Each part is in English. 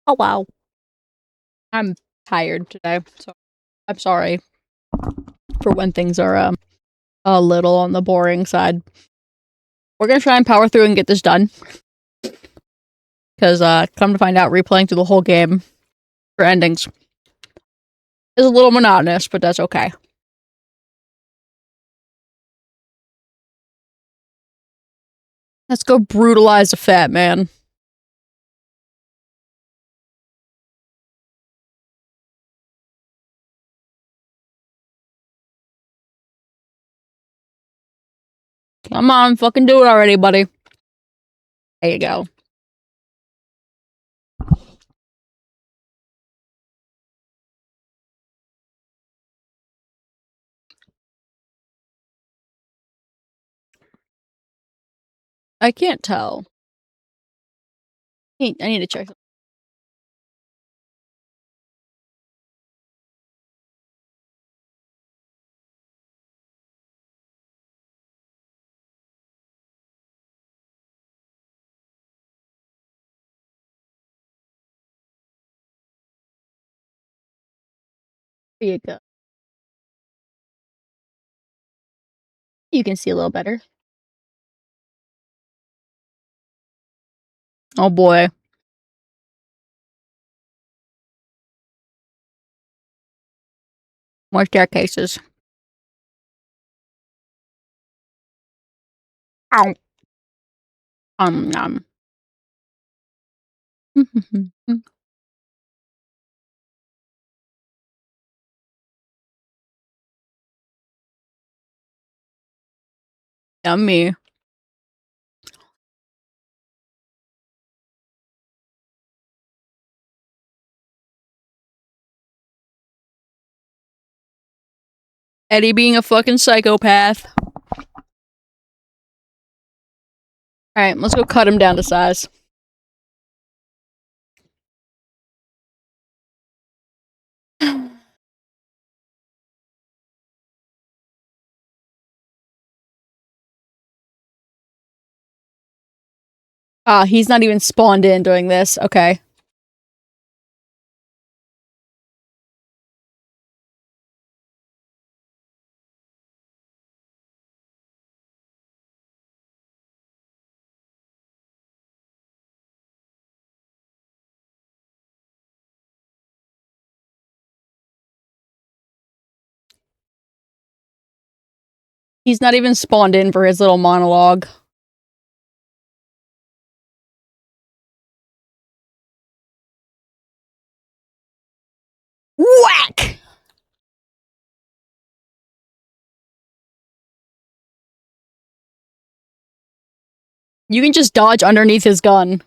Oh wow. I'm tired today, so I'm sorry for when things are a little on the boring side. We're gonna try and power through and get this done. Because come to find out, replaying through the whole game for endings is a little monotonous, but that's okay. Let's go brutalize a fat man. Come on, fucking do it already, buddy. There you go. I can't tell. I need to check. There you go. You can see a little better. Oh boy. More staircases. Ow. Nom. Yummy. Eddie being a fucking psychopath. Alright, let's go cut him down to size. Ah, he's not even spawned in doing this. Okay. He's not even spawned in for his little monologue. Whack! You can just dodge underneath his gun.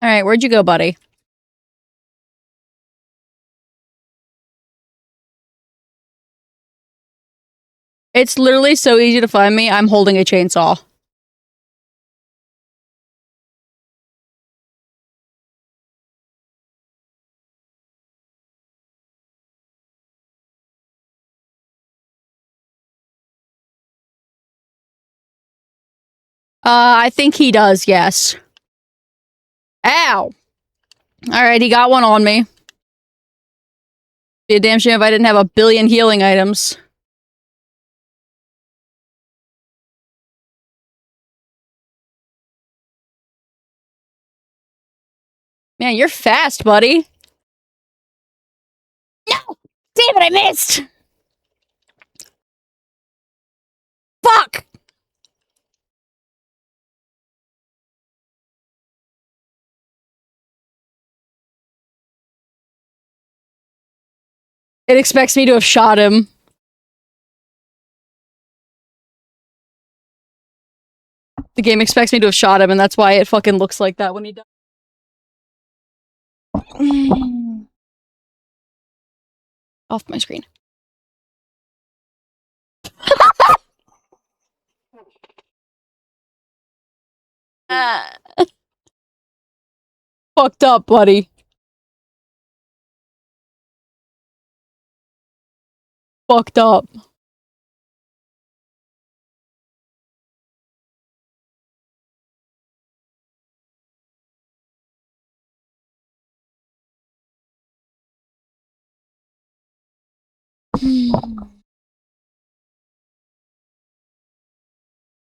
Alright, where'd you go, buddy? It's literally so easy to find me. I'm holding a chainsaw. I think he does, yes. Ow! Alright, he got one on me. Be a damn shame if I didn't have a billion healing items. Man, you're fast, buddy. No! Damn it, I missed! Fuck! It expects me to have shot him. The game expects me to have shot him, and that's why it fucking looks like that when he does. Off my screen. Fucked up, buddy. Fucked up.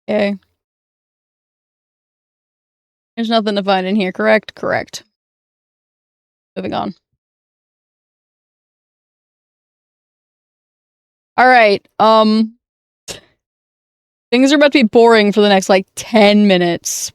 Okay. There's nothing to find in here, correct? Correct. Moving on. Alright, things are about to be boring for the next, like, 10 minutes.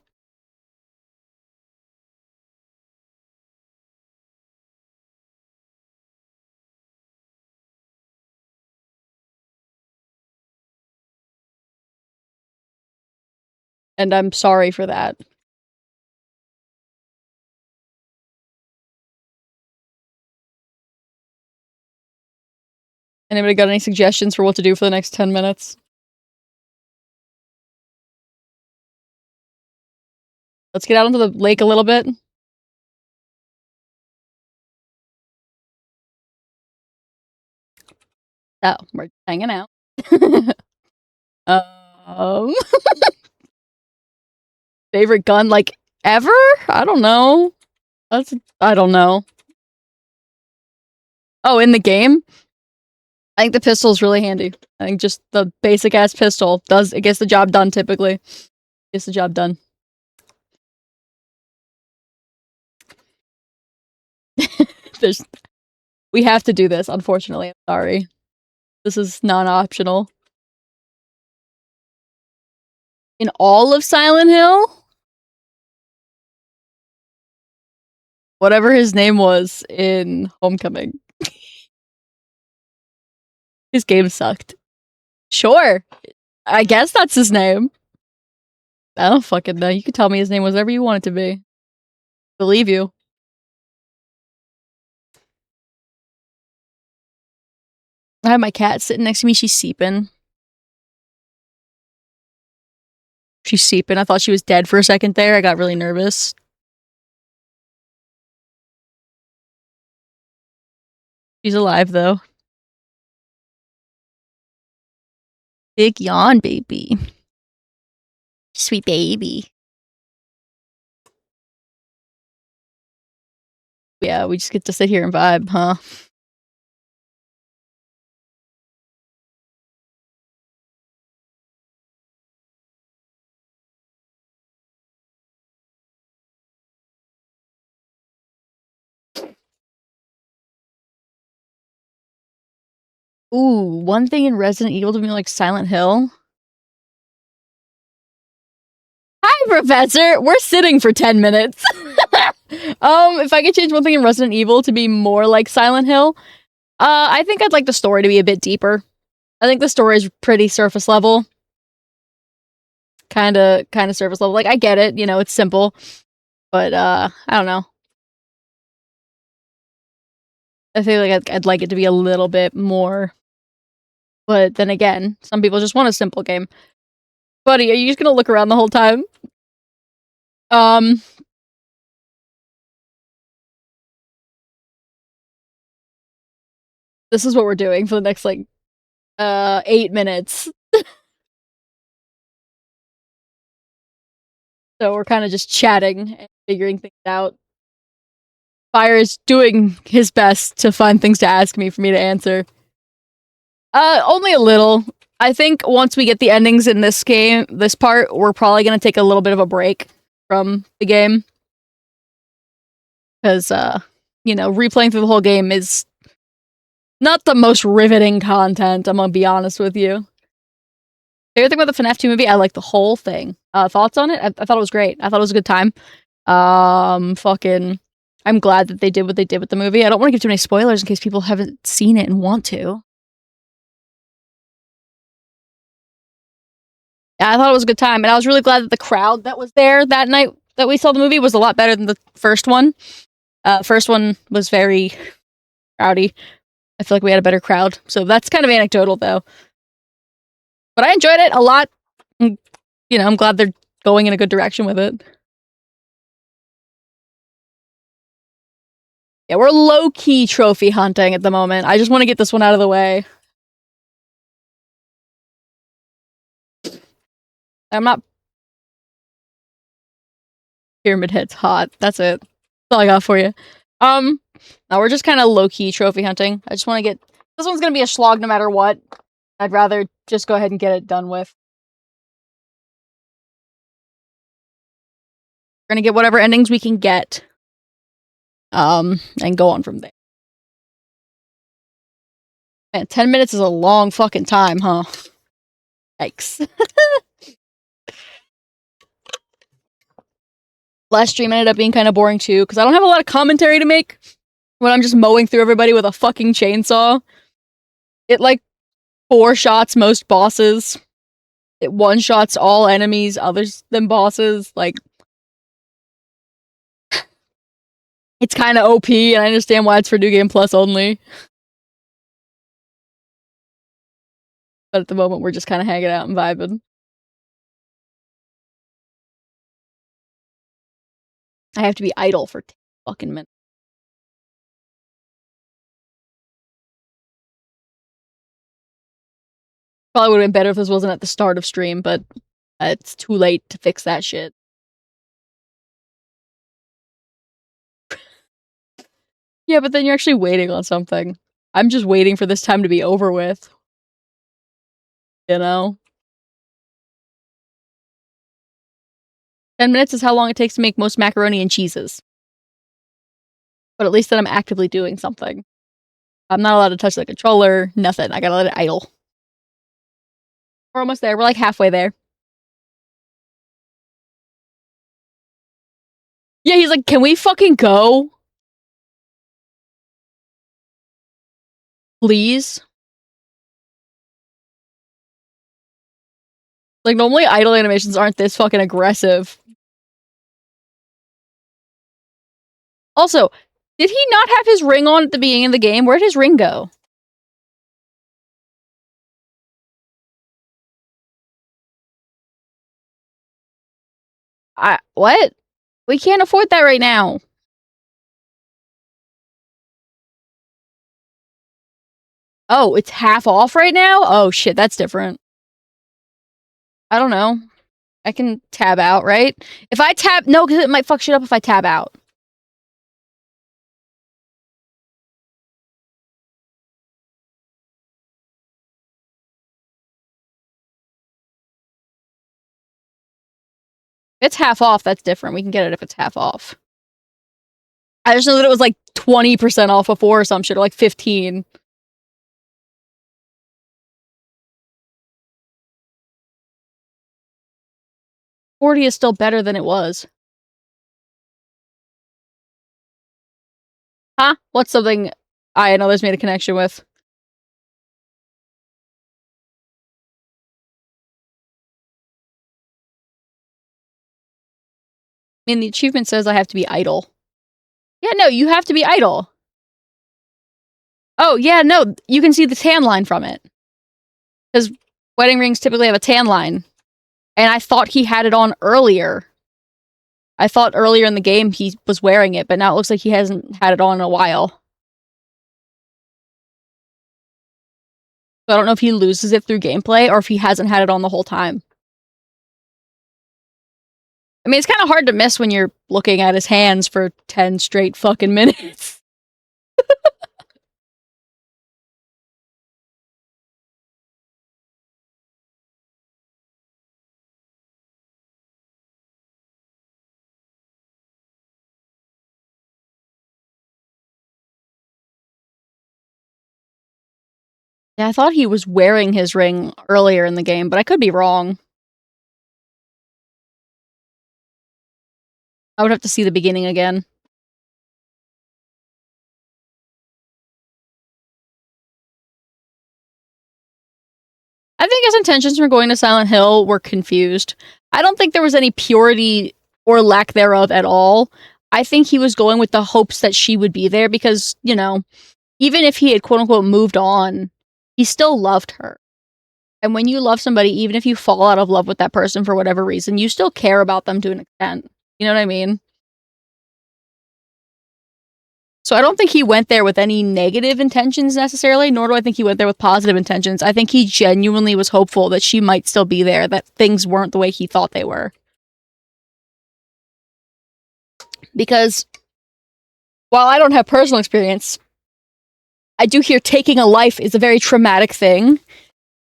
And I'm sorry for that. Anybody got any suggestions for what to do for the next 10 minutes? Let's get out into the lake a little bit. Oh, we're hanging out. Favorite gun, like, ever? I don't know. I don't know. Oh, in the game? I think the pistol's really handy. I think just the basic-ass pistol it gets the job done, typically. Gets the job done. We have to do this, unfortunately. I'm sorry. This is non-optional. In all of Silent Hill? Whatever his name was in Homecoming. His game sucked. Sure. I guess that's his name. I don't fucking know. You can tell me his name was whatever you want it to be. Believe you. I have my cat sitting next to me. She's seeping. She's seeping. I thought she was dead for a second there. I got really nervous. She's alive, though. Big yawn, baby. Sweet baby. Yeah, we just get to sit here and vibe, huh? Ooh, one thing in Resident Evil to be like Silent Hill. Hi, Professor! We're sitting for 10 minutes. If I could change one thing in Resident Evil to be more like Silent Hill, I think I'd like the story to be a bit deeper. I think the story is pretty surface level. Kinda surface level. Like, I get it, you know, it's simple. But, I don't know. I feel like I'd like it to be a little bit more. But then again, some people just want a simple game. Buddy, are you just gonna look around the whole time? This is what we're doing for the next, like, 8 minutes. So we're kind of just chatting and figuring things out. Fire is doing his best to find things to ask me for me to answer. Only a little. I think once we get the endings in this game, this part, we're probably gonna take a little bit of a break from the game. Because, you know, replaying through the whole game is not the most riveting content, I'm gonna be honest with you. Favorite thing about the FNAF 2 movie, I like the whole thing. Thoughts on it? I thought it was great. I thought it was a good time. Fucking... I'm glad that they did what they did with the movie. I don't want to give too many spoilers in case people haven't seen it and want to. Yeah, I thought it was a good time, and I was really glad that the crowd that was there that night that we saw the movie was a lot better than the first one. First one was very rowdy. I feel like we had a better crowd, so that's kind of anecdotal, though. But I enjoyed it a lot. You know, I'm glad they're going in a good direction with it. Yeah, we're low-key trophy hunting at the moment. I just want to get this one out of the way. I'm not... Pyramid Head's hot. That's it. That's all I got for you. Now we're just kind of low-key trophy hunting. I just want to get... This one's gonna be a slog no matter what. I'd rather just go ahead and get it done with. We're gonna get whatever endings we can get. And go on from there. Man, 10 minutes is a long fucking time, huh? Yikes. Last stream ended up being kind of boring too, because I don't have a lot of commentary to make when I'm just mowing through everybody with a fucking chainsaw. It, like, 4-shots most bosses. It 1-shots all enemies others than bosses. Like, it's kind of OP, and I understand why it's for New Game Plus only. But at the moment, we're just kind of hanging out and vibing. I have to be idle for 10 fucking minutes. Probably would have been better if this wasn't at the start of stream, but it's too late to fix that shit. Yeah, but then you're actually waiting on something. I'm just waiting for this time to be over with. You know? 10 minutes is how long it takes to make most macaroni and cheeses. But at least then I'm actively doing something. I'm not allowed to touch the controller, nothing. I gotta let it idle. We're almost there. We're like halfway there. Yeah, he's like, can we fucking go? Please? Like, normally idle animations aren't this fucking aggressive. Also, did he not have his ring on at the beginning of the game? Where'd his ring go? What? We can't afford that right now. Oh, it's half off right now? Oh shit, that's different. I don't know. I can tab out, right? If I tab... No, because it might fuck shit up if I tab out. If it's half off, that's different. We can get it if it's half off. I just know that it was like 20% off before or some shit, or like 15. $40 is still better than it was. Huh? What's something I and others made a connection with? I mean, the achievement says I have to be idle. Yeah, no, you have to be idle. Oh, yeah, no, you can see the tan line from it. Because wedding rings typically have a tan line. And I thought he had it on earlier. I thought earlier in the game he was wearing it, but now it looks like he hasn't had it on in a while. So I don't know if he loses it through gameplay or if he hasn't had it on the whole time. I mean, it's kind of hard to miss when you're looking at his hands for 10 straight fucking minutes. Yeah, I thought he was wearing his ring earlier in the game, but I could be wrong. I would have to see the beginning again. I think his intentions for going to Silent Hill were confused. I don't think there was any purity or lack thereof at all. I think he was going with the hopes that she would be there because, you know, even if he had quote unquote moved on, he still loved her. And when you love somebody, even if you fall out of love with that person for whatever reason, you still care about them to an extent. You know what I mean? So I don't think he went there with any negative intentions necessarily, nor do I think he went there with positive intentions. I think he genuinely was hopeful that she might still be there, that things weren't the way he thought they were. Because while I don't have personal experience, I do hear taking a life is a very traumatic thing.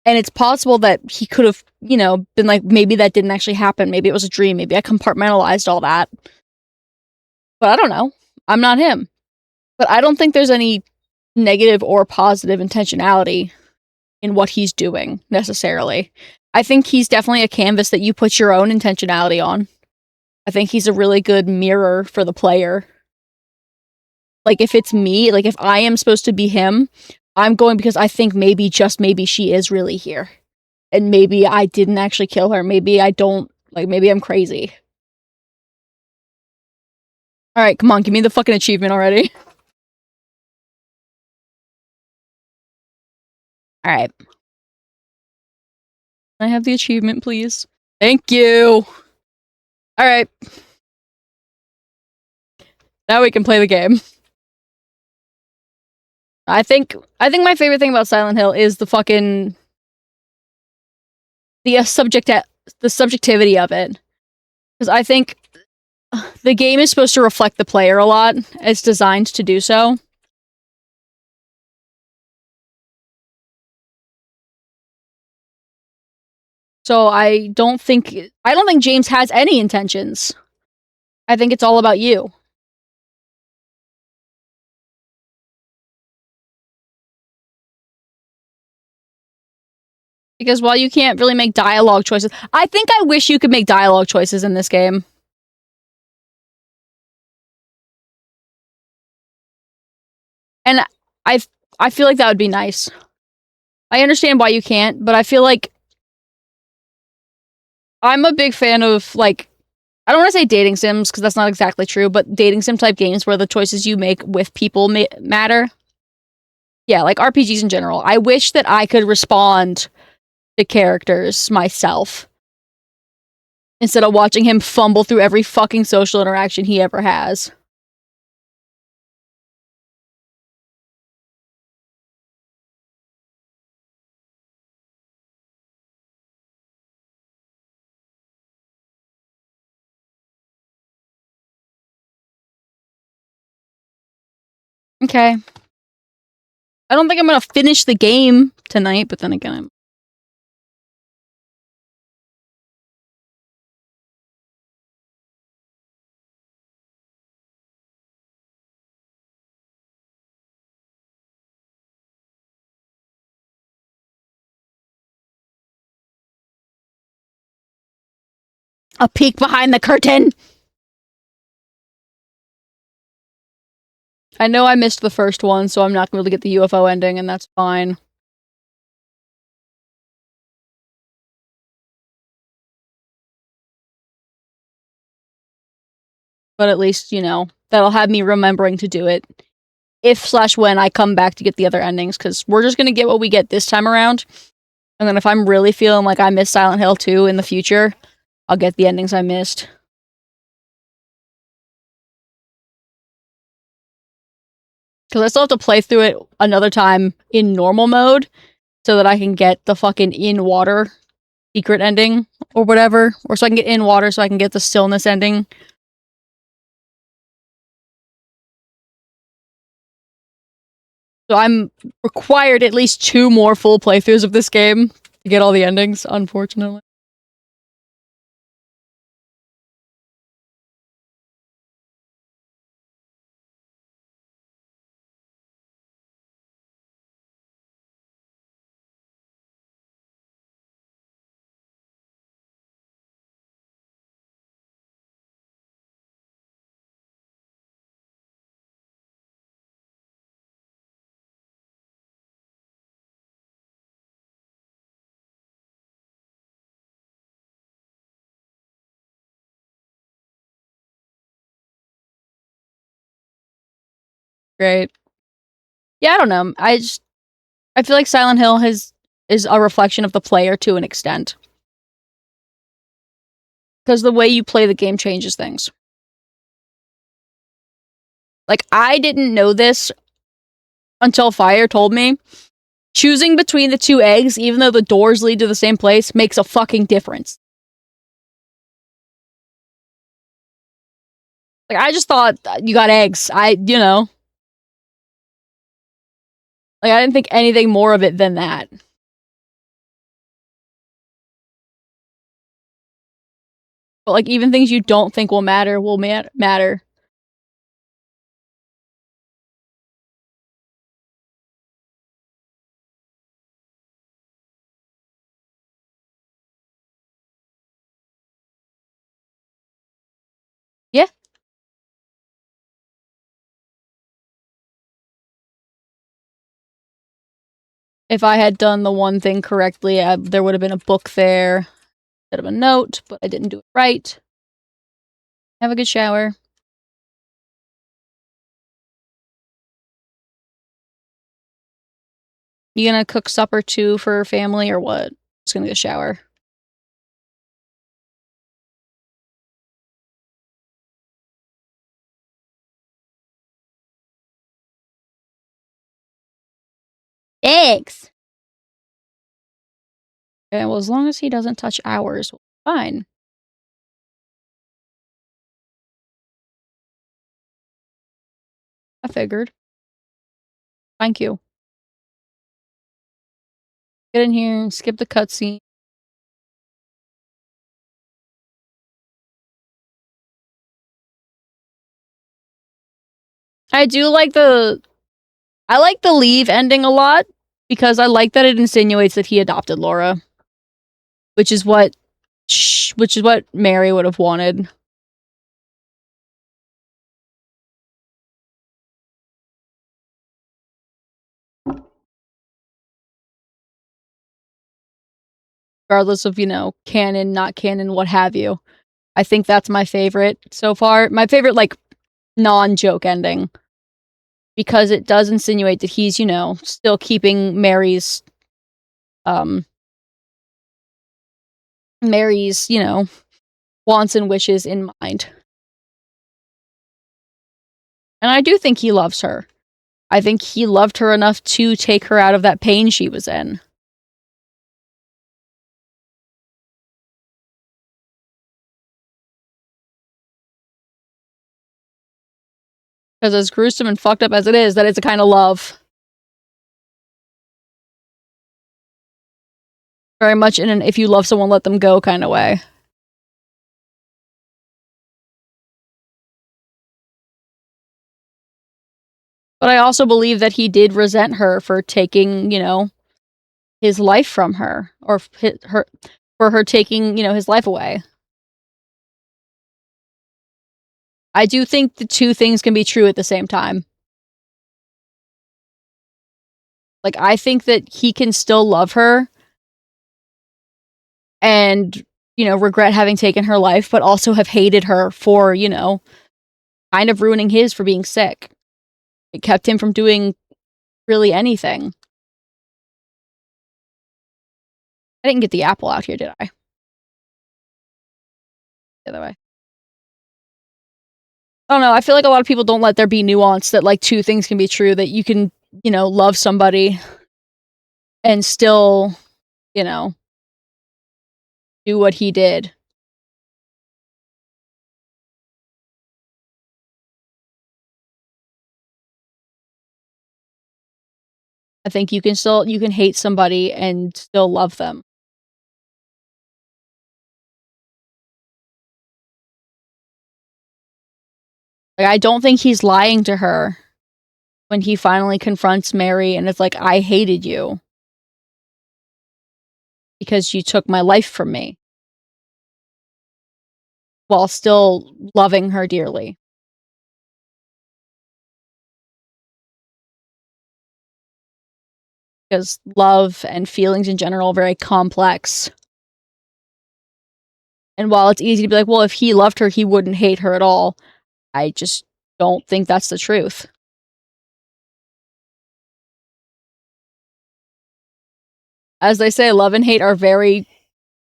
And it's possible that he could have, been like, maybe that didn't actually happen. Maybe it was a dream. Maybe I compartmentalized all that. But I don't know. I'm not him. But I don't think there's any negative or positive intentionality in what he's doing necessarily. I think he's definitely a canvas that you put your own intentionality on. I think he's a really good mirror for the player. Like, if it's me, like, if I am supposed to be him, I'm going because I think maybe, just maybe, she is really here. And maybe I didn't actually kill her. Maybe I don't, like, maybe I'm crazy. Alright, come on, give me the fucking achievement already. Alright. Can I have the achievement, please? Thank you! Alright. Now we can play the game. I think my favorite thing about Silent Hill is the fucking the subjectivity of it. Because I think the game is supposed to reflect the player a lot. It's designed to do so. So I don't think James has any intentions. I think it's all about you. Because while you can't really make dialogue choices, I think I wish you could make dialogue choices in this game. And I feel like that would be nice. I understand why you can't, but I feel like I'm a big fan of, like, I don't want to say dating sims, because that's not exactly true, but dating sim type games where the choices you make with people matter. Yeah, like RPGs in general. I wish that I could respond to characters myself instead of watching him fumble through every fucking social interaction he ever has. Okay. I don't think I'm gonna finish the game tonight, but then again, I'm... A peek behind the curtain! I know I missed the first one, so I'm not going to be able to get the UFO ending, and that's fine. But at least, that'll have me remembering to do it if/when I come back to get the other endings, because we're just going to get what we get this time around. And then if I'm really feeling like I missed Silent Hill 2 in the future, I'll get the endings I missed. Because I still have to play through it another time in normal mode so that I can get the fucking in-water secret ending or whatever. Or so I can get in water so I can get the stillness ending. So I'm required at least 2 more full playthroughs of this game to get all the endings, unfortunately. Great. Yeah, I don't know. I feel like Silent Hill has is a reflection of the player to an extent. Because the way you play the game changes things. Like, I didn't know this until Fire told me. Choosing between the two eggs, even though the doors lead to the same place, makes a fucking difference. Like, I just thought you got eggs. You know. Like, I didn't think anything more of it than that. But, like, even things you don't think will matter will matter. Yeah. If I had done the one thing correctly, there would have been a book there instead of a note, but I didn't do it right. Have a good shower. You gonna cook supper too for family or what? Just gonna get a shower. Eggs! Okay, well, as long as he doesn't touch ours, fine. I figured. Thank you. Get in here and skip the cutscene. I like the leave ending a lot because I like that it insinuates that he adopted Laura, which is what Mary would have wanted. Regardless of, canon, not canon, what have you. I think that's my favorite so far. My favorite, like, non-joke ending. Because it does insinuate that he's, still keeping Mary's, wants and wishes in mind. And I do think he loves her. I think he loved her enough to take her out of that pain she was in. Because as gruesome and fucked up as it is, that is a kind of love. Very much in an if you love someone, let them go kind of way. But I also believe that he did resent her for taking, his life from her. Or for her taking, his life away. I do think the two things can be true at the same time. Like, I think that he can still love her and, regret having taken her life, but also have hated her for, kind of ruining his for being sick. It kept him from doing really anything. I didn't get the apple out here, did I? The other way. I don't know. I feel like a lot of people don't let there be nuance that, like, two things can be true, that you can, love somebody and still, do what he did. I think you can hate somebody and still love them. Like, I don't think he's lying to her when he finally confronts Mary and it's like, I hated you because you took my life from me, while still loving her dearly. Because love and feelings in general are very complex. And while it's easy to be like, well, if he loved her, he wouldn't hate her at all, I just don't think that's the truth. As they say, love and hate are very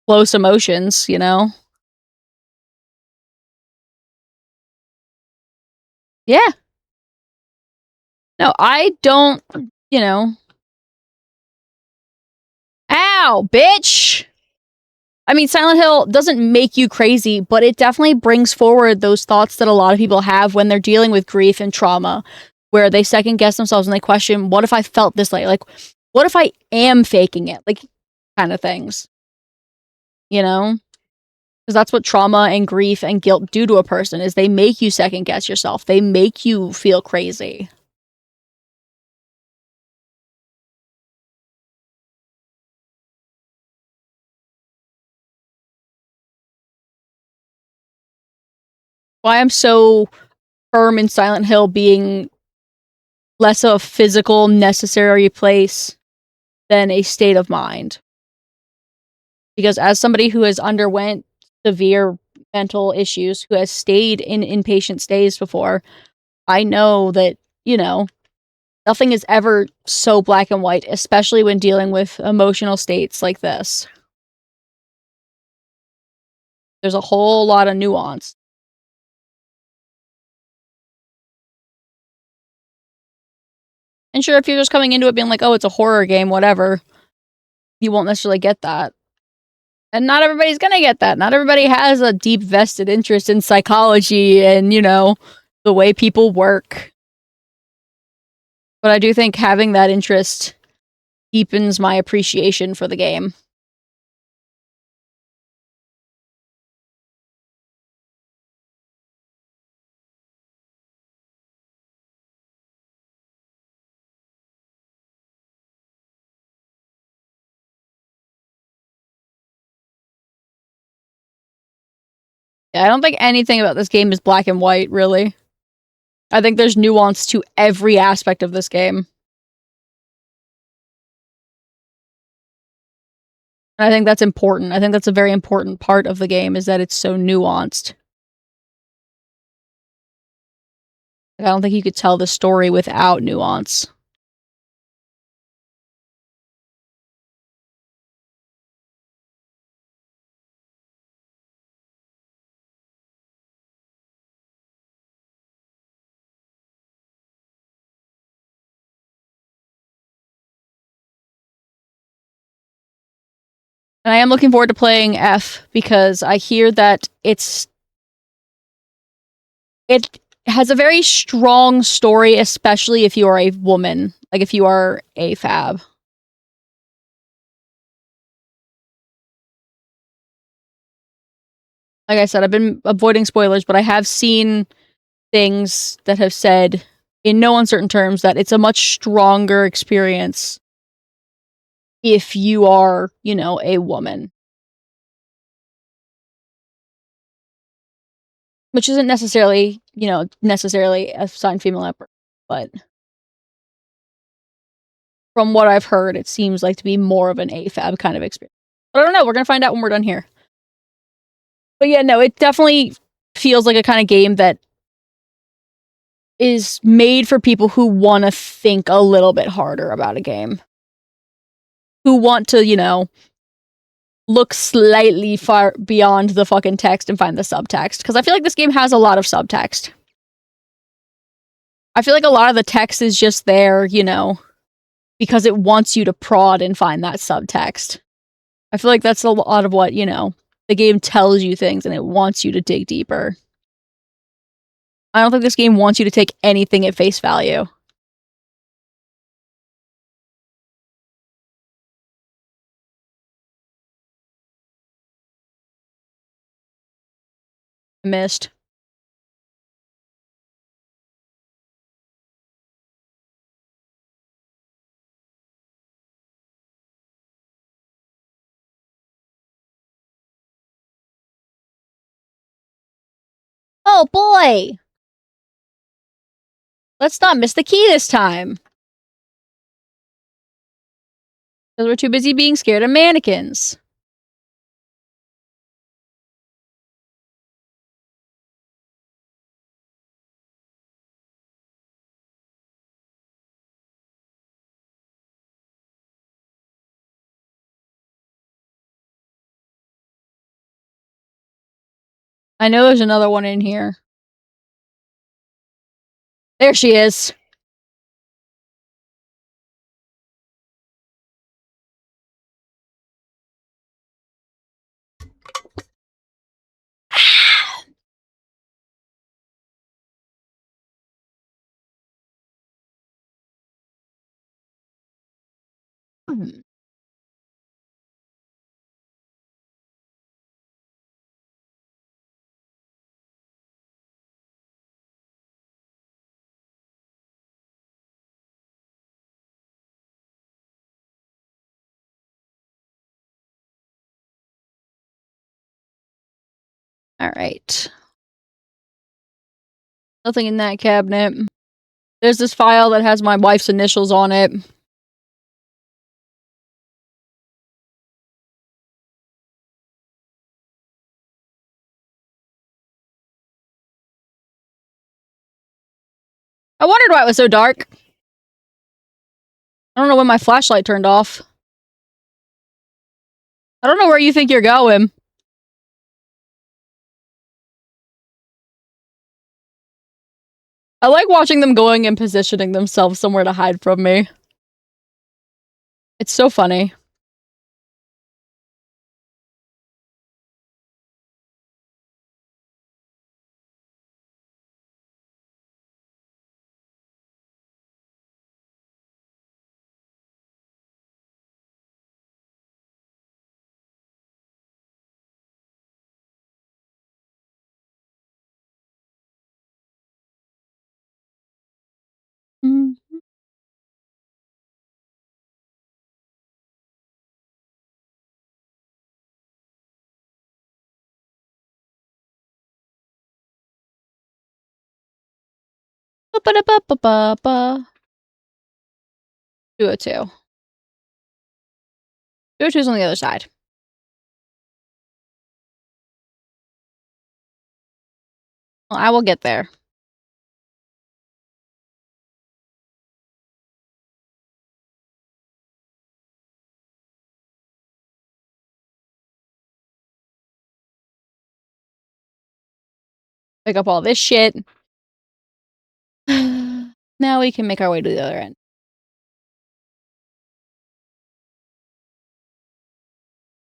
close emotions, you know? Yeah. No, I don't, you know. Ow, bitch! I mean, Silent Hill doesn't make you crazy, but it definitely brings forward those thoughts that a lot of people have when they're dealing with grief and trauma, where they second guess themselves and they question, what if I felt this way? Like, what if I am faking it? Like, kind of things, you know? Because that's what trauma and grief and guilt do to a person is they make you second guess yourself. They make you feel crazy. Why I'm so firm in Silent Hill being less of a physical necessary place than a state of mind. Because as somebody who has underwent severe mental issues, who has stayed in inpatient stays before, I know that, you know, nothing is ever so black and white, especially when dealing with emotional states like this. There's a whole lot of nuance. And sure, if you're just coming into it being like, oh, it's a horror game, whatever, you won't necessarily get that. And not everybody's gonna get that. Not everybody has a deep vested interest in psychology and, you know, the way people work. But I do think having that interest deepens my appreciation for the game. Yeah, I don't think anything about this game is black and white, really. I think there's nuance to every aspect of this game. And I think that's important. I think that's a very important part of the game is that it's so nuanced. Like, I don't think you could tell the story without nuance. And I am looking forward to playing F because I hear that it has a very strong story, especially if you are a woman. Like if you are a fab. Like I said, I've been avoiding spoilers, but I have seen things that have said in no uncertain terms that it's a much stronger experience if you are, you know, a woman. Which isn't necessarily, you know, necessarily a sign female emperor, but from what I've heard, it seems like to be more of an AFAB kind of experience. But I don't know, we're gonna find out when we're done here. But yeah, no, it definitely feels like a kind of game that is made for people who want to think a little bit harder about a game. Who want to, you know, look slightly far beyond the fucking text and find the subtext. Because I feel like this game has a lot of subtext. I feel like a lot of the text is just there, you know, because it wants you to prod and find that subtext. I feel like that's a lot of what, you know, the game tells you things and it wants you to dig deeper. I don't think this game wants you to take anything at face value. I missed. Oh boy! Let's not miss the key this time. Because we're too busy being scared of mannequins. I know there's another one in here. There she is. Alright. Nothing in that cabinet. There's this file that has my wife's initials on it. I wondered why it was so dark. I don't know when my flashlight turned off. I don't know where you think you're going. I like watching them going and positioning themselves somewhere to hide from me. It's so funny. Mm. Ba-ba-da-ba-ba-ba-ba. 202. 202's on the other side. Well, I will get there. Pick up all this shit. Now we can make our way to the other end.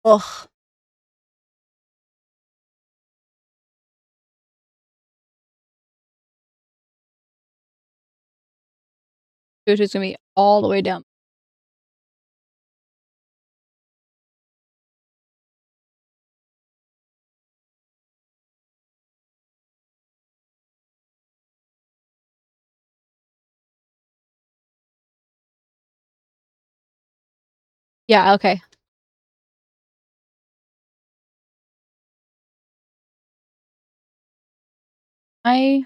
Ugh. Which is gonna be all the way down. Yeah, okay. I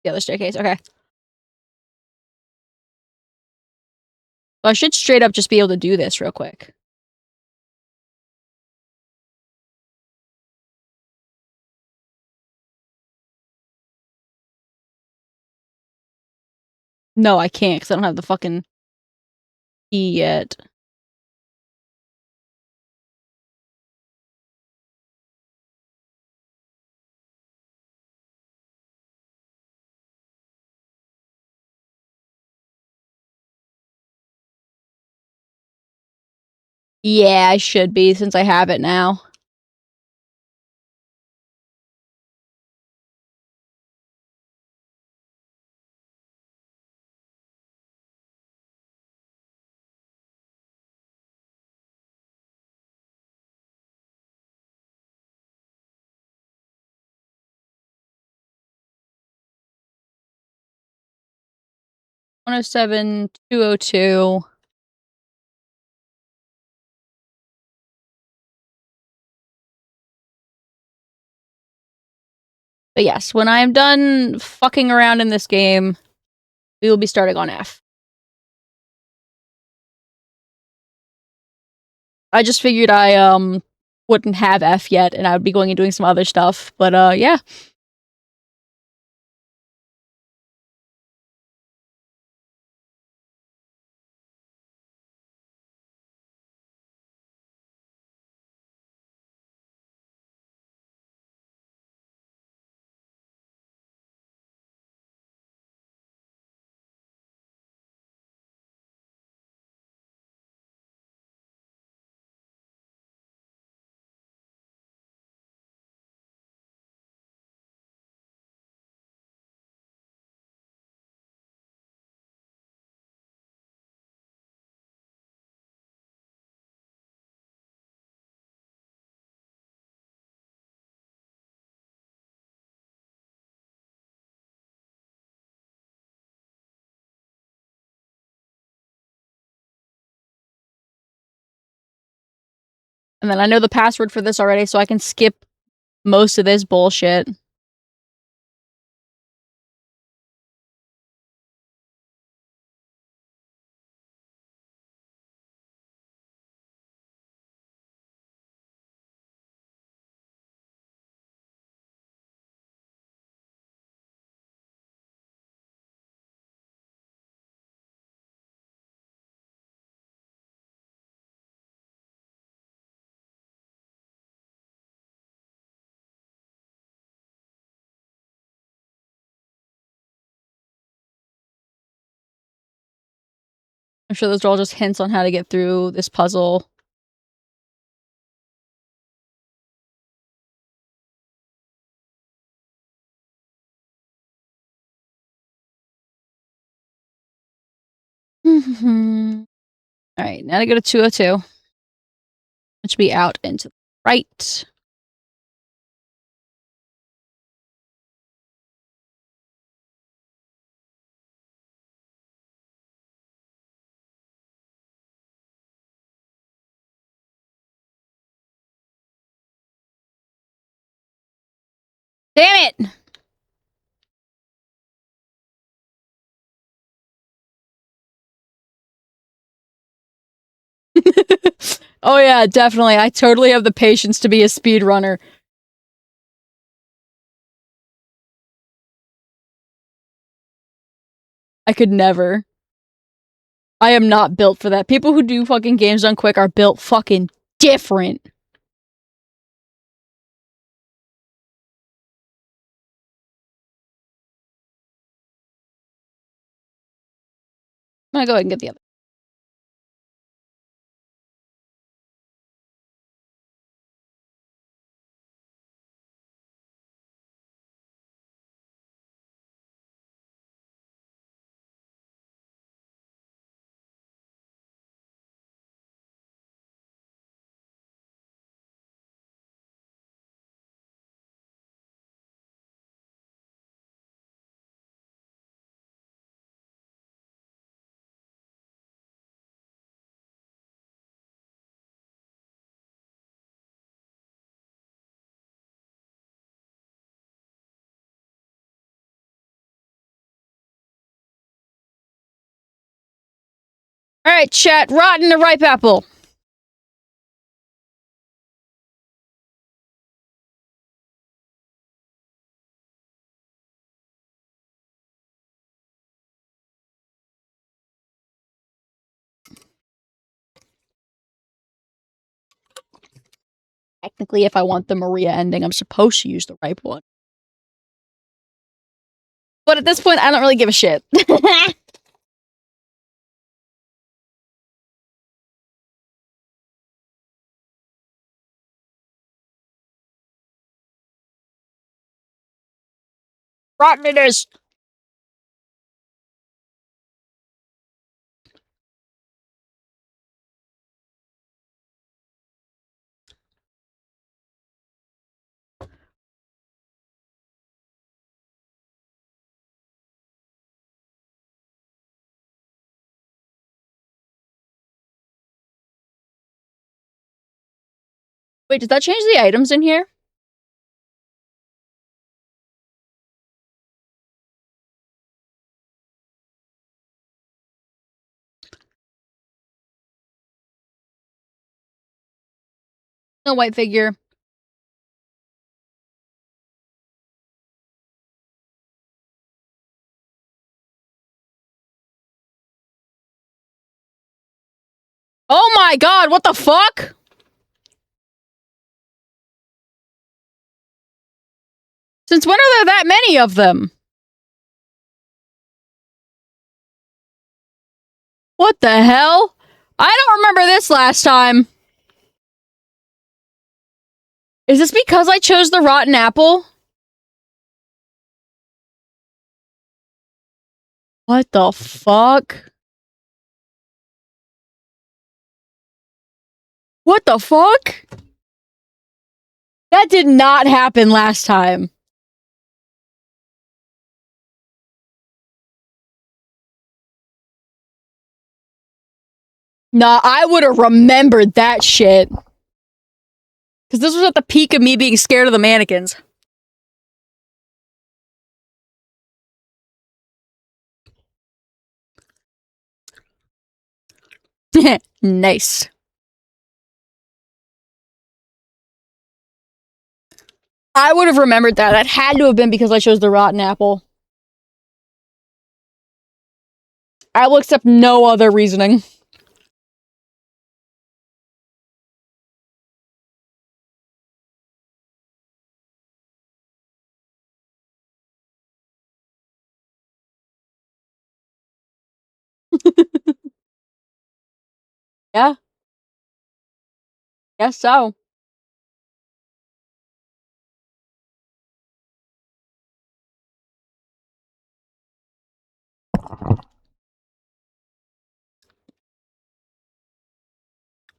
the other staircase, okay. So I should straight up just be able to do this real quick. No, I can't because I don't have the fucking key yet. Yeah, I should be since I have it now. One oh seven, 202. But yes, when I am done fucking around in this game, we will be starting on F. I just figured I wouldn't have F yet and I would be going and doing some other stuff. But yeah. And then I know the password for this already, so I can skip most of this bullshit. I'm sure those are all just hints on how to get through this puzzle. Alright, now to go to 202. Which should be out into the right. Damn it! Oh yeah, definitely. I totally have the patience to be a speedrunner. I could never. I am not built for that. People who do fucking games done quick are built fucking different. I'm gonna go ahead and get the other. Alright, chat. Rotten or ripe apple? Technically, if I want the Maria ending, I'm supposed to use the ripe one. But at this point, I don't really give a shit. Rotten it is! Wait, does that change the items in here? No white figure. Oh my god, what the fuck? Since when are there that many of them? What the hell? I don't remember this last time. Is this because I chose the rotten apple? What the fuck? What the fuck? That did not happen last time. Nah, I would have remembered that shit. Because this was at the peak of me being scared of the mannequins. Nice. I would have remembered that. That had to have been because I chose the rotten apple. I will accept no other reasoning. Yeah. Guess so.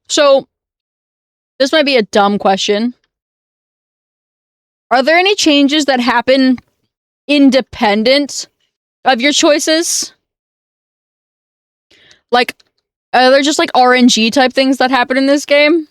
So, this might be a dumb question. Are there any changes that happen independent of your choices? Like, are there just like RNG type things that happen in this game?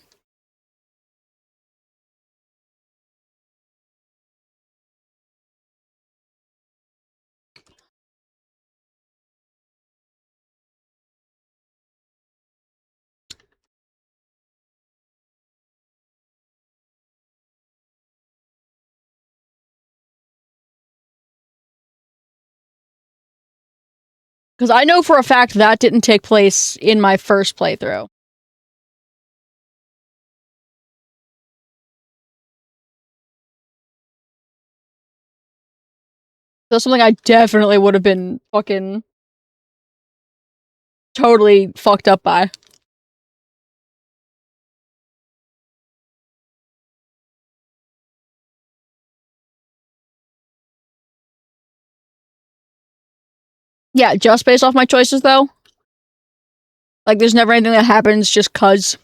Because I know for a fact that didn't take place in my first playthrough. That's something I definitely would have been fucking totally fucked up by. Yeah, just based off my choices though. Like, there's never anything that happens just cuz.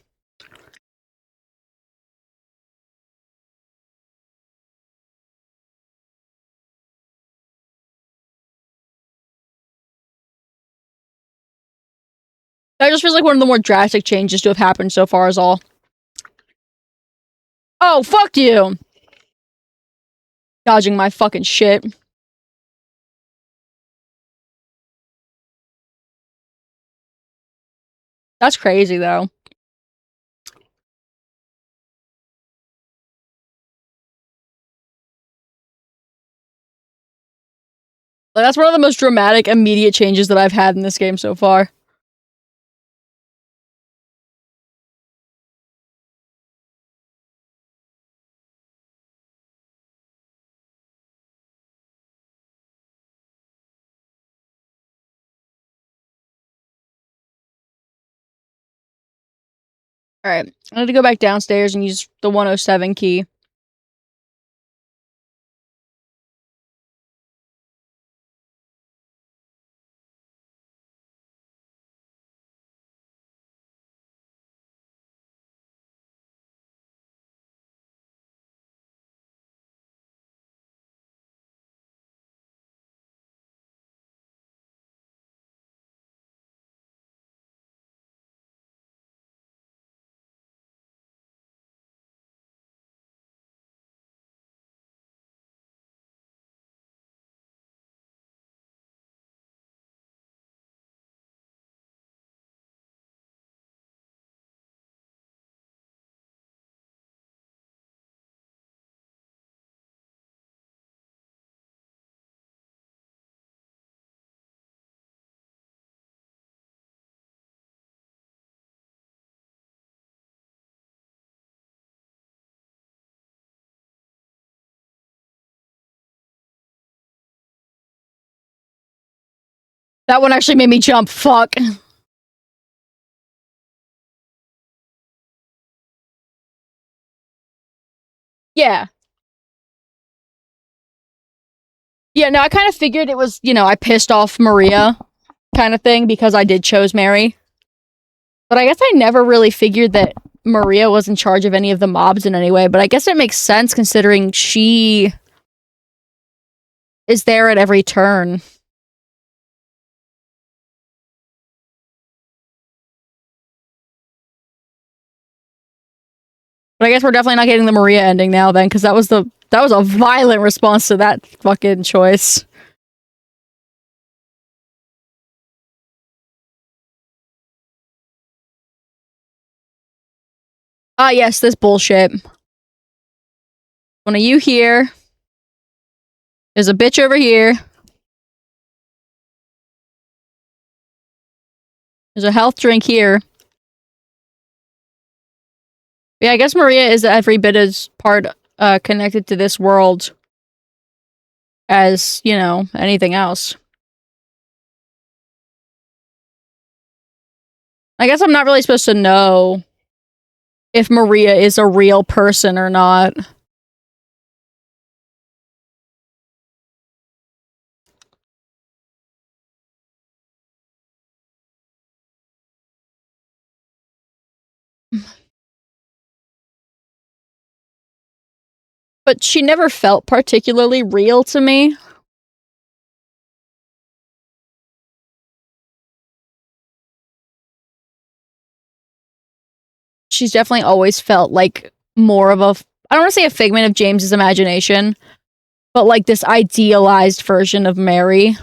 That just feels like one of the more drastic changes to have happened so far is all. Oh, fuck you! Dodging my fucking shit. That's crazy, though. Like, that's one of the most dramatic, immediate changes that I've had in this game so far. Alright, I need to go back downstairs and use the 107 key. That one actually made me jump. Fuck. Yeah. Yeah, no, I kind of figured it was, I pissed off Maria kind of thing because I did chose Mary. But I guess I never really figured that Maria was in charge of any of the mobs in any way. But I guess it makes sense considering she is there at every turn. But I guess we're definitely not getting the Maria ending now then, because that was a violent response to that fucking choice. Ah, yes, this bullshit. One of you here. There's a bitch over here. There's a health drink here. Yeah, I guess Maria is every bit as part connected to this world as, you know, anything else. I guess I'm not really supposed to know if Maria is a real person or not. But she never felt particularly real to me. She's definitely always felt like more of a, I don't want to say a figment of James's imagination, but like this idealized version of Mary.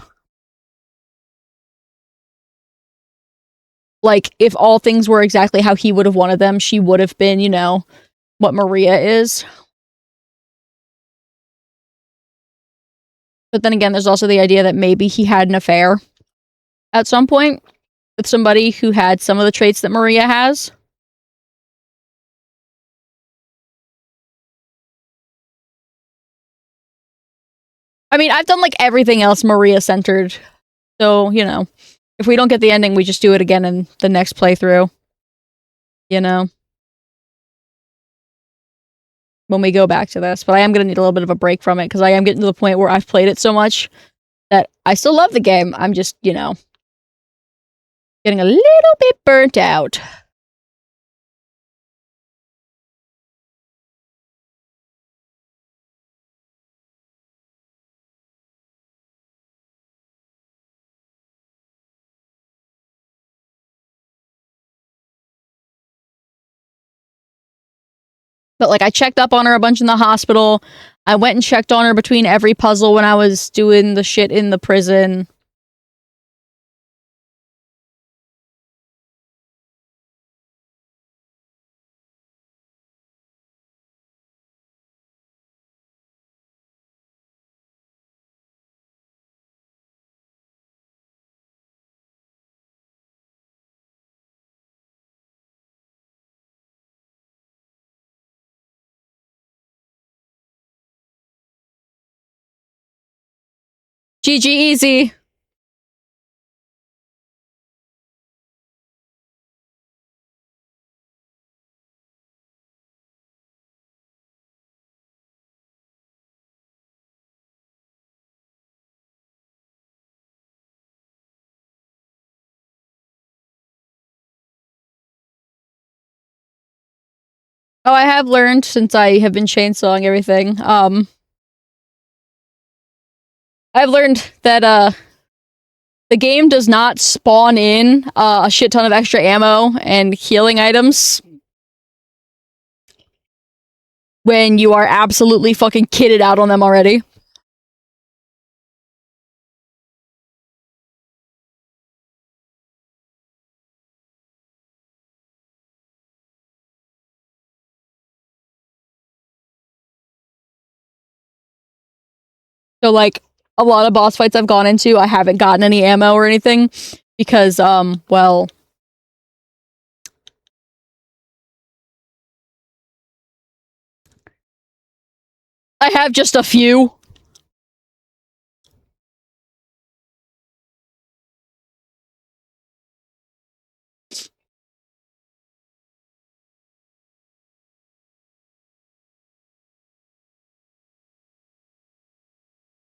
Like, if all things were exactly how he would have wanted them, she would have been, you know, what Maria is. But then again, there's also the idea that maybe he had an affair at some point with somebody who had some of the traits that Maria has. I mean, I've done like everything else Maria centered. So, you know, if we don't get the ending, we just do it again in the next playthrough. You know? When we go back to this. But I am going to need a little bit of a break from it because I am getting to the point where I've played it so much that I still love the game. I'm just, you know, getting a little bit burnt out. But like, I checked up on her a bunch in the hospital. I went and checked on her between every puzzle when I was doing the shit in the prison. GG easy. Oh, I have learned since I have been chainsawing everything. I've learned that the game does not spawn in a shit ton of extra ammo and healing items when you are absolutely fucking kitted out on them already. So like a lot of boss fights I've gone into, I haven't gotten any ammo or anything because well, I have just a few.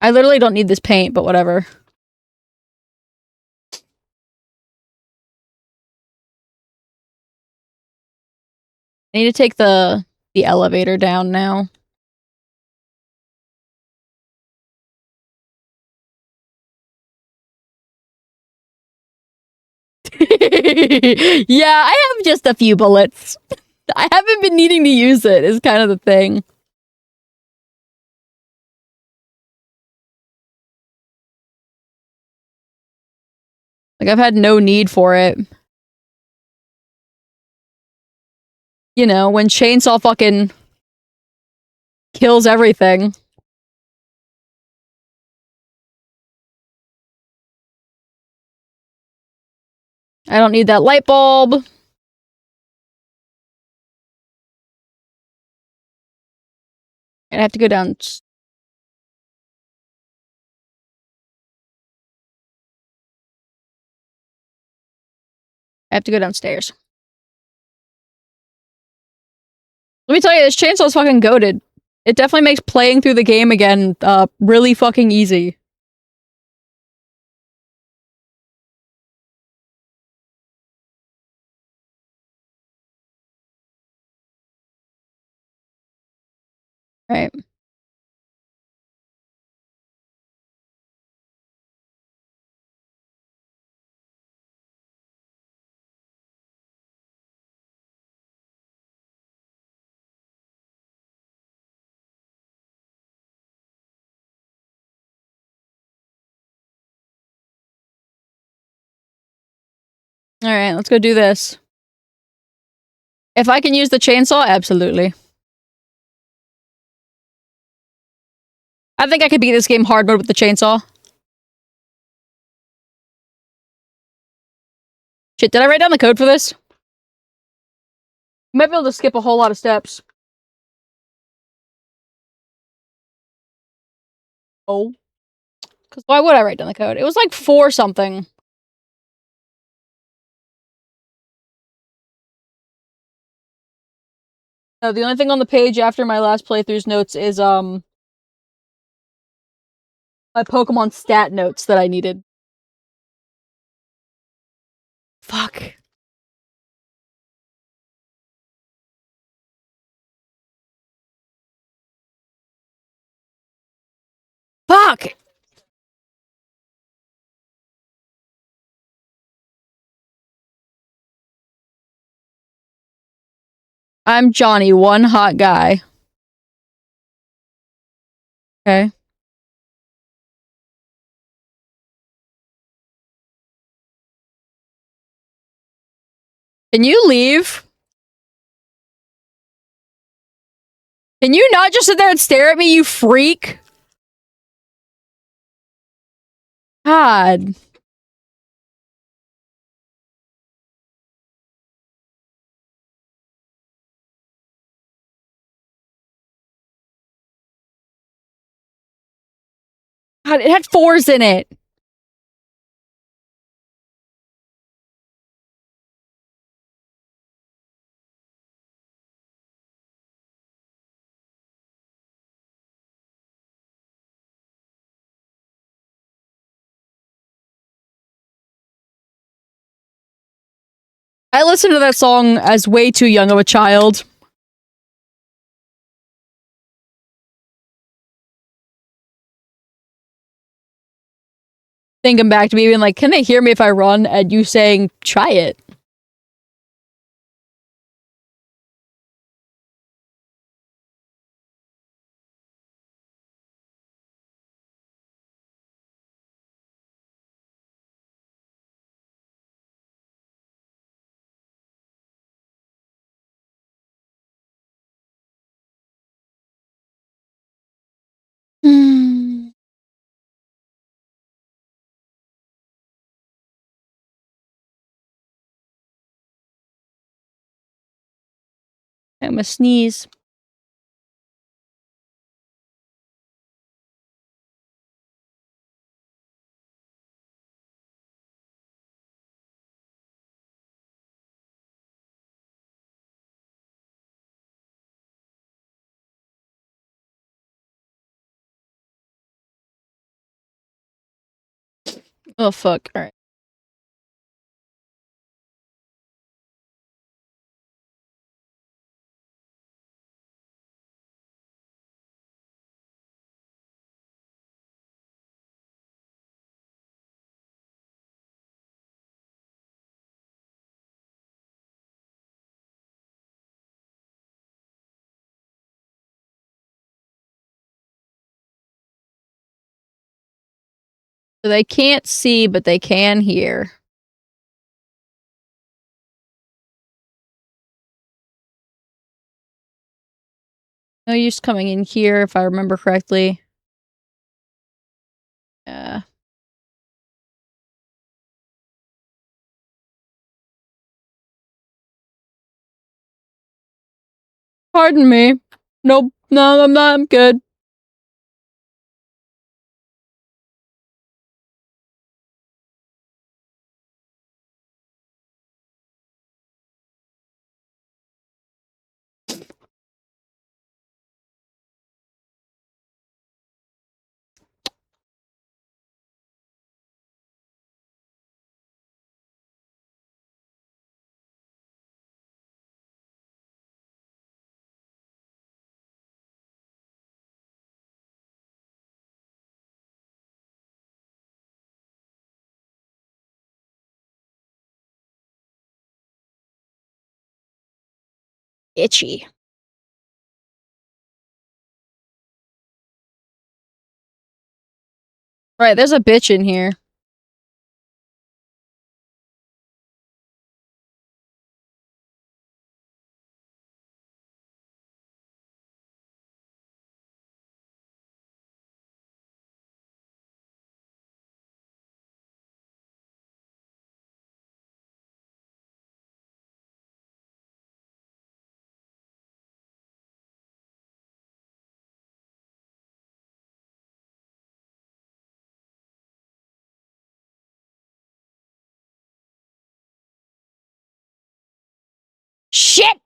I literally don't need this paint, but whatever. I need to take the elevator down now. Yeah, I have just a few bullets. I haven't been needing to use it, is kind of the thing. Like, I've had no need for it. You know, when chainsaw fucking kills everything. I don't need that light bulb. And I have to go down. I have to go downstairs. Let me tell you, this chainsaw's fucking goated. It definitely makes playing through the game again, really fucking easy. Right. Alright, let's go do this. If I can use the chainsaw, absolutely. I think I could beat this game hard mode with the chainsaw. Shit, did I write down the code for this? Might be able to skip a whole lot of steps. Oh. Because why would I write down the code? It was like 4 something. No, the only thing on the page after my last playthrough's notes is, my Pokemon stat notes that I needed. Fuck. Fuck! I'm Johnny, one hot guy. Okay. Can you leave? Can you not just sit there and stare at me, you freak? God. God, it had 4s in it. I listened to that song as way too young of a child. Thinking back to me being like, can they hear me if I run? And you saying, try it. Hmm. I'm gonna sneeze. Oh, fuck. Alright. So they can't see, but they can hear. No use coming in here, if I remember correctly. Yeah. Pardon me. Nope. No, I'm not. I'm good. Itchy. Right, there's a bitch in here. Shit!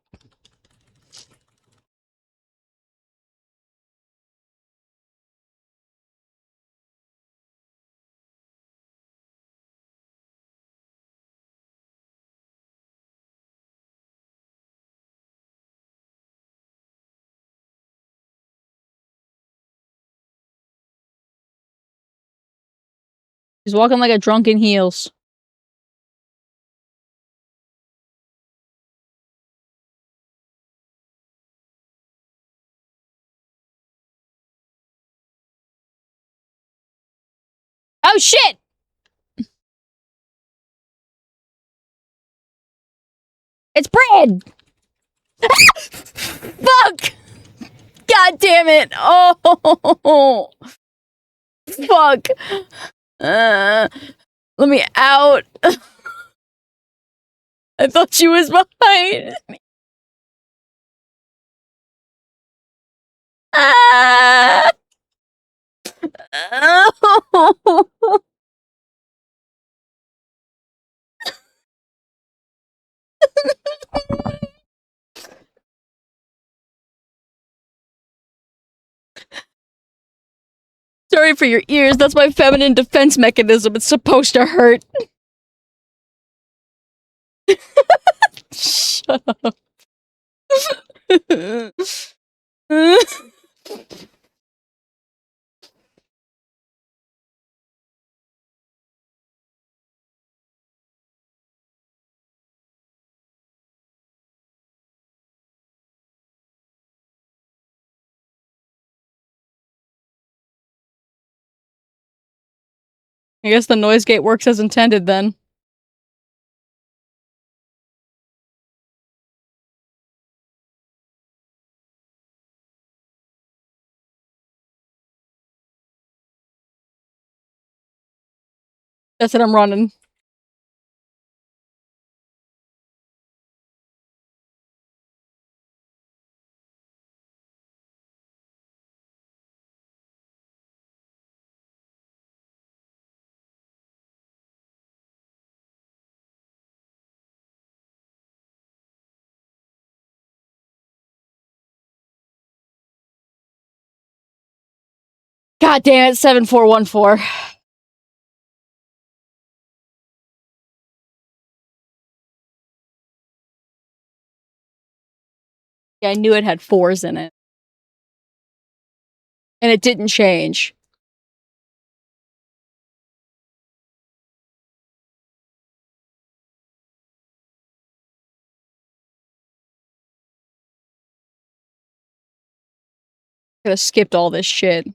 He's walking like a drunk in heels. Oh shit! It's bread! Fuck! God damn it! Oh! Fuck! Let me out. I thought she was behind. Ah! Oh. Sorry for your ears. That's my feminine defense mechanism. It's supposed to hurt. Shut up. I guess the noise gate works as intended then. That's it, I'm running. God damn it, 7414. Yeah, I knew it had 4s in it. And it didn't change. Could have skipped all this shit.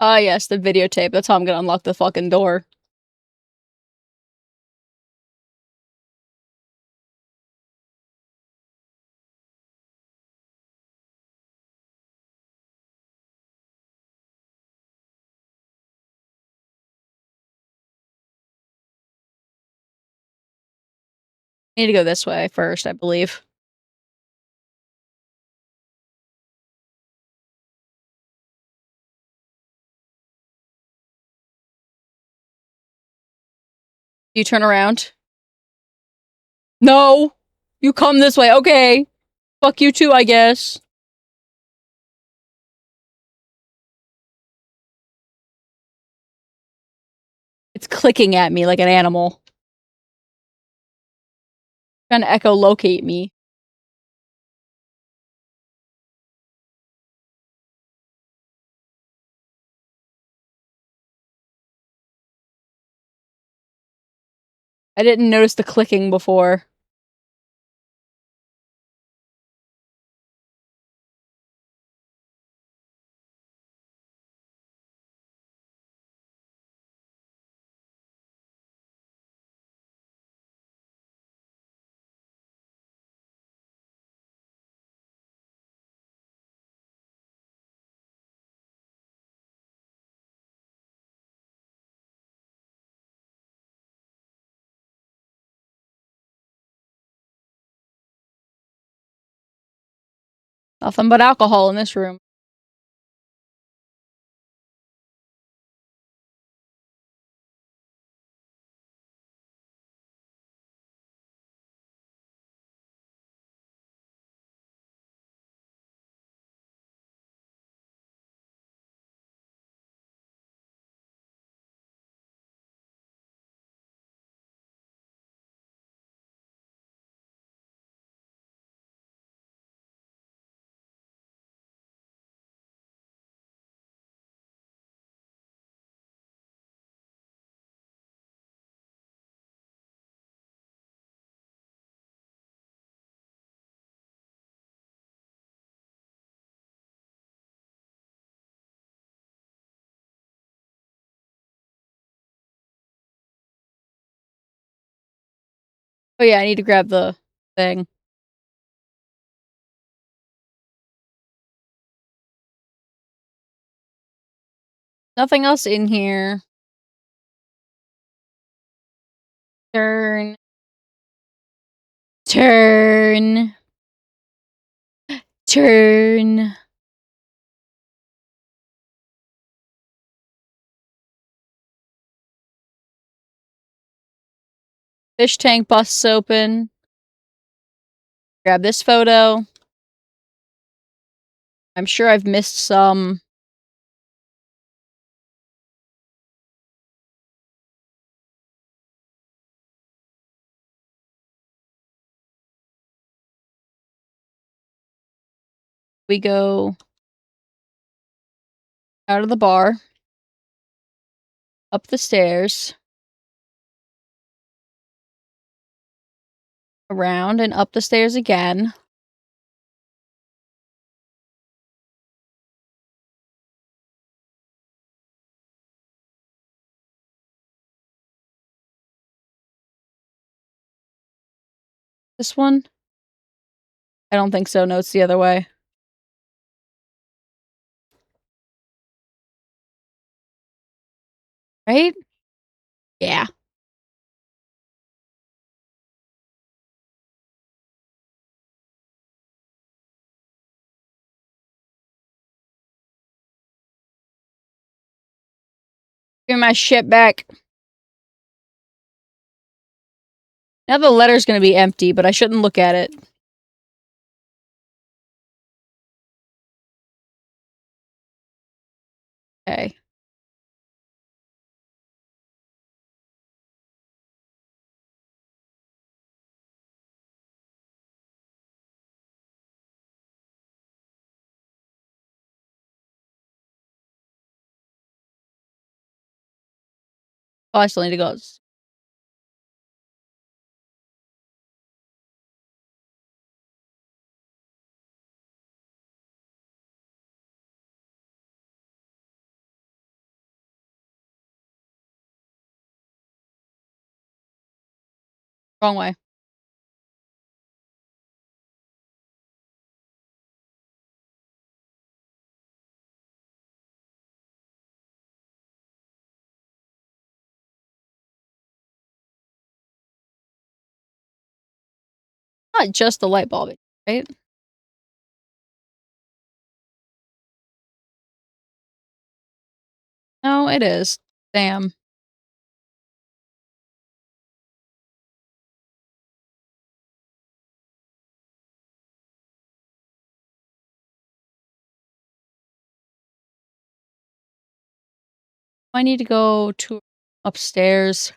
Ah, yes, the videotape. That's how I'm gonna unlock the fucking door. I need to go this way first, I believe. You turn around. No! You come this way. Okay. Fuck you too, I guess. It's clicking at me like an animal. Trying to echolocate me. I didn't notice the clicking before. Nothing but alcohol in this room. Oh yeah, I need to grab the thing. Nothing else in here. Turn. Turn. Turn. Fish tank busts open. Grab this photo. I'm sure I've missed some. We go out of the bar. Up the stairs. Around and up the stairs again. This one? I don't think so. No, it's the other way. Right? Yeah. Give me my shit back. Now the letter's gonna be empty, but I shouldn't look at it. Okay. Oh, I still need to go. Wrong way. Not just the light bulb, right? No, it is. Damn. I need to go to upstairs.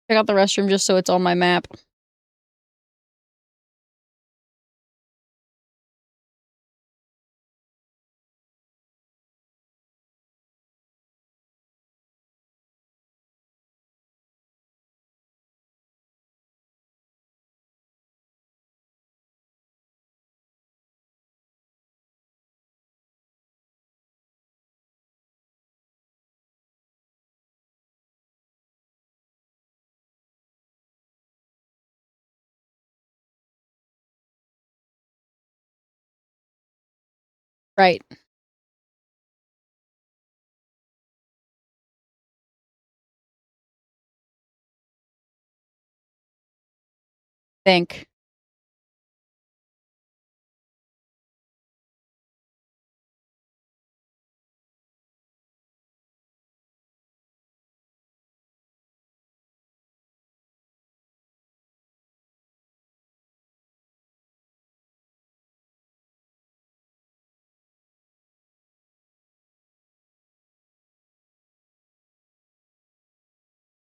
Check out the restroom just so it's on my map. Right. Think.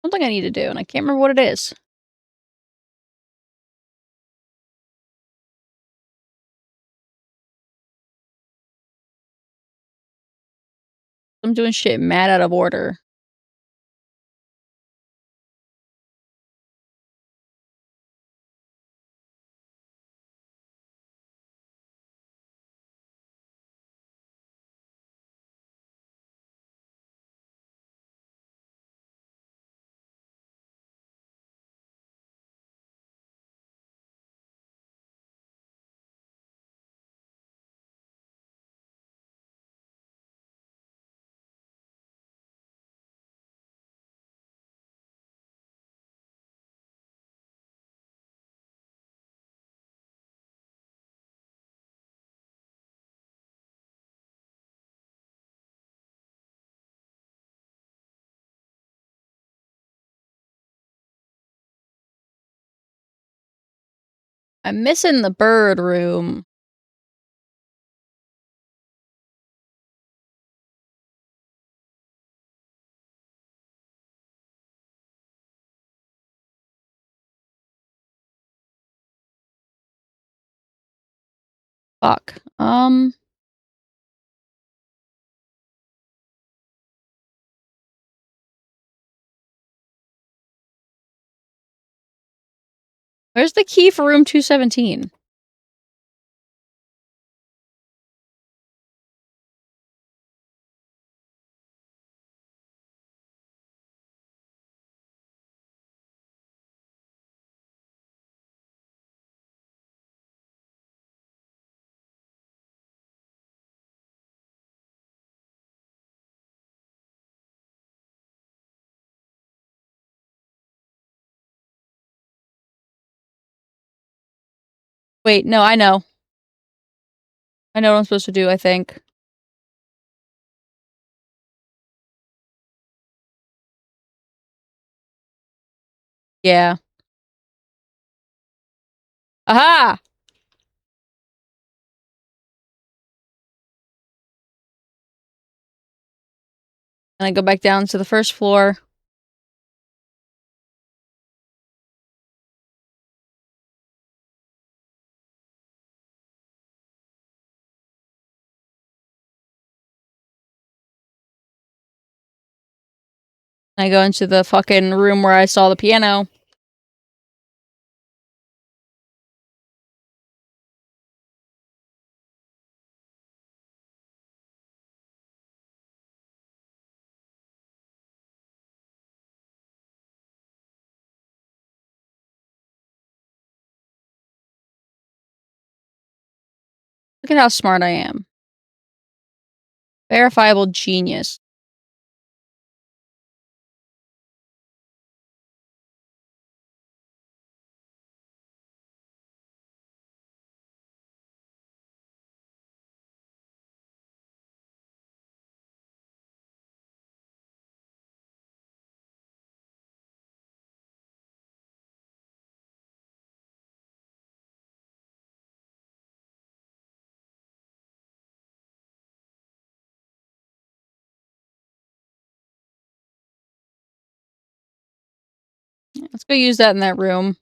Something I need to do, and I can't remember what it is. I'm doing shit mad out of order. I'm missing the bird room. Fuck. Where's the key for room 217? Wait, no, I know. I know what I'm supposed to do, I think. Yeah. Aha! And I go back down to the first floor. And I go into the fucking room where I saw the piano. Look at how smart I am. Verifiable genius. Let's go use that in that room.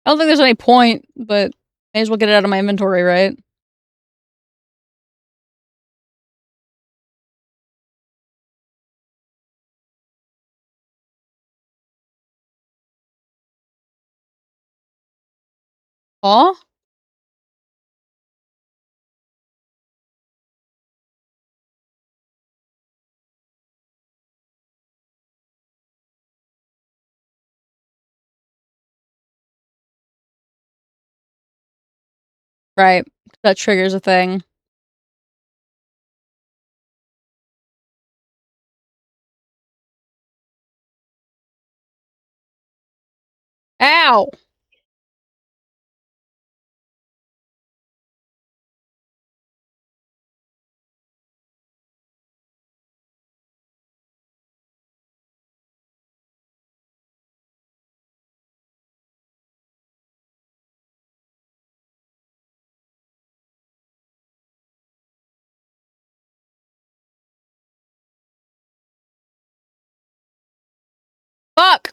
I don't think there's any point, but may as well get it out of my inventory, right? Aw? Right. That triggers a thing. Ow! Fuck!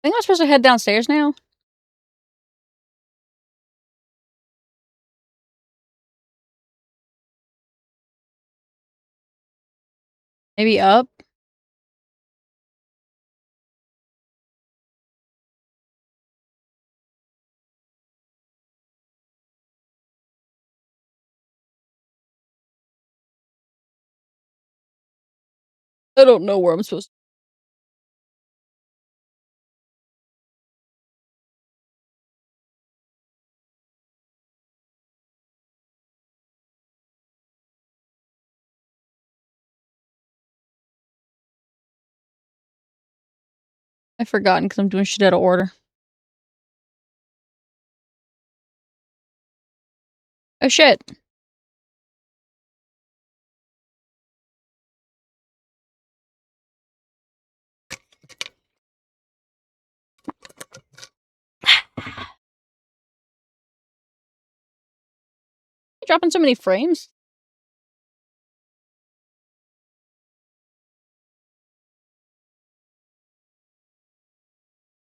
I think I'm supposed to head downstairs now. Maybe up? I don't know where I'm supposed to. I've forgotten because I'm doing shit out of order. Oh shit. Dropping so many frames?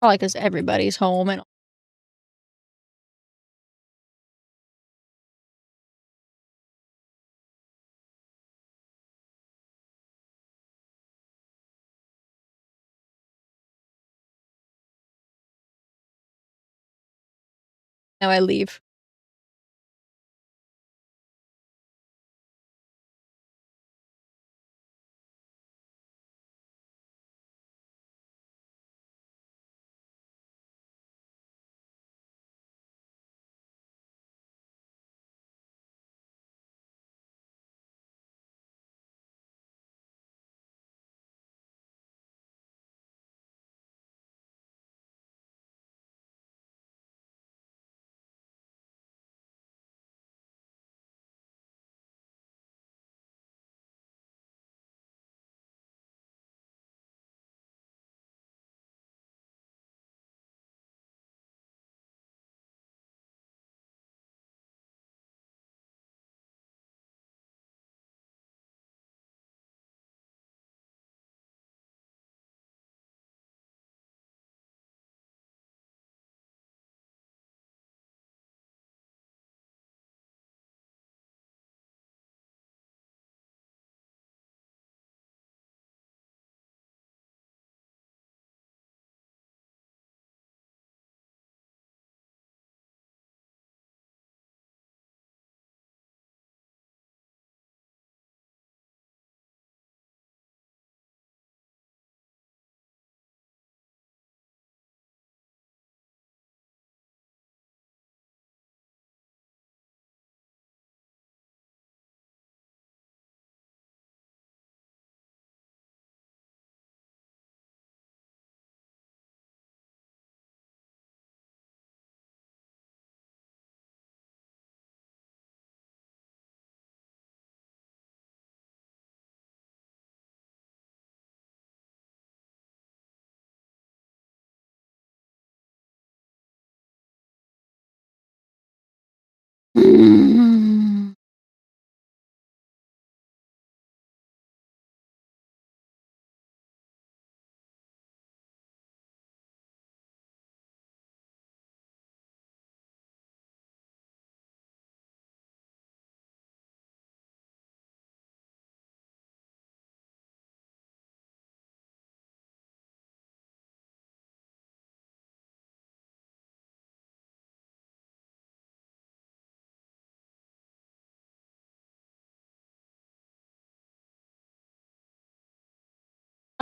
Probably because everybody's home and now I leave.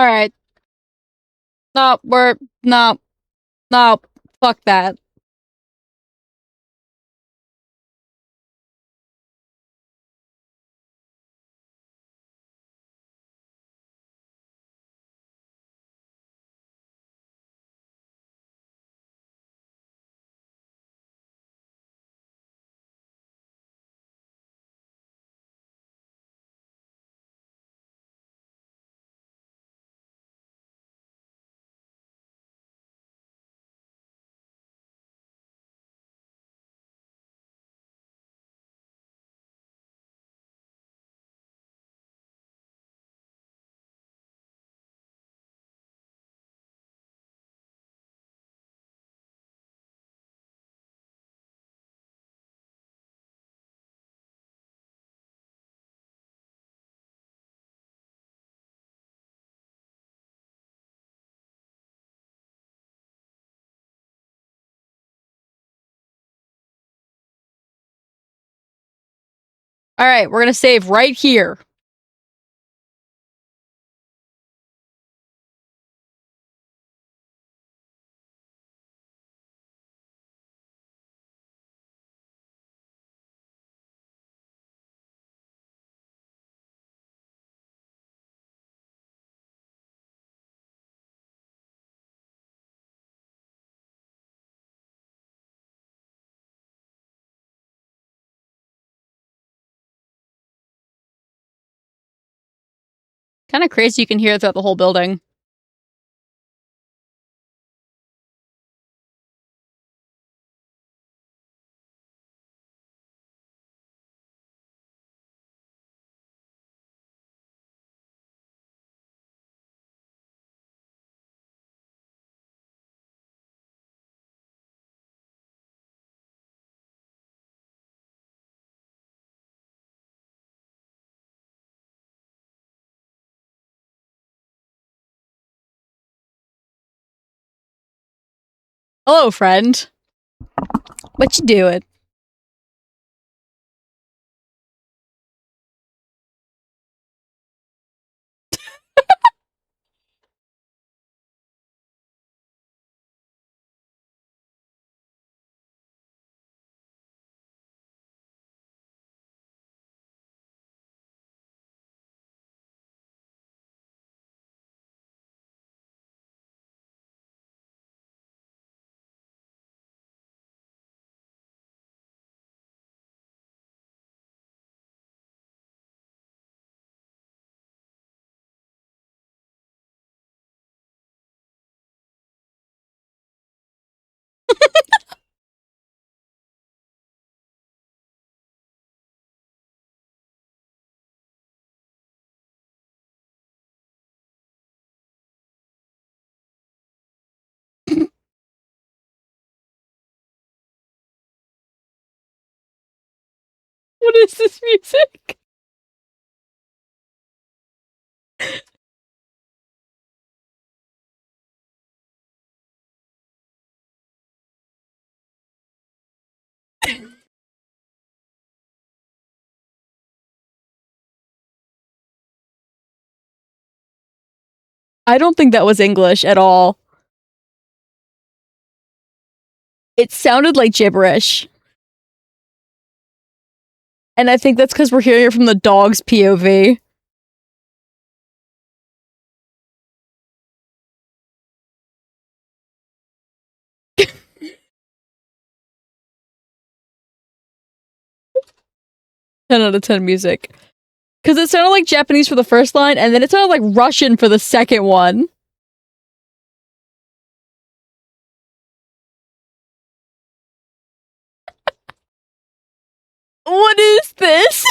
Alright. No, no, no, fuck that. Alright, we're gonna save right here. Kinda crazy you can hear it throughout the whole building. Hello, friend. What you doing? What is this music? I don't think that was English at all. It sounded like gibberish. And I think that's because we're hearing it from the dog's POV. Ten out of 10 music. Because it sounded like Japanese for the first line, and then it sounded like Russian for the second one. What is this?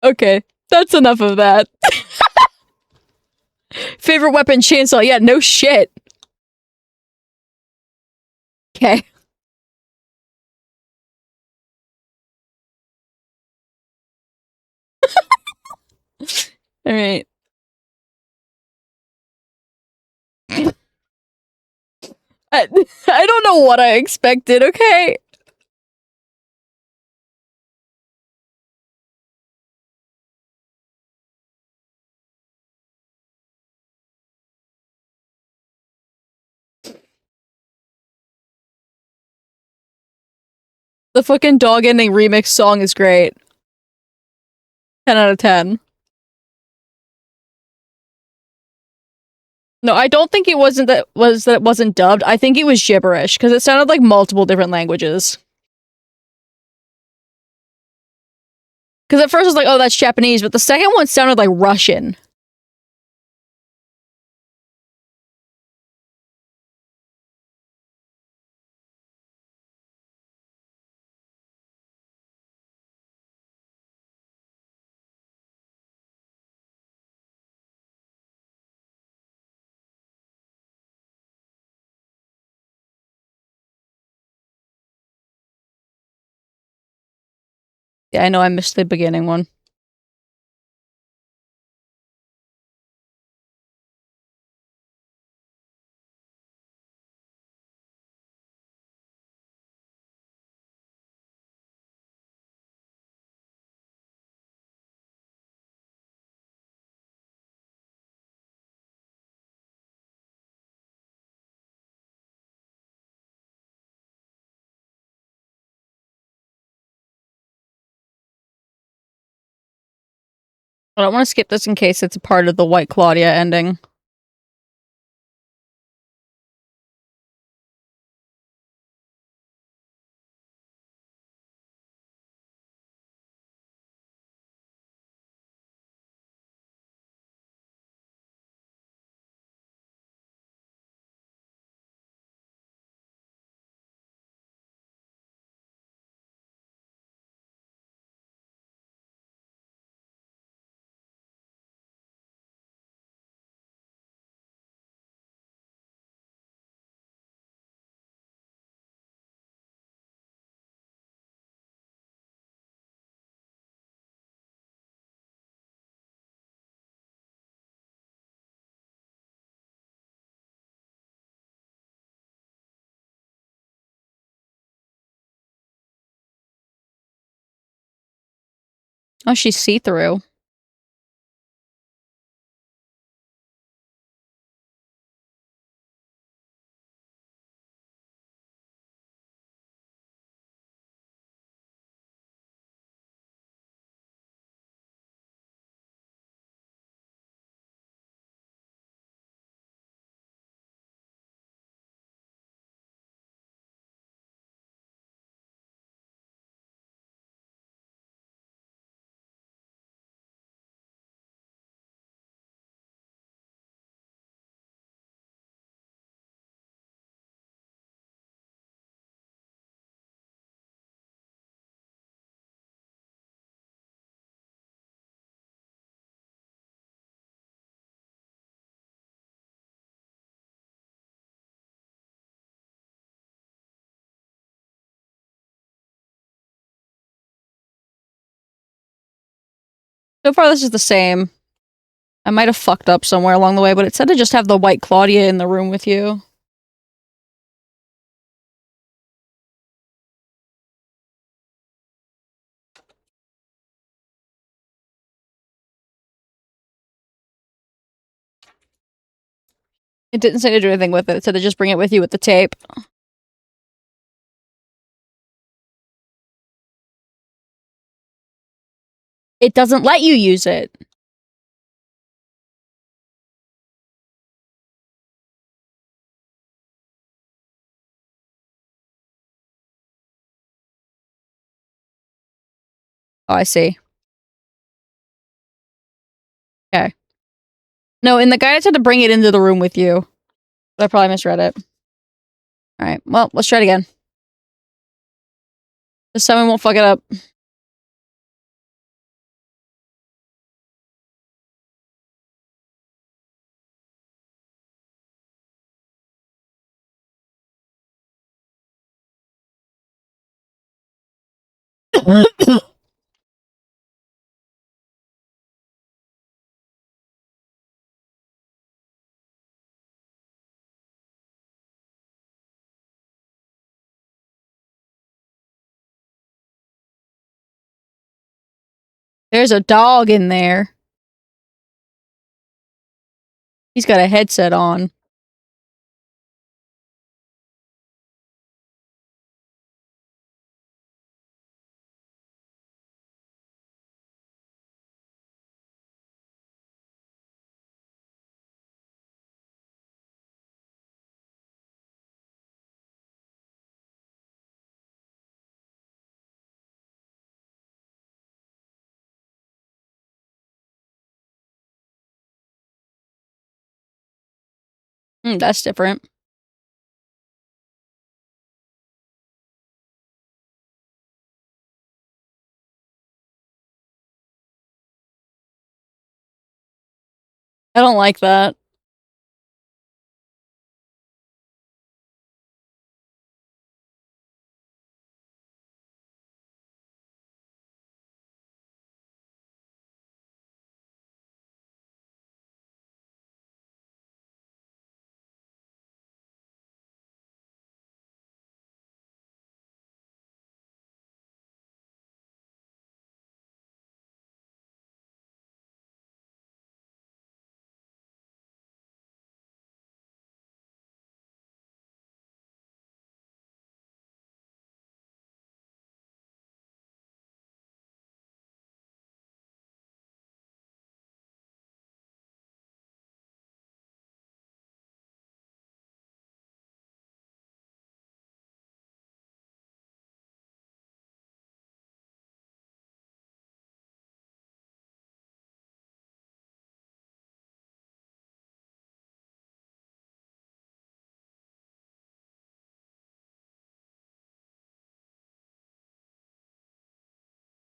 Okay, that's enough of that. Favorite weapon, chainsaw. Yeah, no shit. Okay. Alright. I don't know what I expected, okay? The fucking dog ending remix song is great. 10 out of 10. No, I don't think it wasn't that it wasn't dubbed. I think it was gibberish because it sounded like multiple different languages. Because at first I was like, oh, that's Japanese, but the second one sounded like Russian. Yeah, I know I missed the beginning one. I don't want to skip this in case it's a part of the White Claudia ending. Oh, she's see-through. So far, this is the same. I might have fucked up somewhere along the way, but it said to just have the White Claudia in the room with you. It didn't say to do anything with it. It said to just bring it with you with the tape. It doesn't let you use it. Oh, I see. Okay. No, in the guide it said to bring it into the room with you. But I probably misread it. Alright, well, let's try it again. This time we won't fuck it up. There's a dog in there. He's got a headset on. That's different. I don't like that.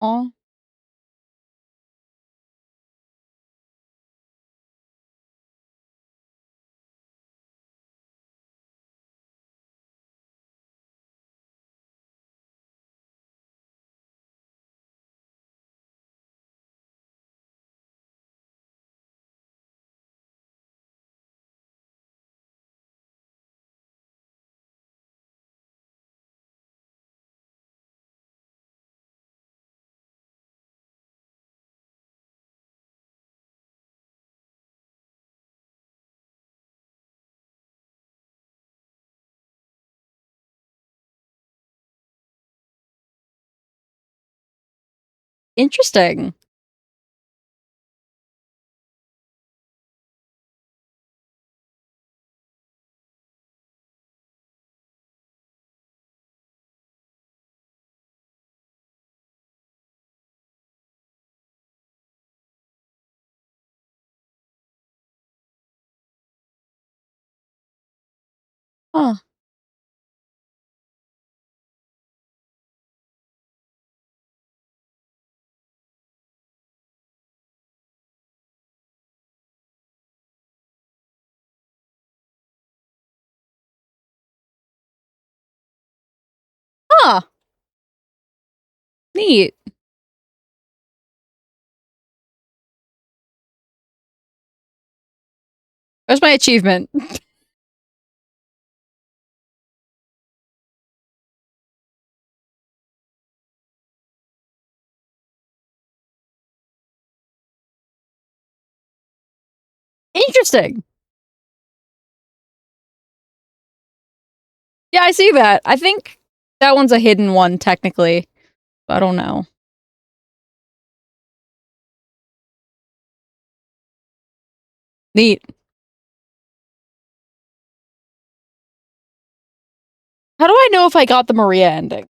Aw. Interesting. Huh. Huh. Neat. Where's my achievement? Interesting. Yeah, I see that. I think that one's a hidden one, technically. I don't know. Neat. How do I know if I got the Maria ending?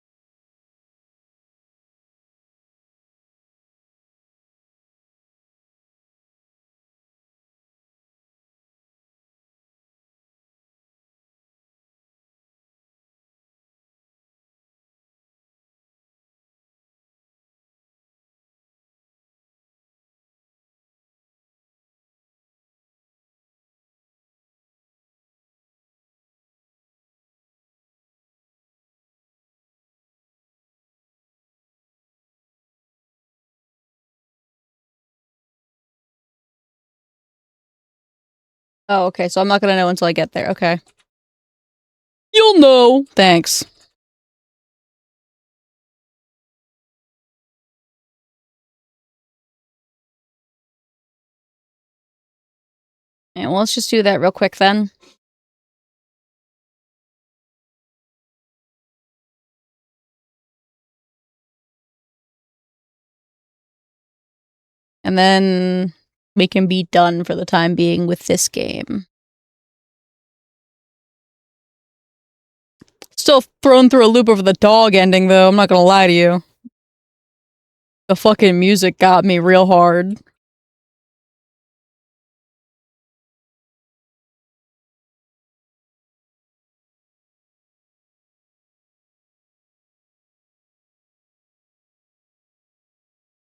Oh, okay, so I'm not gonna know until I get there. Okay. You'll know. Thanks. And well, let's just do that real quick then. And then we can be done for the time being with this game. Still thrown through a loop over the dog ending, though. I'm not gonna lie to you. The fucking music got me real hard.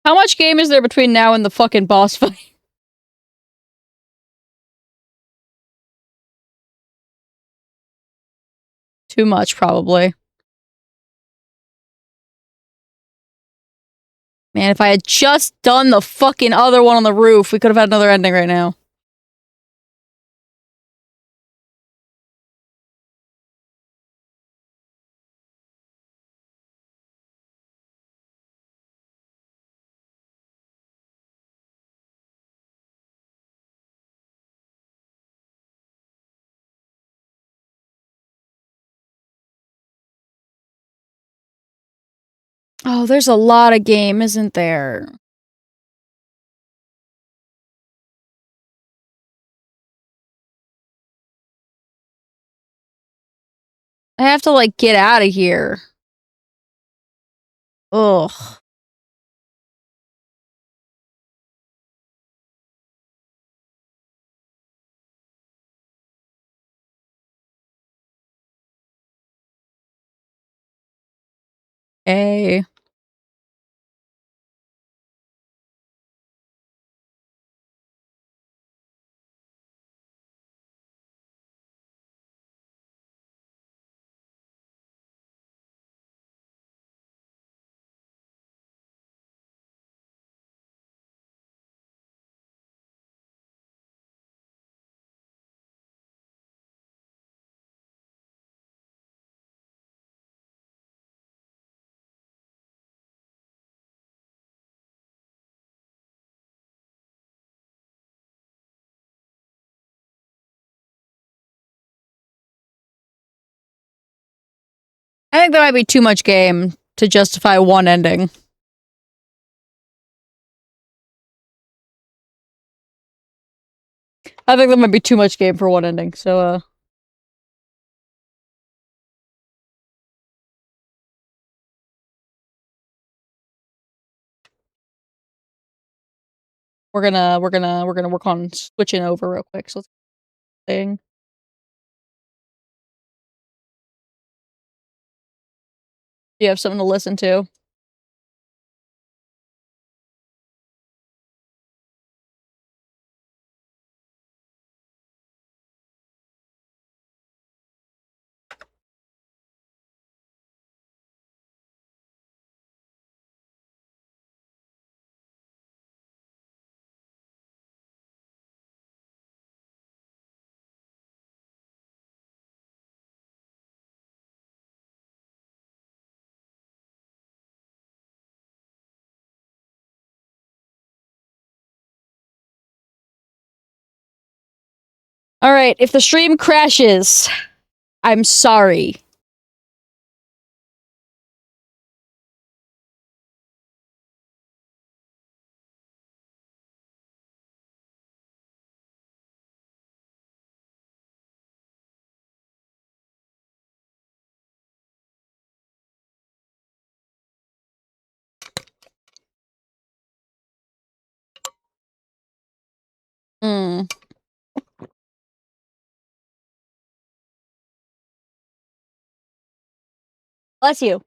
How much game is there between now and the fucking boss fight? Too much, probably. Man, if I had just done the fucking other one on the roof, we could have had another ending right now. Oh, there's a lot of game, isn't there? I have to, like, get out of here. Ugh. Hey. I think that might be too much game to justify one ending. I think that might be too much game for one ending, so, we're gonna work on switching over real quick, so let's thing. You have something to listen to. Alright, if the stream crashes, I'm sorry. Mm. Bless you.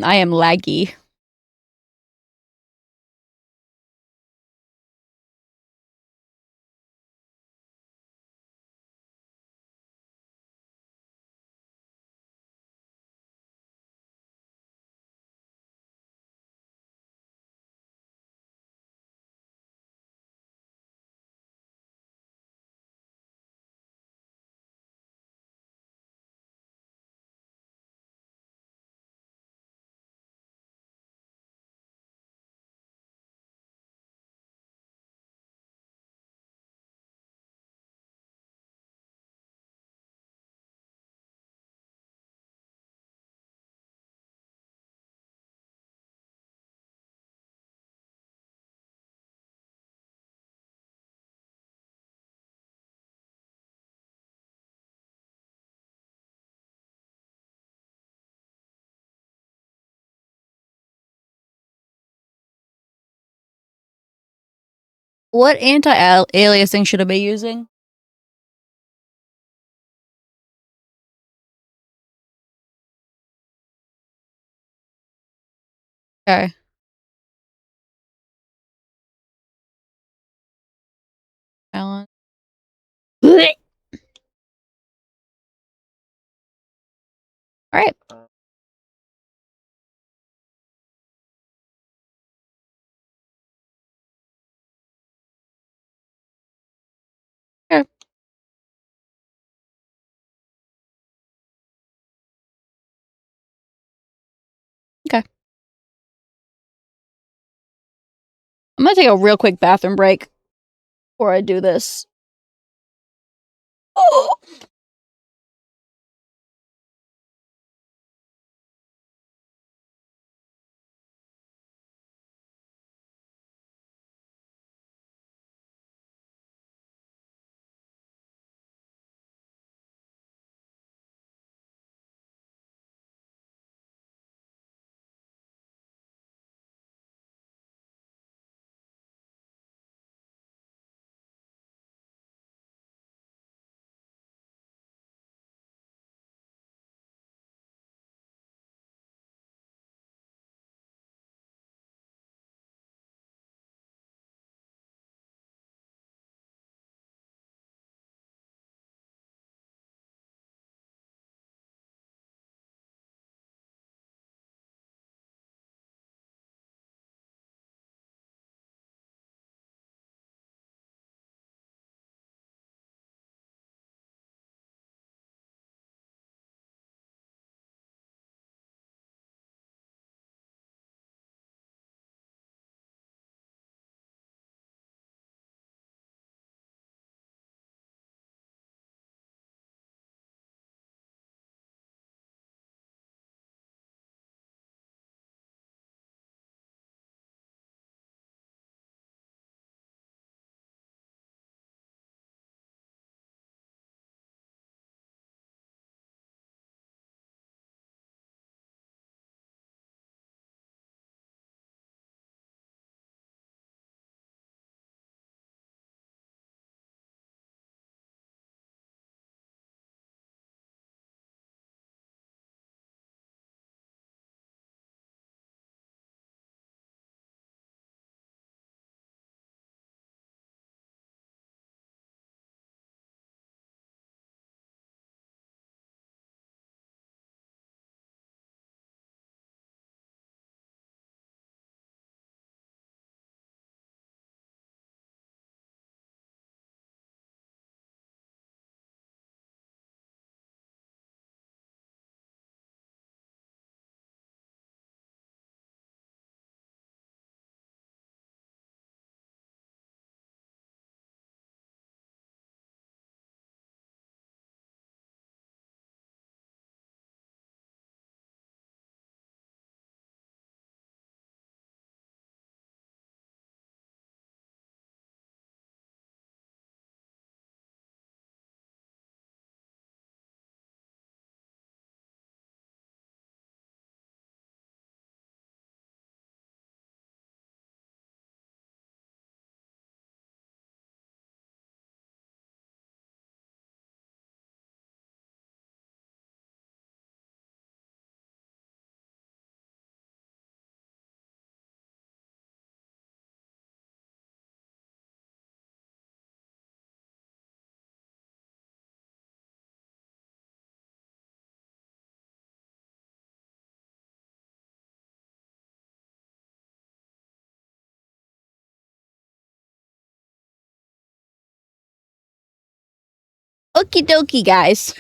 I am laggy. What anti-aliasing should I be using? Okay. Balance. Alright. Okay. Okay. I'm gonna take a real quick bathroom break before I do this. Oh! Okie dokie, guys.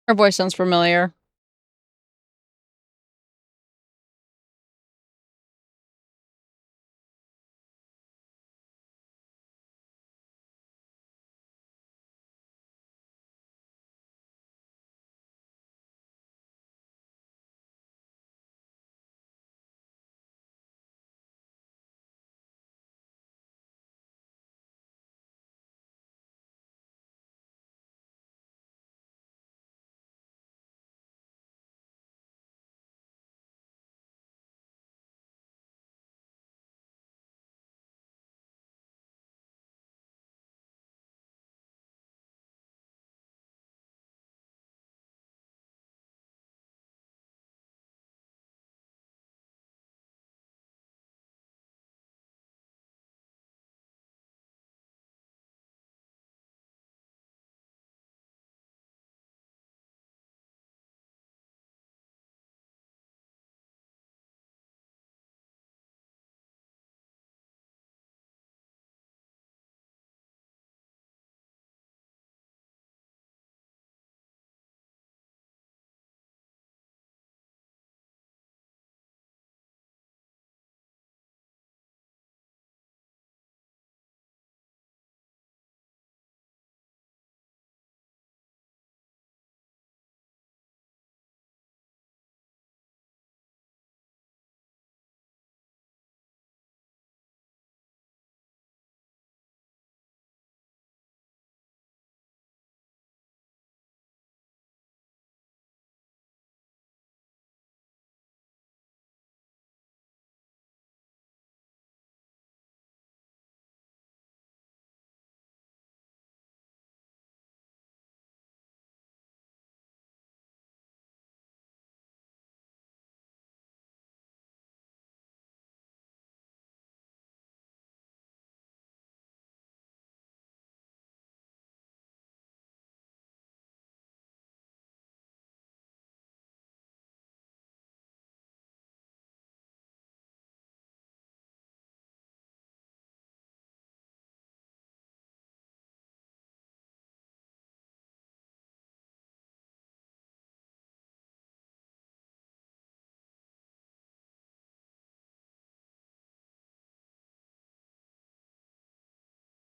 Her voice sounds familiar.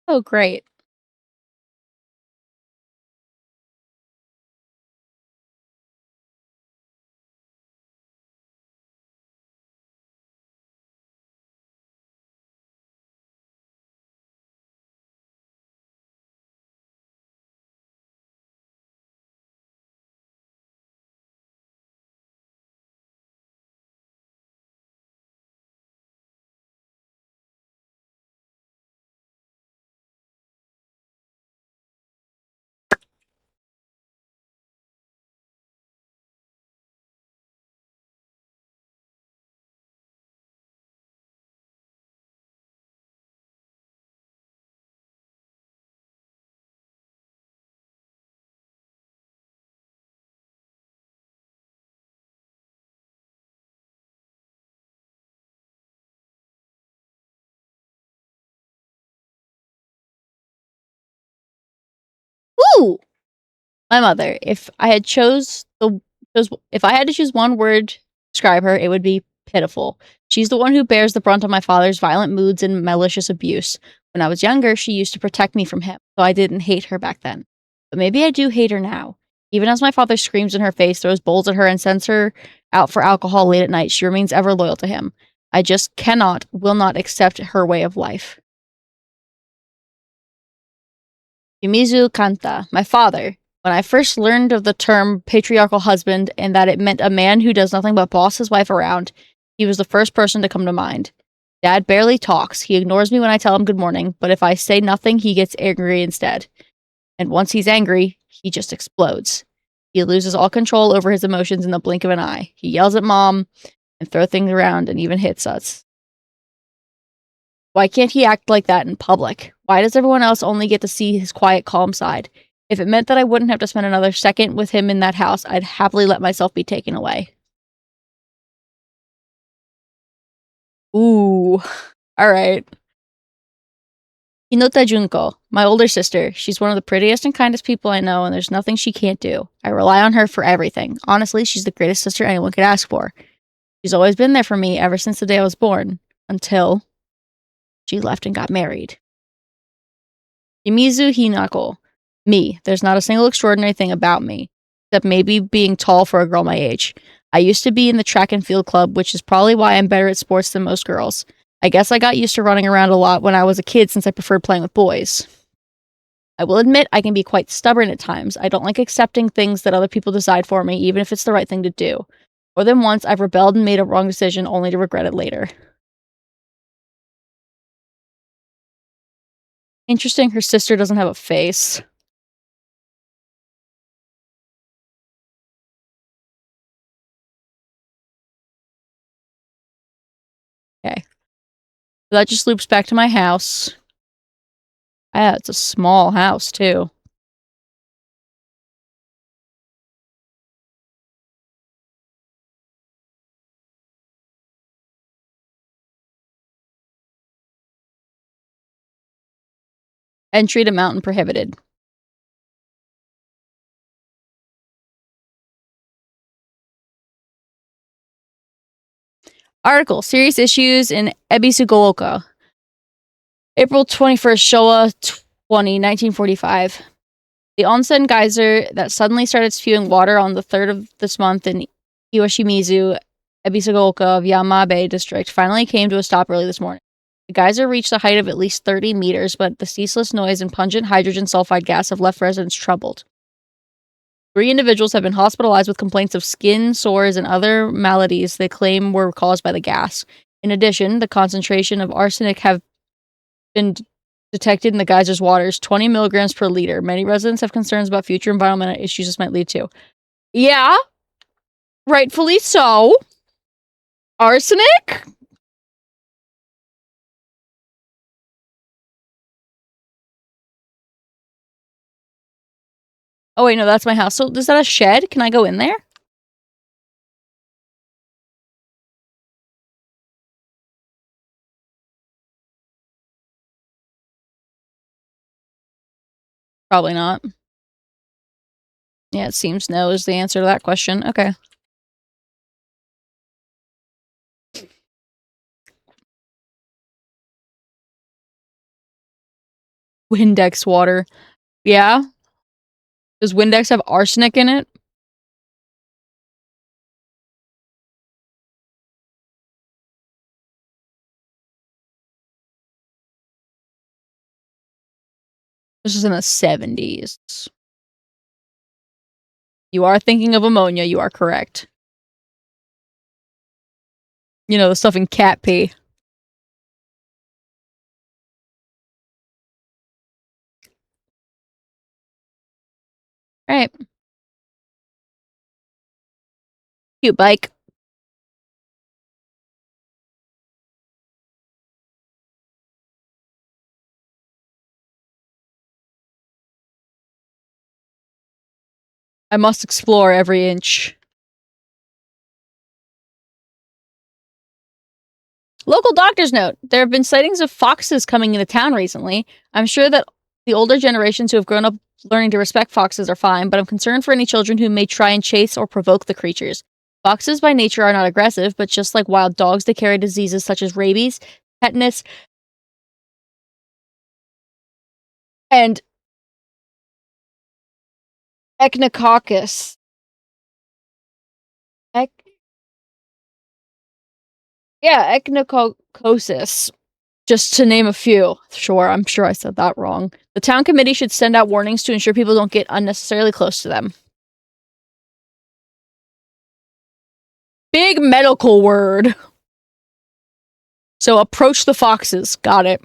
Oh, great. Ooh! My mother. If I had if I had to choose one word to describe her, it would be pitiful. She's the one who bears the brunt of my father's violent moods and malicious abuse. When I was younger, she used to protect me from him, so I didn't hate her back then. But maybe I do hate her now. Even as my father screams in her face, throws bowls at her, and sends her out for alcohol late at night, she remains ever loyal to him. I just will not accept her way of life. Yumizu Kanta, my father. When I first learned of the term patriarchal husband and that it meant a man who does nothing but boss his wife around, he was the first person to come to mind. Dad barely talks. He ignores me when I tell him good morning, but if I say nothing, he gets angry instead. And once he's angry, he just explodes. He loses all control over his emotions in the blink of an eye. He yells at mom and throws things around and even hits us. Why can't he act like that in public? Why does everyone else only get to see his quiet, calm side? If it meant that I wouldn't have to spend another second with him in that house, I'd happily let myself be taken away. Ooh. Alright. Hinota Junko, my older sister. She's one of the prettiest and kindest people I know, and there's nothing she can't do. I rely on her for everything. Honestly, she's the greatest sister anyone could ask for. She's always been there for me ever since the day I was born. Until she left and got married. Yimizu Hinako. Me. There's not a single extraordinary thing about me, except maybe being tall for a girl my age. I used to be in the track and field club, which is probably why I'm better at sports than most girls. I guess I got used to running around a lot when I was a kid since I preferred playing with boys. I will admit I can be quite stubborn at times. I don't like accepting things that other people decide for me, even if it's the right thing to do. More than once, I've rebelled and made a wrong decision only to regret it later. Interesting, her sister doesn't have a face. Okay. So that just loops back to my house. Yeah, it's a small house, too. Entry to mountain prohibited. Article, Serious Issues in Ebisugaoka. April 21st, Showa 1945. The onsen geyser that suddenly started spewing water on the 3rd of this month in Iwashimizu, Ebisugaoka of Yamabe district finally came to a stop early this morning. The geyser reached a height of at least 30 meters, but the ceaseless noise and pungent hydrogen sulfide gas have left residents troubled. 3 individuals have been hospitalized with complaints of skin sores and other maladies they claim were caused by the gas. In addition, the concentration of arsenic have been detected in the geyser's waters, 20 milligrams per liter. Many residents have concerns about future environmental issues this might lead to. Yeah, rightfully so. Arsenic? Oh wait, no, that's my house. So is that a shed? Can I go in there? Probably not. Yeah, it seems no is the answer to that question. Okay. Windex water. Yeah? Does Windex have arsenic in it? This is in the 70s. You are thinking of ammonia. You are correct. You know, the stuff in cat pee. Alright. Cute bike. I must explore every inch. Local doctor's note. There have been sightings of foxes coming into town recently. I'm sure that the older generations who have grown up learning to respect foxes are fine, but I'm concerned for any children who may try and chase or provoke the creatures. Foxes by nature are not aggressive, but just like wild dogs, they carry diseases such as rabies, tetanus, and echinococcus. Echinococcus. Just to name a few. Sure, I'm sure I said that wrong. The town committee should send out warnings to ensure people don't get unnecessarily close to them. Big medical word. So approach the foxes. Got it.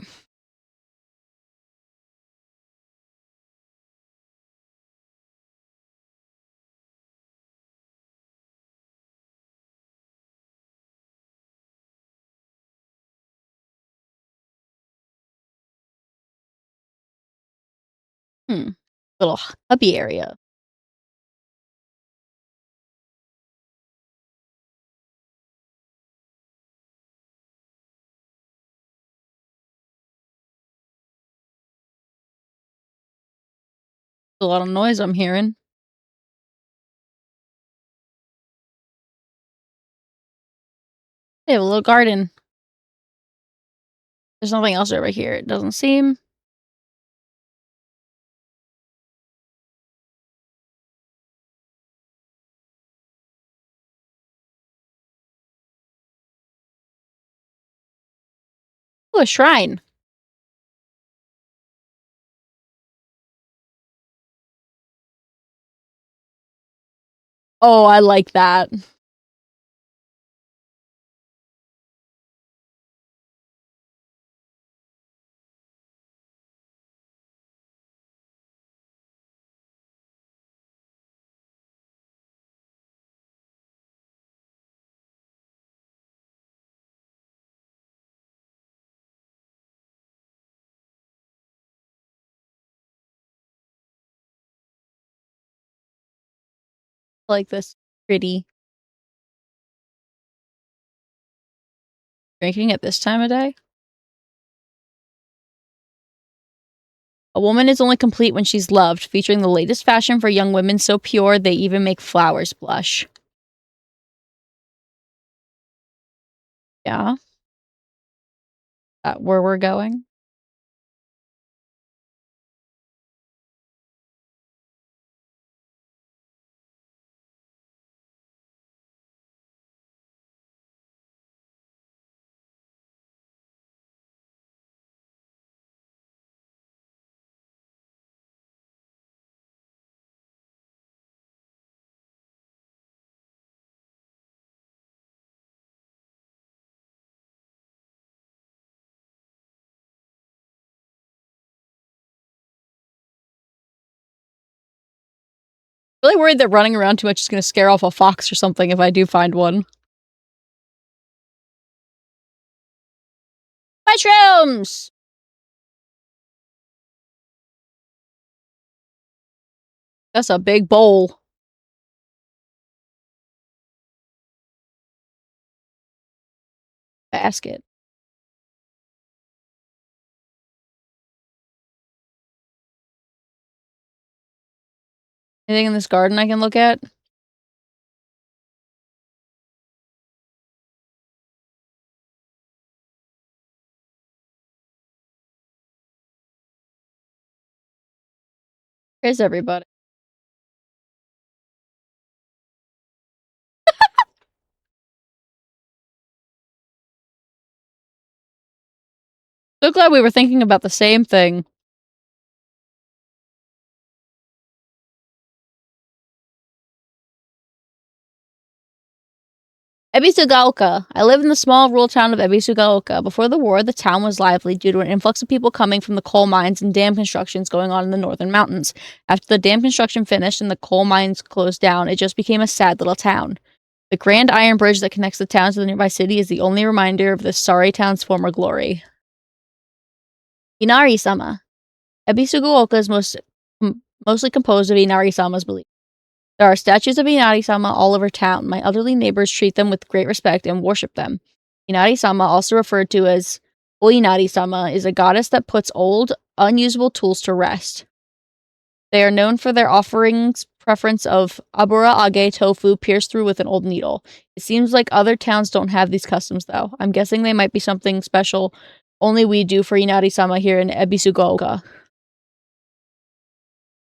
Little hubby area. A lot of noise I'm hearing. They have a little garden. There's nothing else over here, it doesn't seem. Ooh, a shrine. Oh, I like that. I like this. Pretty. Drinking at this time of day? A woman is only complete when she's loved, featuring the latest fashion for young women so pure they even make flowers blush. Yeah? That where we're going? Really worried that running around too much is going to scare off a fox or something if I do find one. Mushrooms! That's a big bowl. Basket. Anything in this garden I can look at? Here's everybody. So glad we were thinking about the same thing. Ebisugaoka. I live in the small rural town of Ebisugaoka. Before the war, the town was lively due to an influx of people coming from the coal mines and dam constructions going on in the northern mountains. After the dam construction finished and the coal mines closed down, it just became a sad little town. The grand iron bridge that connects the town to the nearby city is the only reminder of this sorry town's former glory. Inari-sama. Ebisugaoka is mostly composed of Inari-sama's beliefs. There are statues of Inari-sama all over town. My elderly neighbors treat them with great respect and worship them. Inari-sama, also referred to as Oinari-sama, is a goddess that puts old, unusable tools to rest. They are known for their offerings preference of abura age tofu pierced through with an old needle. It seems like other towns don't have these customs, though. I'm guessing they might be something special only we do for Inari-sama here in Ebisugaoka.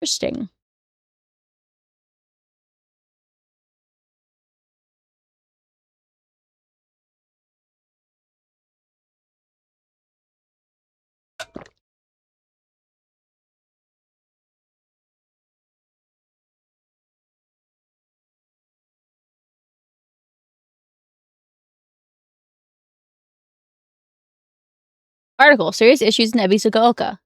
Interesting. Article: Serious issues in Ebisugaoka.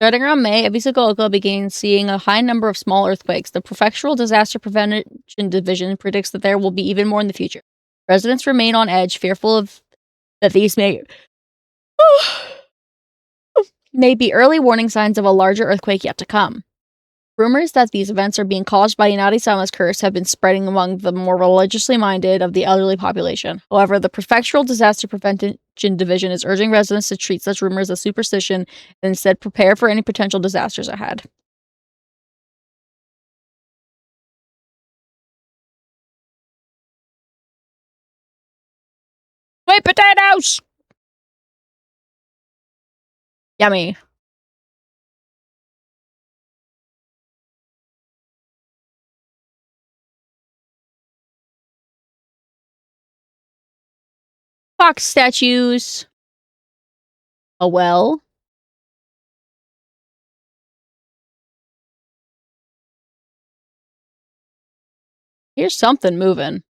Starting around May, Ebisugaoka began seeing a high number of small earthquakes. The Prefectural Disaster Prevention Division predicts that there will be even more in the future. Residents remain on edge, fearful of that these may be early warning signs of a larger earthquake yet to come. Rumors that these events are being caused by Inari-sama's curse have been spreading among the more religiously minded of the elderly population. However, the Prefectural Disaster Prevention Division is urging residents to treat such rumors as superstition and instead prepare for any potential disasters ahead. Sweet potatoes! Yummy. Fox statues. A well. Here's something moving.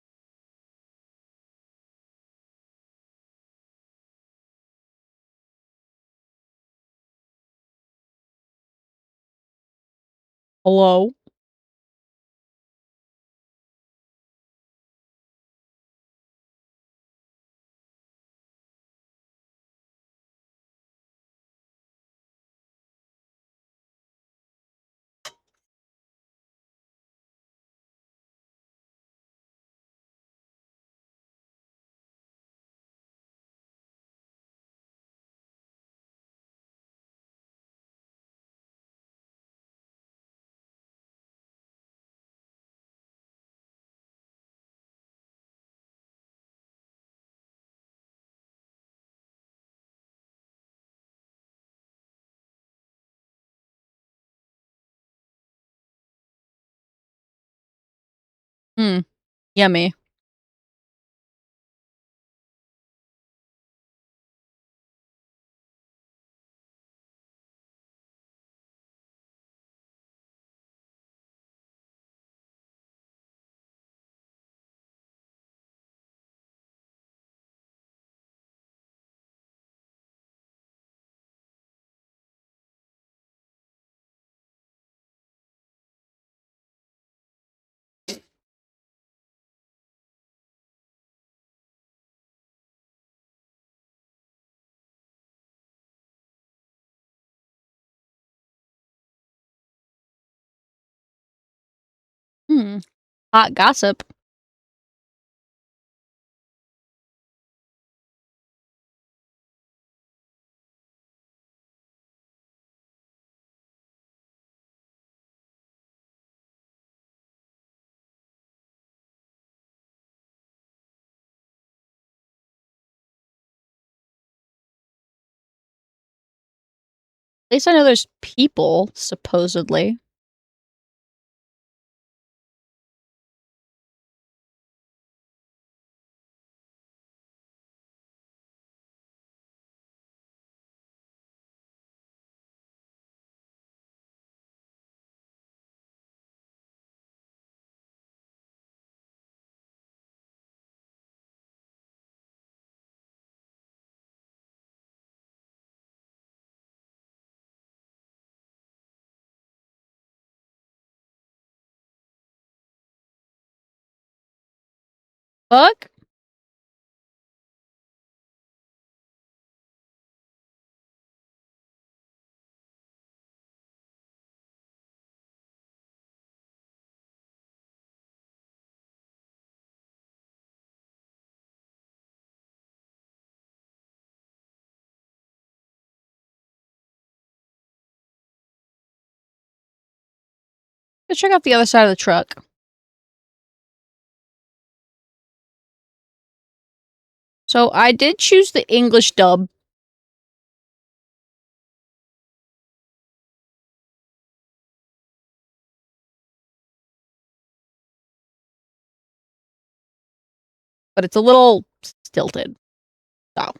Hello? Yummy. Hmm. Hot gossip. At least I know there's people, supposedly. Fuck? Let's check out the other side of the truck. So I did choose the English dub. But it's a little stilted. So.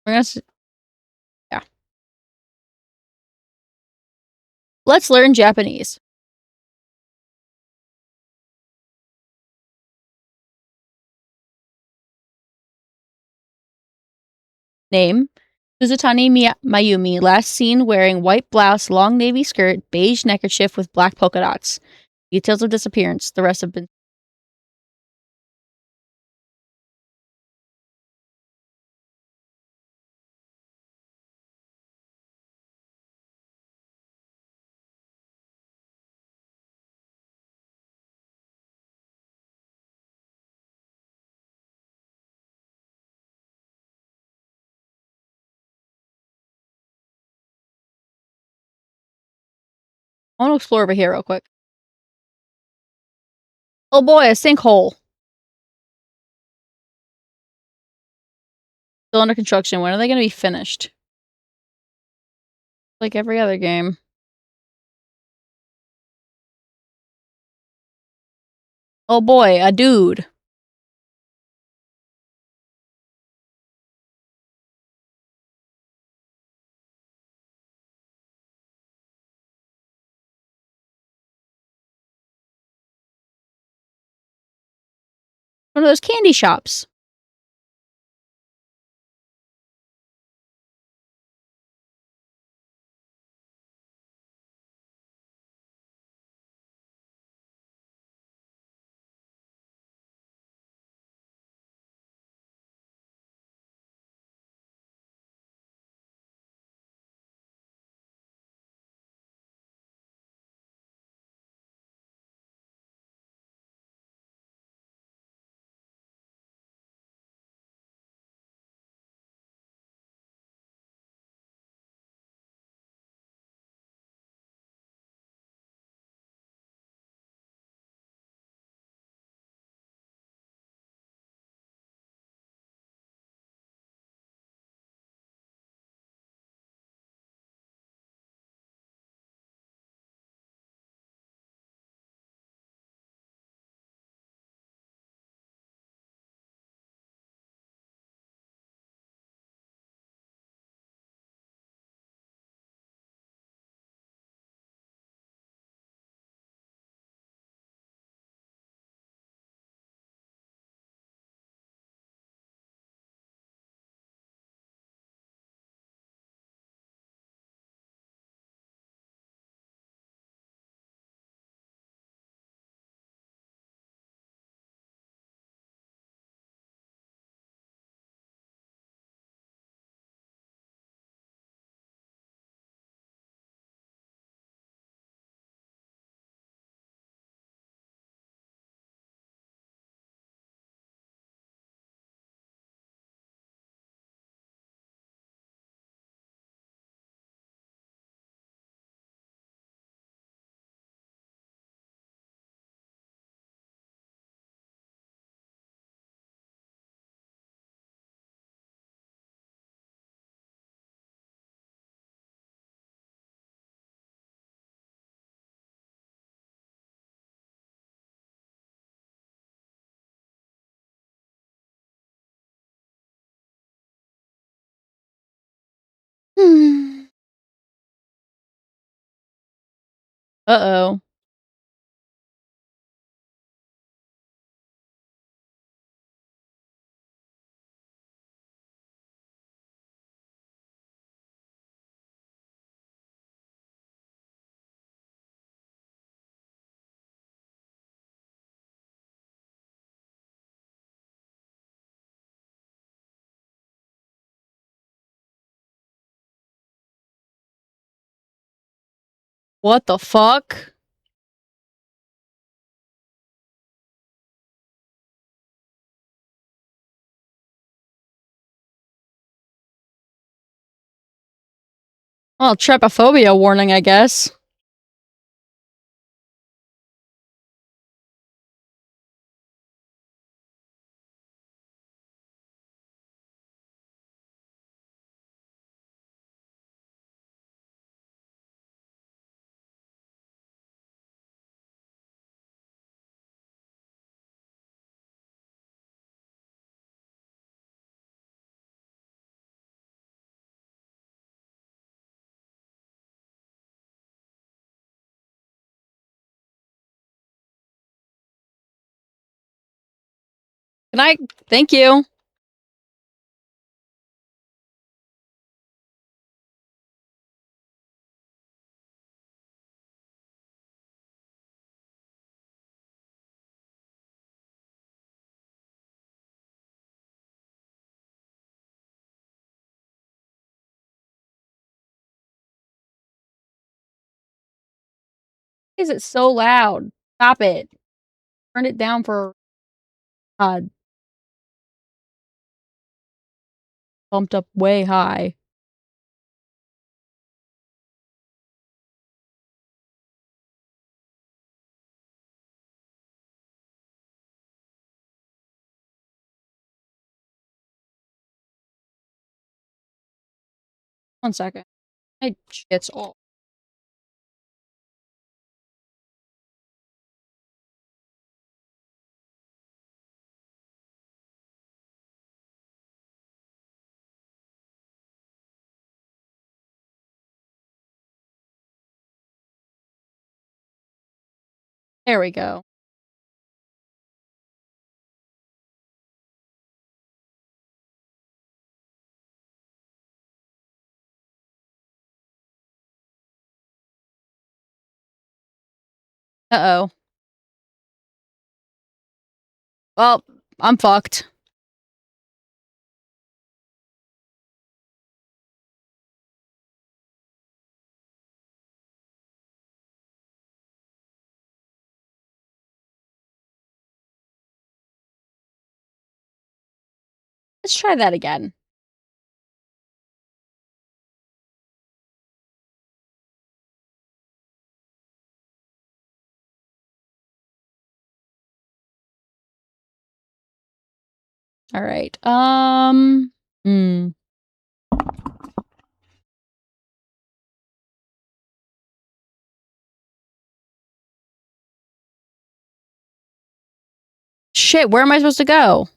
We're gonna yeah. Let's learn Japanese. Name. Suzutani Mayumi, last seen wearing white blouse, long navy skirt, beige neckerchief with black polka dots. Details of disappearance. The rest have been. I want to explore over here real quick. Oh boy, a sinkhole. Still under construction. When are they going to be finished? Like every other game. Oh boy, a dude. One of those candy shops. Uh-oh. What the fuck? Well, trypophobia warning, I guess. Good night. Thank you. Why is it so loud? Stop it. Turn it down for bumped up way high. One second. My shit's all. There we go. Uh-oh. Well, I'm fucked. Let's try that again. All right. Shit, where am I supposed to go?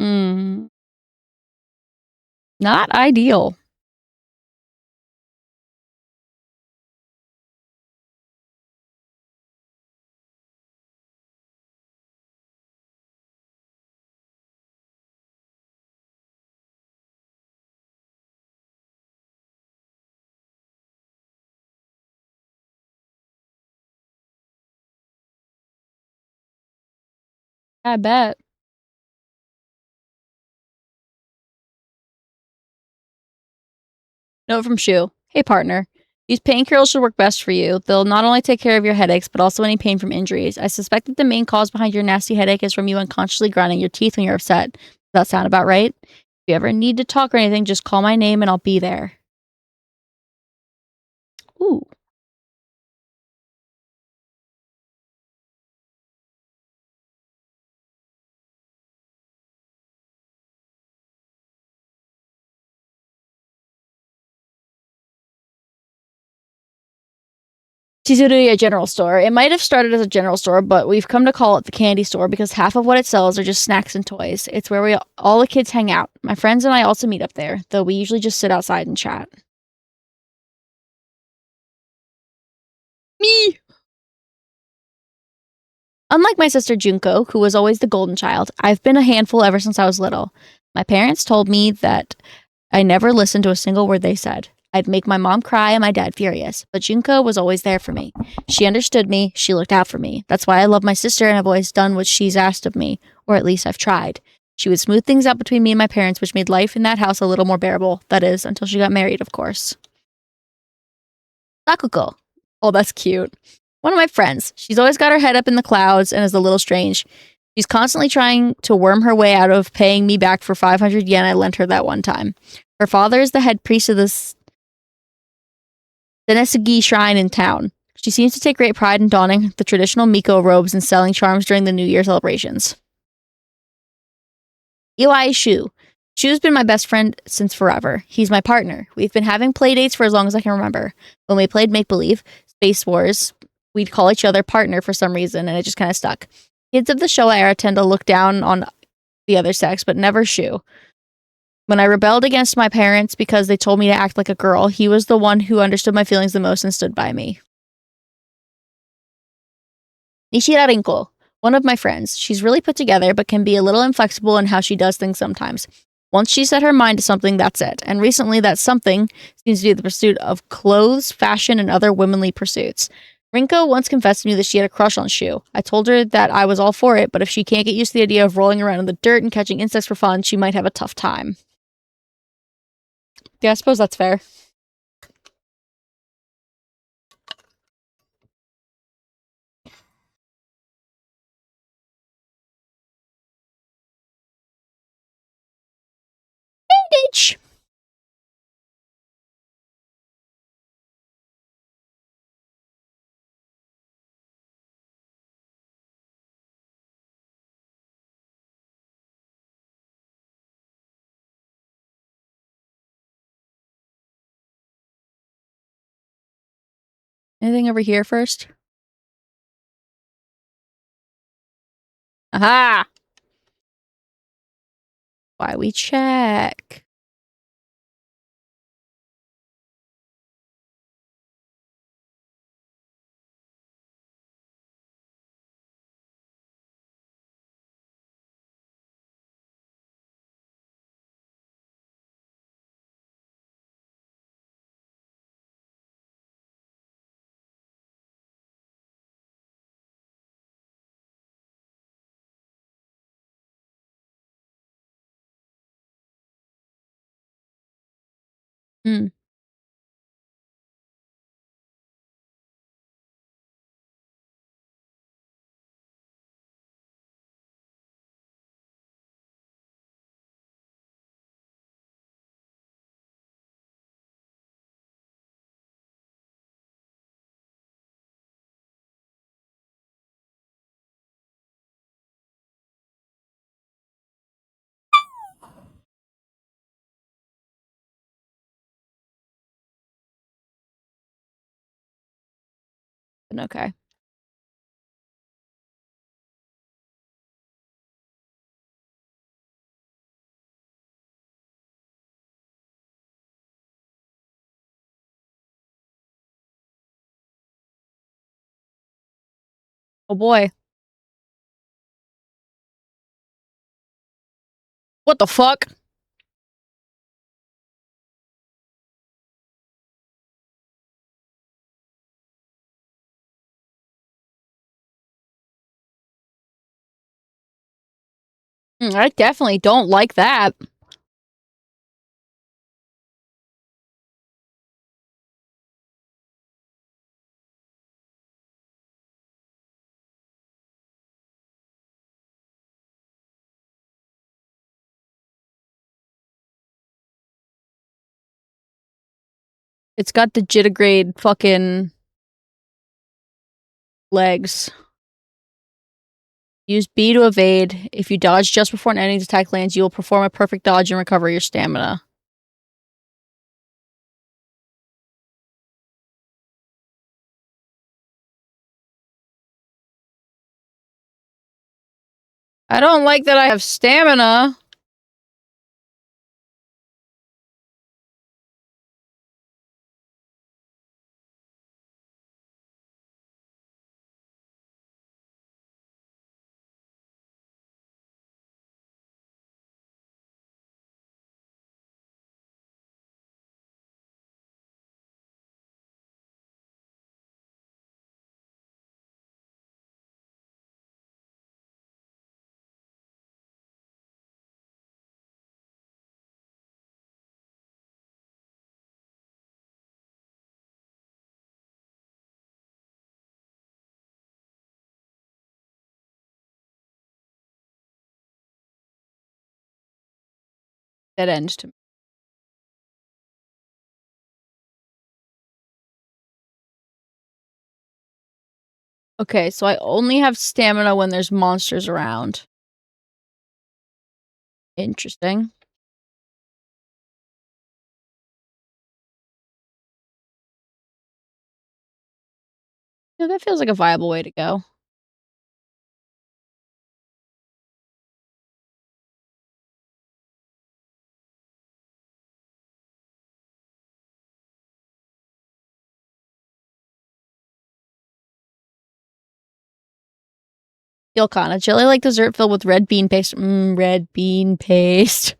Hmm. Not ideal. I bet. Note from Shu. Hey, partner. These painkillers should work best for you. They'll not only take care of your headaches, but also any pain from injuries. I suspect that the main cause behind your nasty headache is from you unconsciously grinding your teeth when you're upset. Does that sound about right? If you ever need to talk or anything, just call my name and I'll be there. Ooh. Chizuru General Store. It might have started as a general store, but we've come to call it the candy store because half of what it sells are just snacks and toys. It's where all the kids hang out. My friends and I also meet up there, though we usually just sit outside and chat. Me! Unlike my sister Junko, who was always the golden child, I've been a handful ever since I was little. My parents told me that I never listened to a single word they said. I'd make my mom cry and my dad furious, but Junko was always there for me. She understood me, she looked out for me. That's why I love my sister and I've always done what she's asked of me, or at least I've tried. She would smooth things out between me and my parents, which made life in that house a little more bearable. That is, until she got married, of course. Sakuko. Oh, that's cute. One of my friends. She's always got her head up in the clouds and is a little strange. She's constantly trying to worm her way out of paying me back for 500 yen I lent her that one time. Her father is the head priest of the Senesugi shrine in town. She seems to take great pride in donning the traditional Miko robes and selling charms during the New Year celebrations. Iwai Shu. Shu's been my best friend since forever. He's my partner. We've been having play dates for as long as I can remember. When we played Make Believe, Space Wars, we'd call each other partner for some reason, and it just kind of stuck. Kids of the Showa era tend to look down on the other sex, but never Shu. When I rebelled against my parents because they told me to act like a girl, he was the one who understood my feelings the most and stood by me. Nishira Rinko, one of my friends. She's really put together, but can be a little inflexible in how she does things sometimes. Once she set her mind to something, that's it. And recently, that something seems to be the pursuit of clothes, fashion, and other womanly pursuits. Rinko once confessed to me that she had a crush on Shu. I told her that I was all for it, but if she can't get used to the idea of rolling around in the dirt and catching insects for fun, she might have a tough time. Yeah, I suppose that's fair. Bitch. Anything over here first? Aha! Why we check. Hmm. Okay. Oh boy. What the fuck? I definitely don't like that. It's got the jittigrade fucking legs. Use B to evade. If you dodge just before an enemy's attack lands, you will perform a perfect dodge and recover your stamina. I don't like that I have stamina. dead end to me. Okay, so I only have stamina when there's monsters around. Interesting. Yeah, that feels like a viable way to go. Feel kinda chilly, like dessert filled with red bean paste. Red bean paste.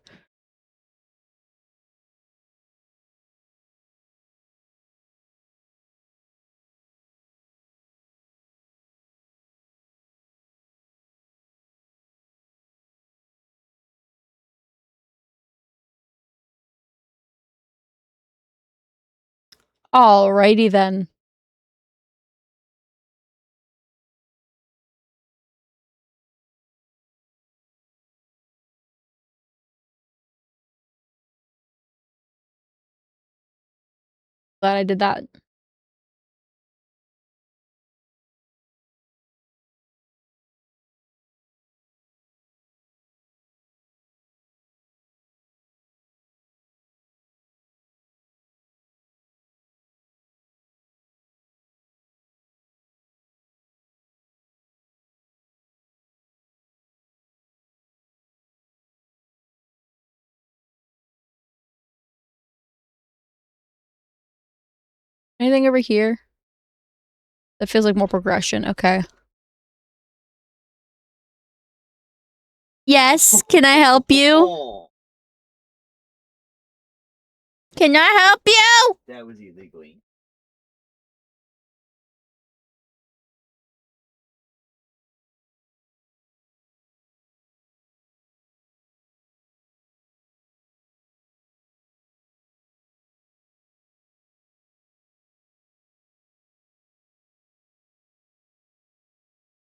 Alrighty then. Glad I did that. Anything over here? That feels like more progression. Okay. Yes, can I help you? Can I help you? That was illegally.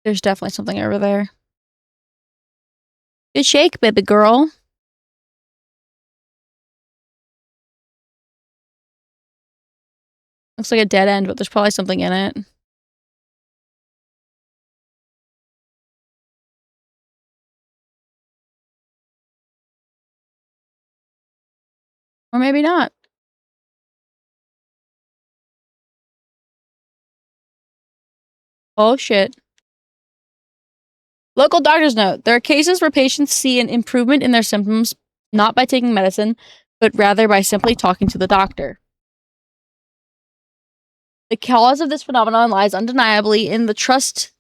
There's definitely something over there. Good shake, baby girl. Looks like a dead end, but there's probably something in it. Or maybe not. Oh shit. Local doctor's note. There are cases where patients see an improvement in their symptoms not by taking medicine, but rather by simply talking to the doctor. The cause of this phenomenon lies undeniably in the trust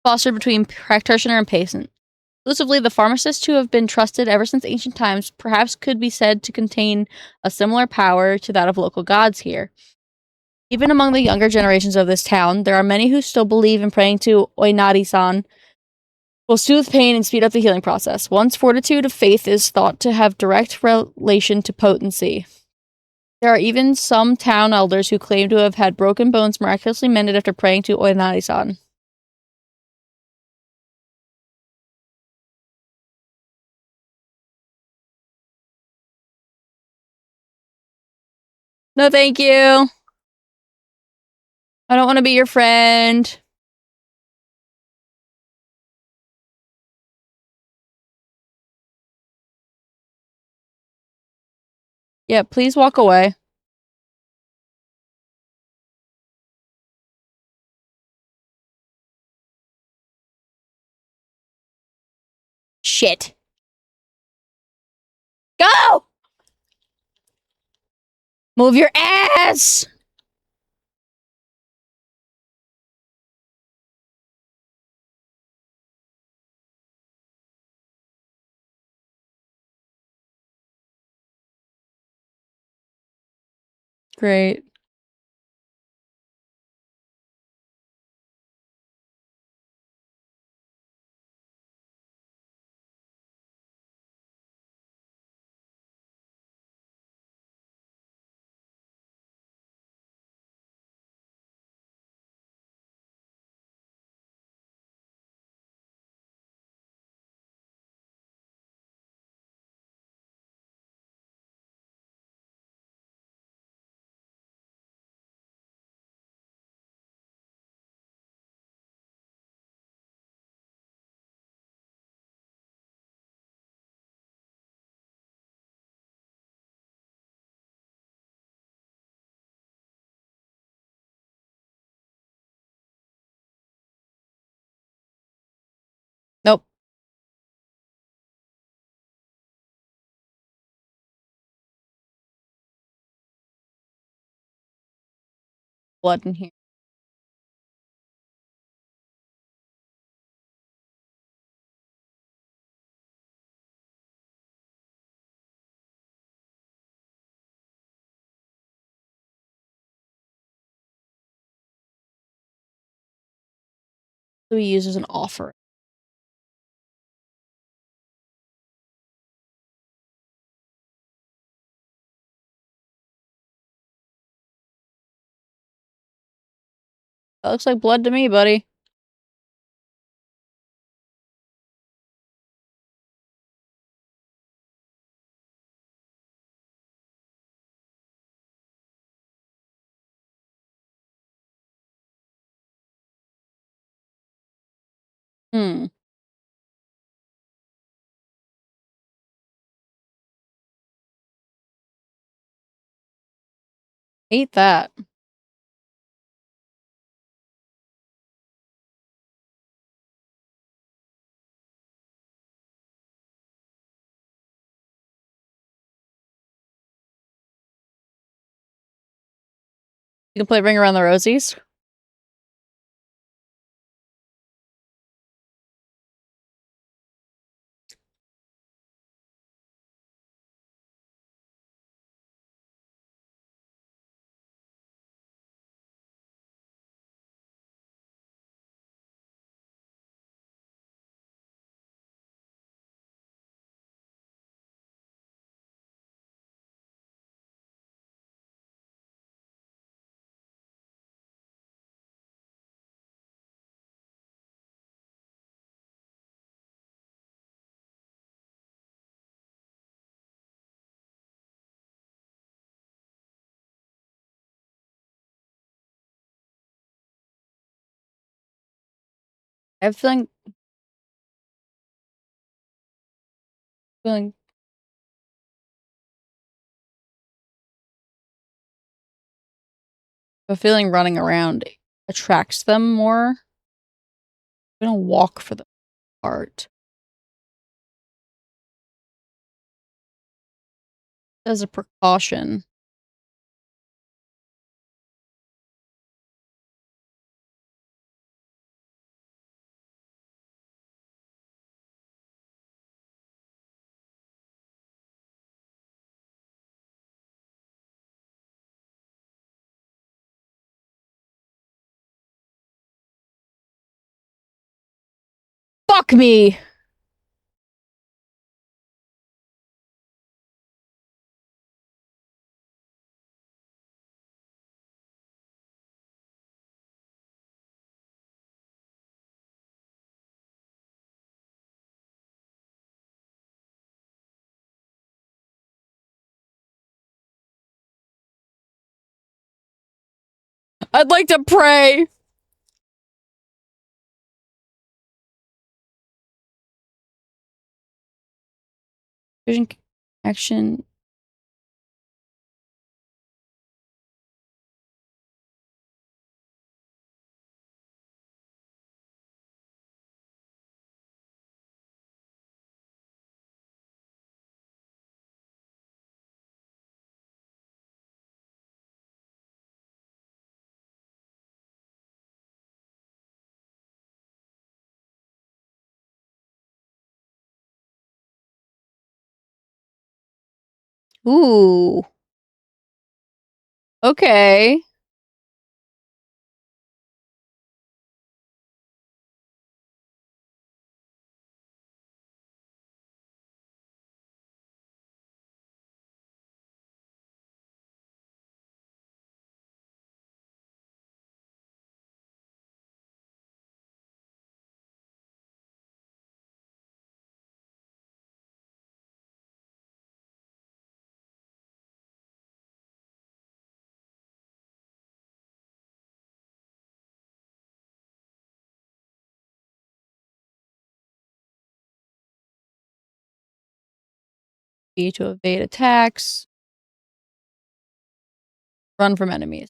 fostered between practitioner and patient. Exclusively, the pharmacists who have been trusted ever since ancient times perhaps could be said to contain a similar power to that of local gods here. Even among the younger generations of this town, there are many who still believe in praying to Oinari-san will soothe pain and speed up the healing process. One's fortitude of faith is thought to have direct relation to potency. There are even some town elders who claim to have had broken bones miraculously mended after praying to Oinari-san. No, thank you. I don't want to be your friend. Yeah, please walk away. Shit. Go! Move your ass! Great. blood in here. So we use as an offer. That looks like blood to me, buddy. Hmm. Hate that. You can play Ring Around the Rosies. I have feeling a feeling running around attracts them more. I'm gonna walk for the part as a precaution. Fuck me! I'd like to pray! Vision action. Ooh. Okay. B to evade attacks. Run from enemies.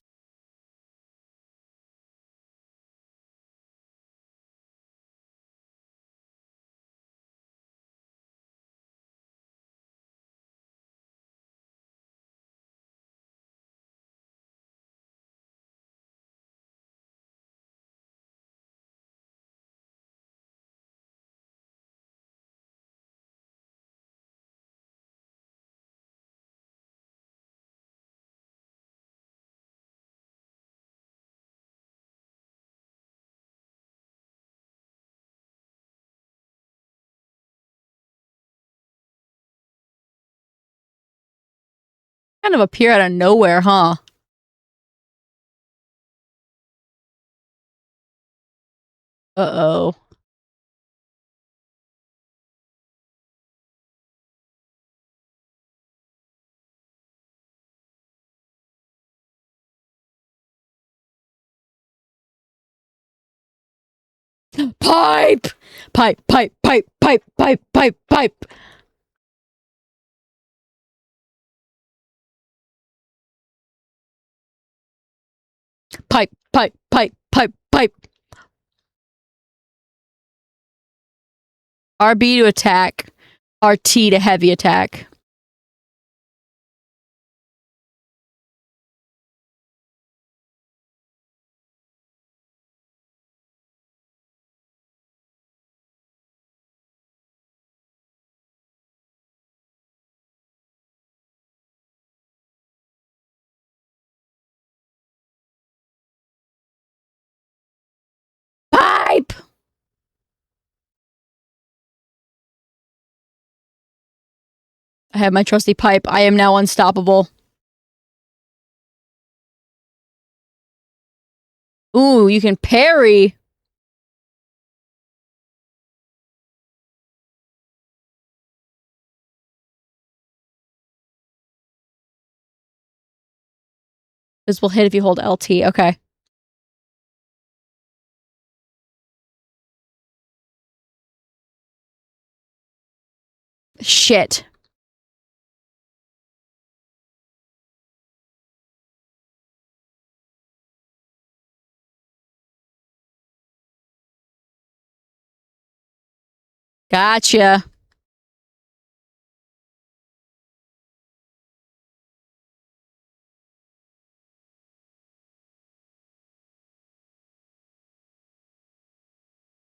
Kind of appear out of nowhere, huh? Uh-oh. Pipe! Pipe, pipe, pipe, pipe, pipe, pipe, pipe. Pipe, pipe, pipe, pipe, pipe. RB to attack. RT to heavy attack. Pipe! I have my trusty pipe. I am now unstoppable. Ooh, you can parry. This will hit if you hold LT. Okay. Shit. Gotcha.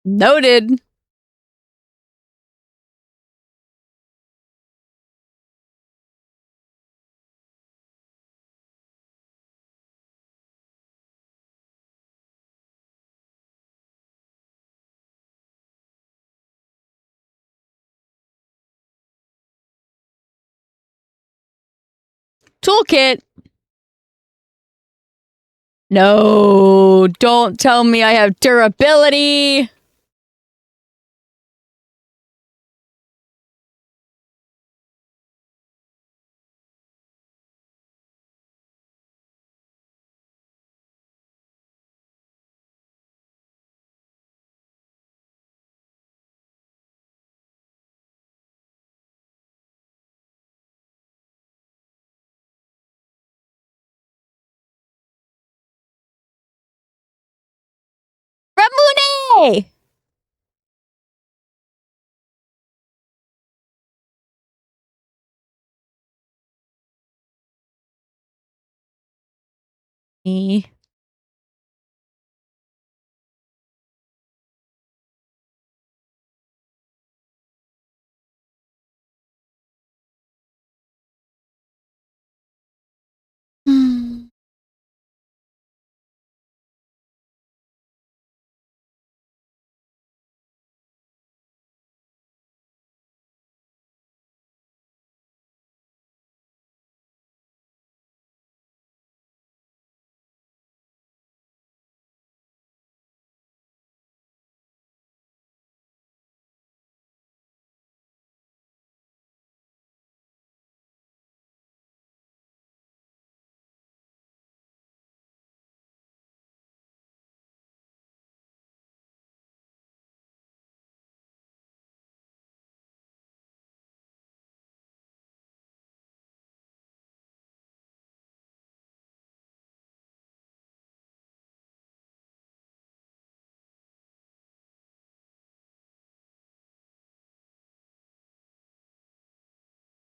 Noted. Toolkit. No, don't tell me I have durability. Ramune! Me.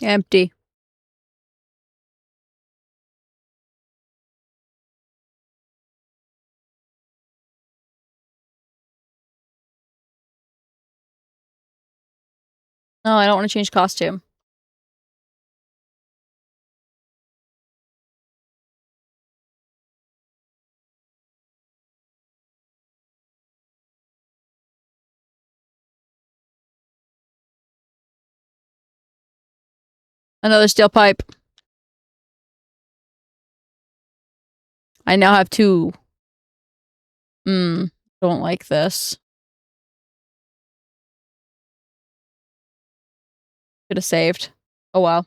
Empty. No, I don't want to change costume. Another steel pipe. I now have 2. Don't like this. Could have saved. Oh well.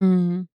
Mm.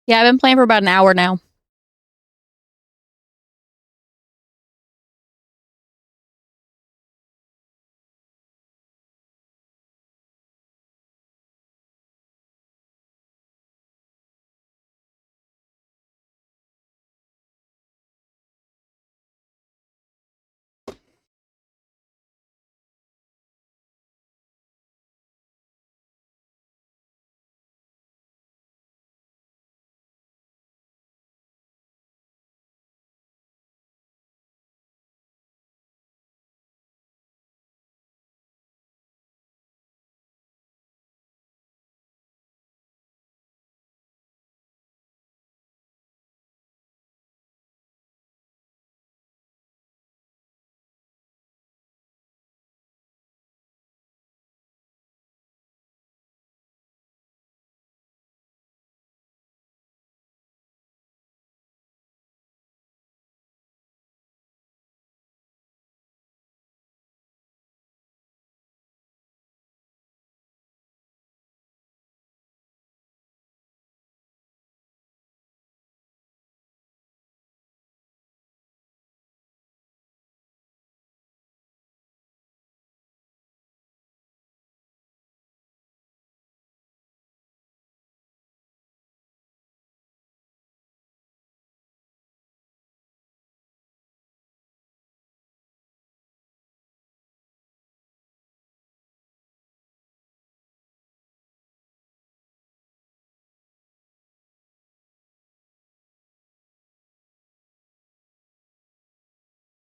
Yeah, I've been playing for about an hour now.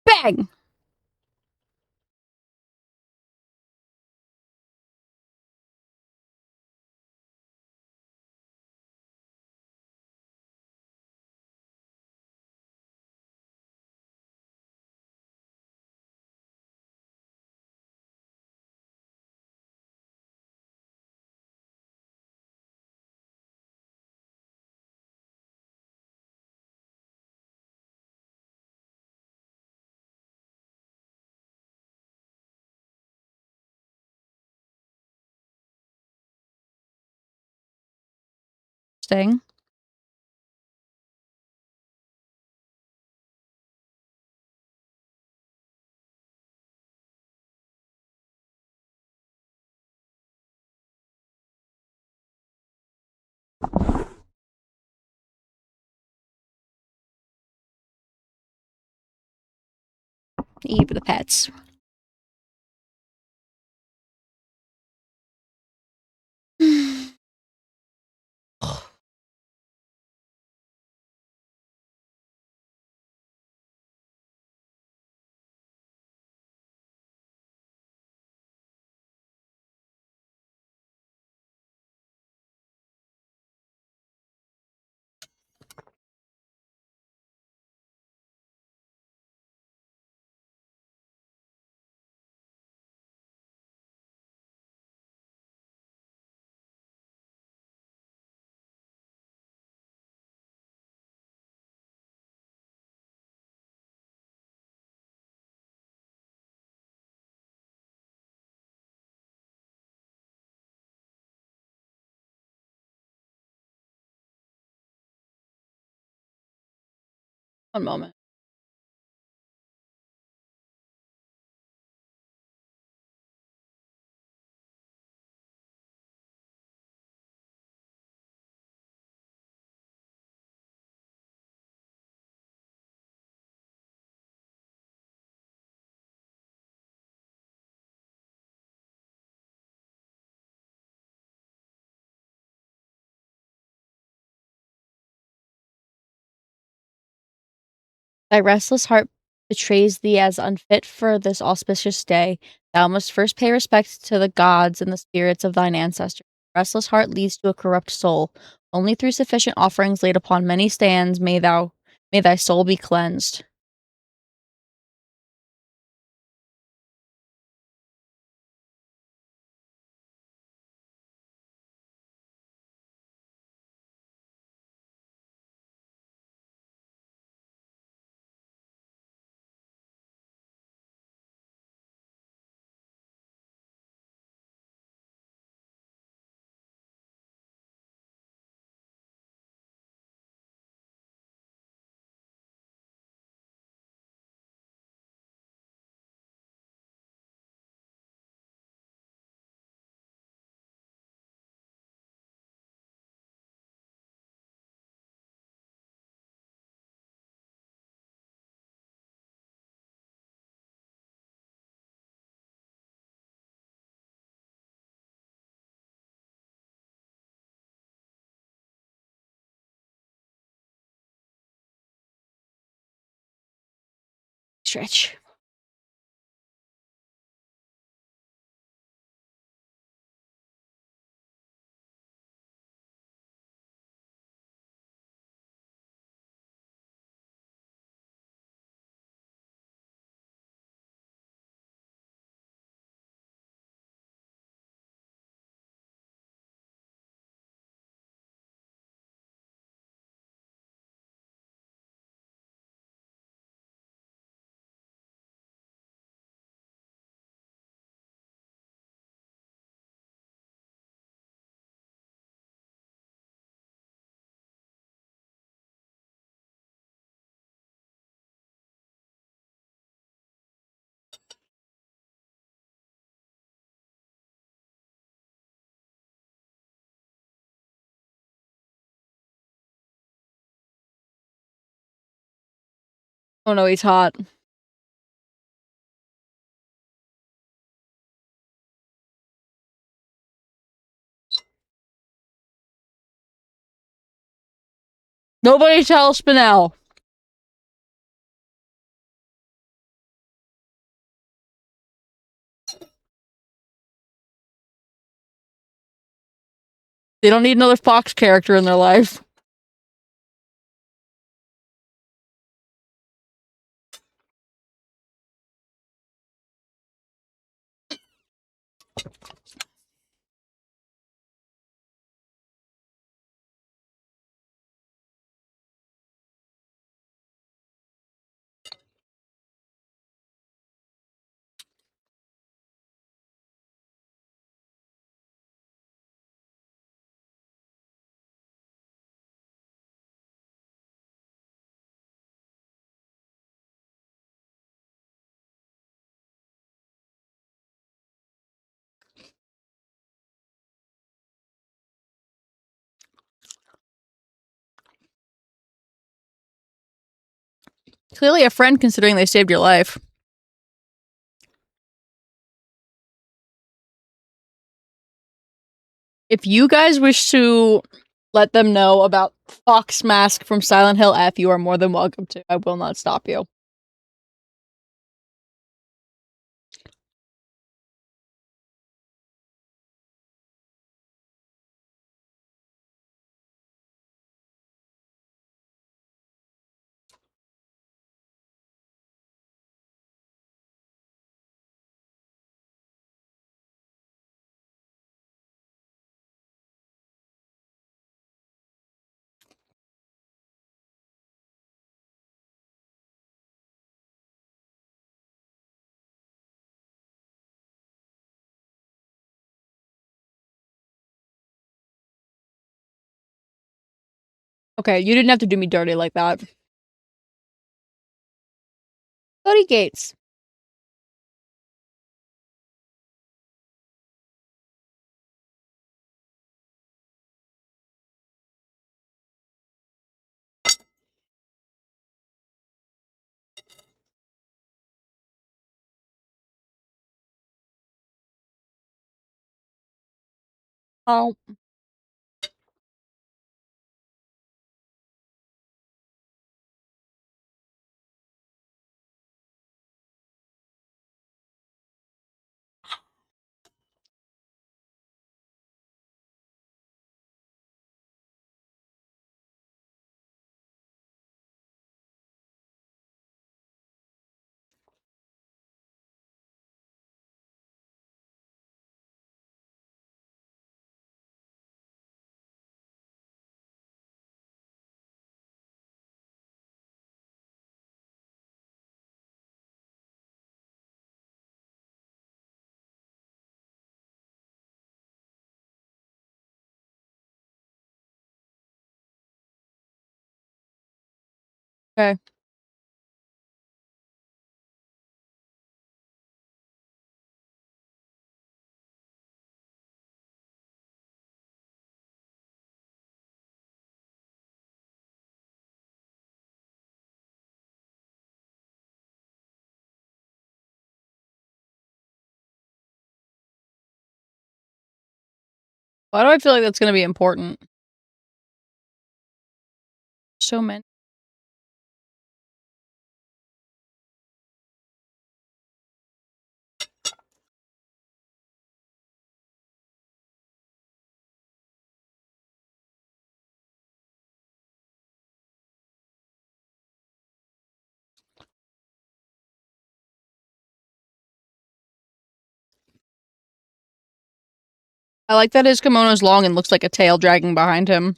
Bang! Staying. Eat for the pets. One moment. Thy restless heart betrays thee as unfit for this auspicious day. Thou must first pay respect to the gods and the spirits of thine ancestors. Restless heart leads to a corrupt soul. Only through sufficient offerings laid upon many stands may thy soul be cleansed. Stretch. Oh no, he's hot. Nobody tell Spinell. They don't need another Fox character in their life. Clearly a friend considering they saved your life. If you guys wish to let them know about Fox Mask from Silent Hill F, you are more than welcome to. I will not stop you. Okay, you didn't have to do me dirty like that. 30 gates. Oh. Okay. Why do I feel like that's gonna be important? So many. I like that his kimono's long and looks like a tail dragging behind him.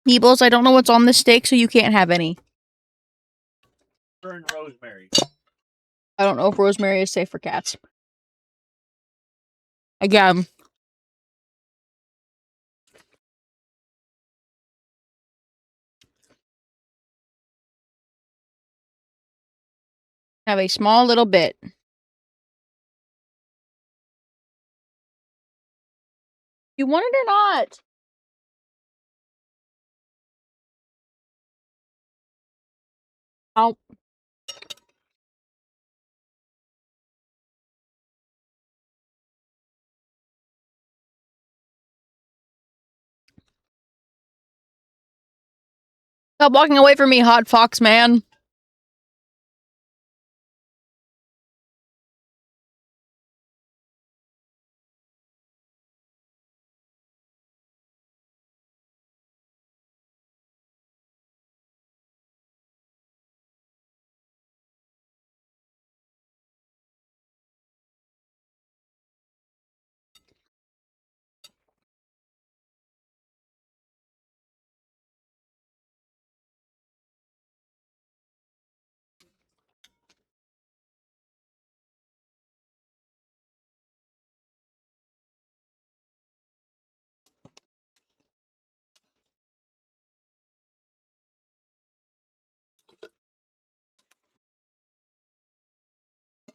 Meebles, I don't know what's on this steak, so you can't have any. Burn rosemary. I don't know if rosemary is safe for cats. Again. Have a small little bit. You want it or not? Oh. Stop walking away from me, hot fox man.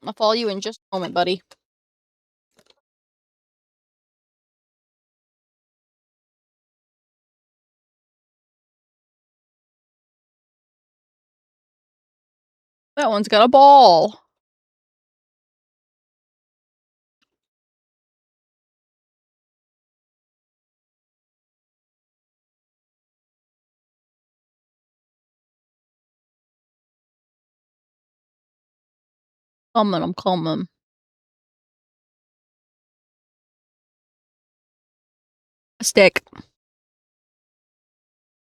I'll follow you in just a moment, buddy. That one's got a ball. I'm coming. A stick.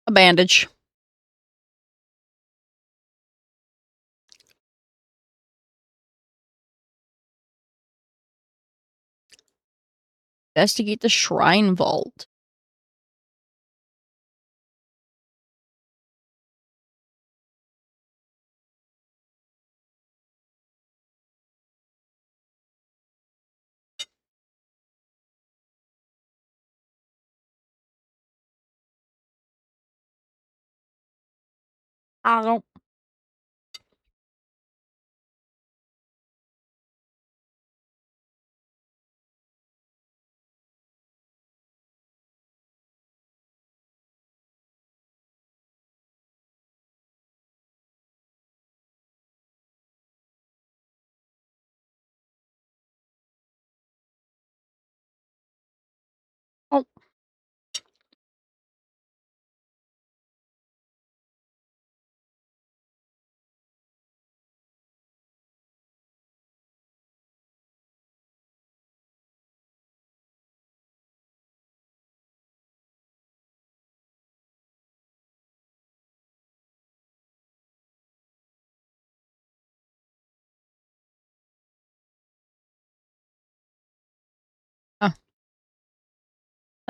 A bandage. Investigate the shrine vault. I don't. Oh.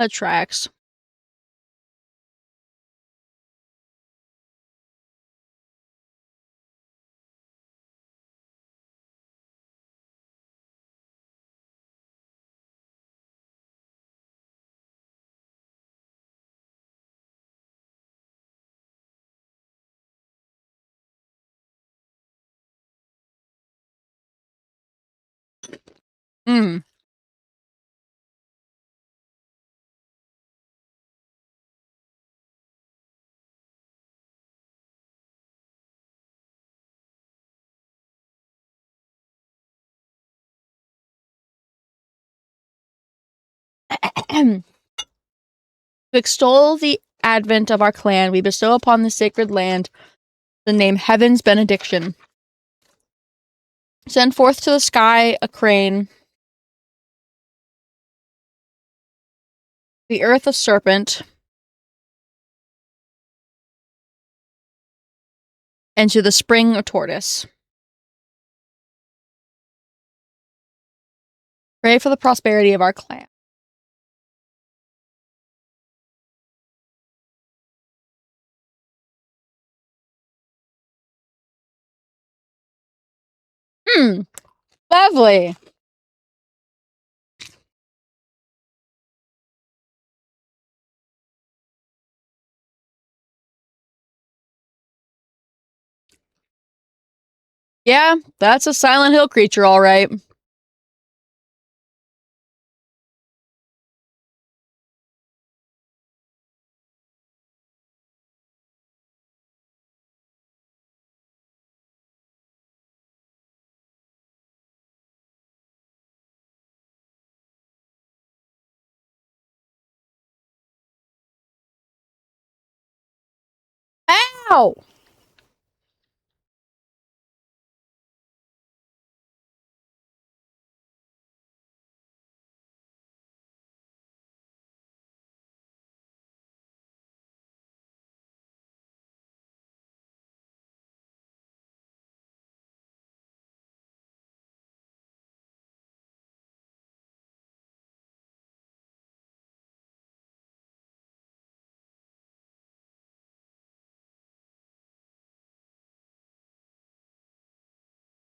That tracks. Hmm. To extol the advent of our clan, we bestow upon the sacred land the name Heaven's Benediction. Send forth to the sky a crane, the earth a serpent, and to the spring a tortoise. Pray for the prosperity of our clan. Lovely. Yeah, that's a Silent Hill creature, all right. Ow!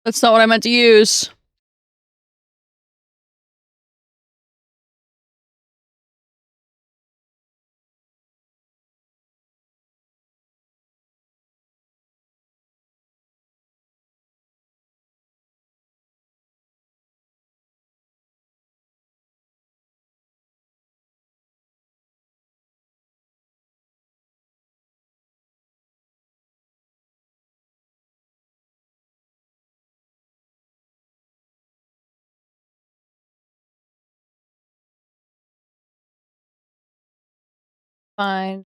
That's not what I meant to use. Find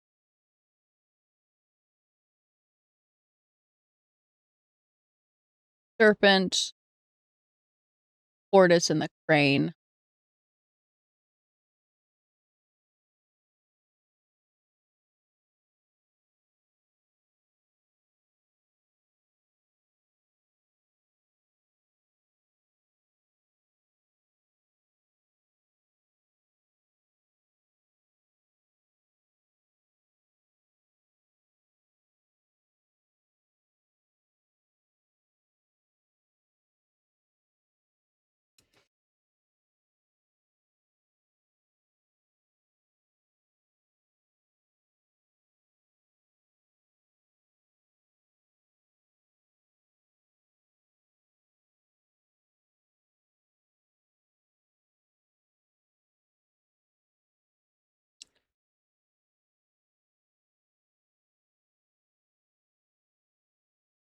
serpent, tortoise, and the crane.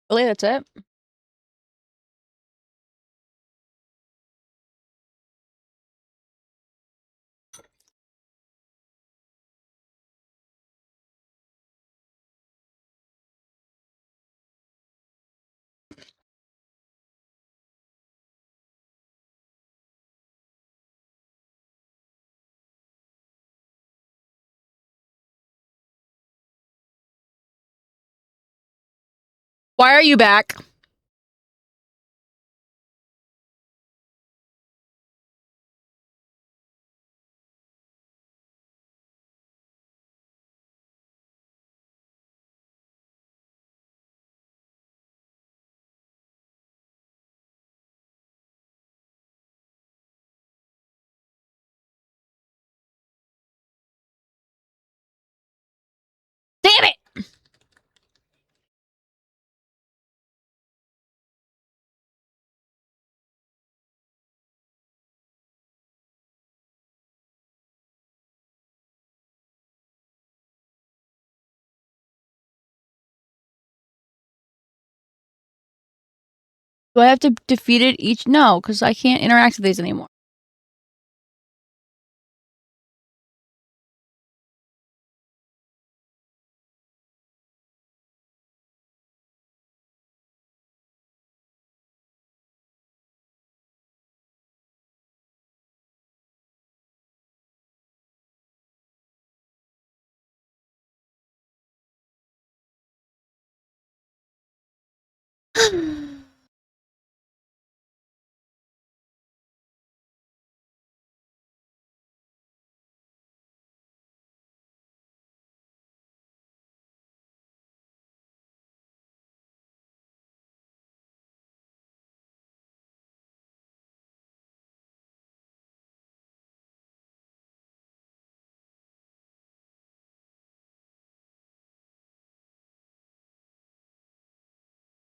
Really, that's it? Why are you back? Damn it! Do I have to defeat it each? No, because I can't interact with these anymore.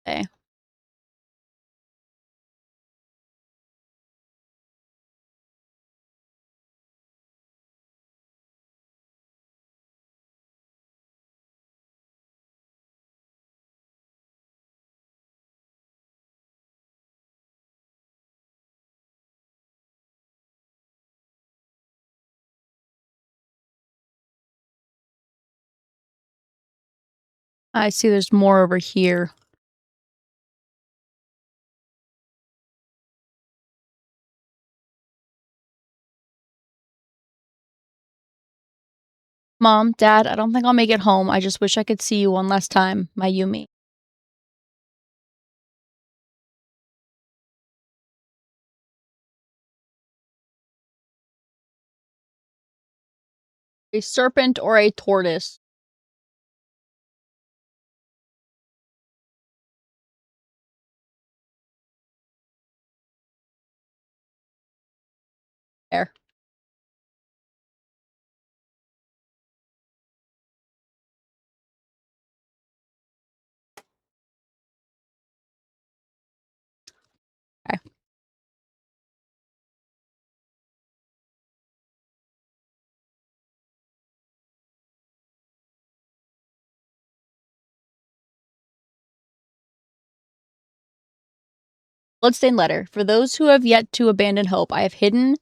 Okay. I see there's more over here. Mom, Dad, I don't think I'll make it home. I just wish I could see you one last time. My Yumi. A serpent or a tortoise? There. Okay. Bloodstained letter. For those who have yet to abandon hope, I have hidden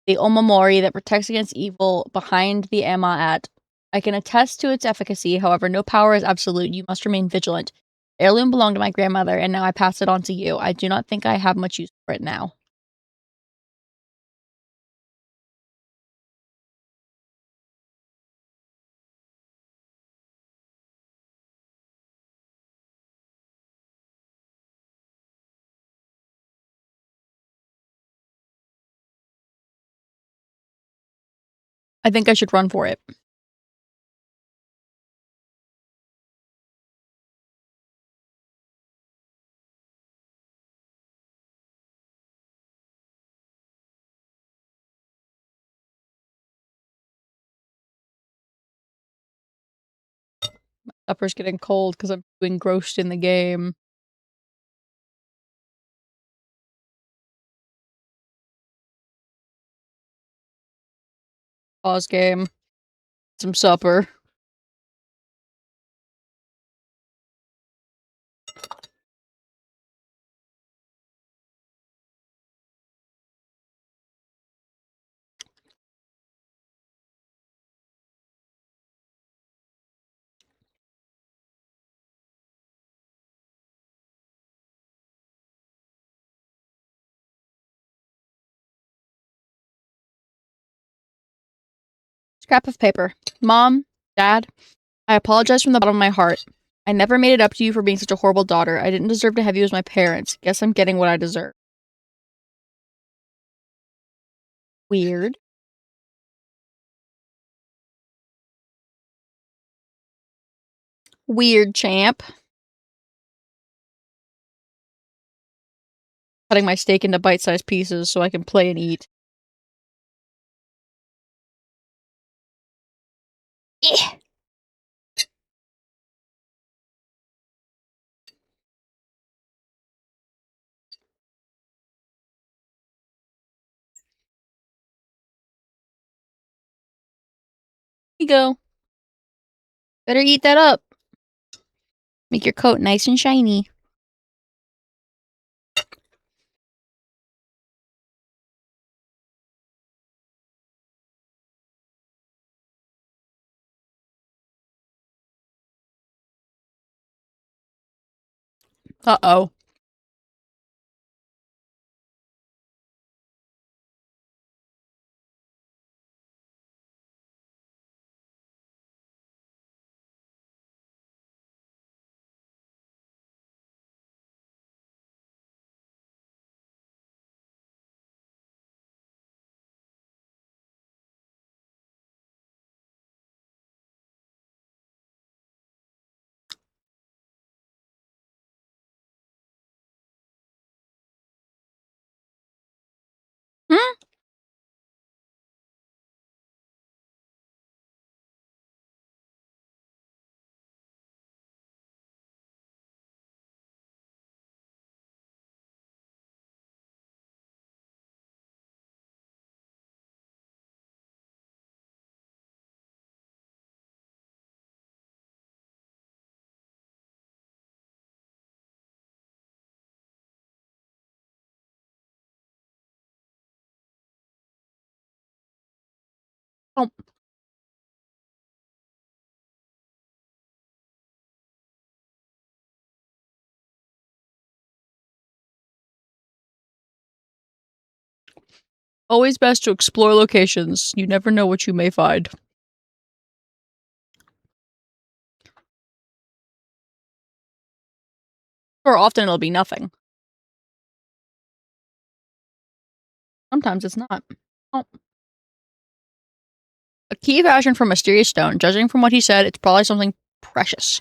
the Omamori that protects against evil behind the Amat. I can attest to its efficacy. However, no power is absolute. You must remain vigilant. The heirloom belonged to my grandmother, and now I pass it on to you. I do not think I have much use for it now. I think I should run for it. Supper's getting cold because I'm too engrossed in the game. Pause game. Some supper. Scrap of paper. Mom, Dad, I apologize from the bottom of my heart. I never made it up to you for being such a horrible daughter. I didn't deserve to have you as my parents. Guess I'm getting what I deserve. Weird. Weird, champ. Cutting my steak into bite-sized pieces so I can play and eat. Eh. Here you go. Better eat that up. Make your coat nice and shiny. Uh-oh. Hmm? Oh. Always best to explore locations. You never know what you may find. Or often it'll be nothing. Sometimes it's not. Oh. A key fashioned from mysterious stone. Judging from what he said, it's probably something precious.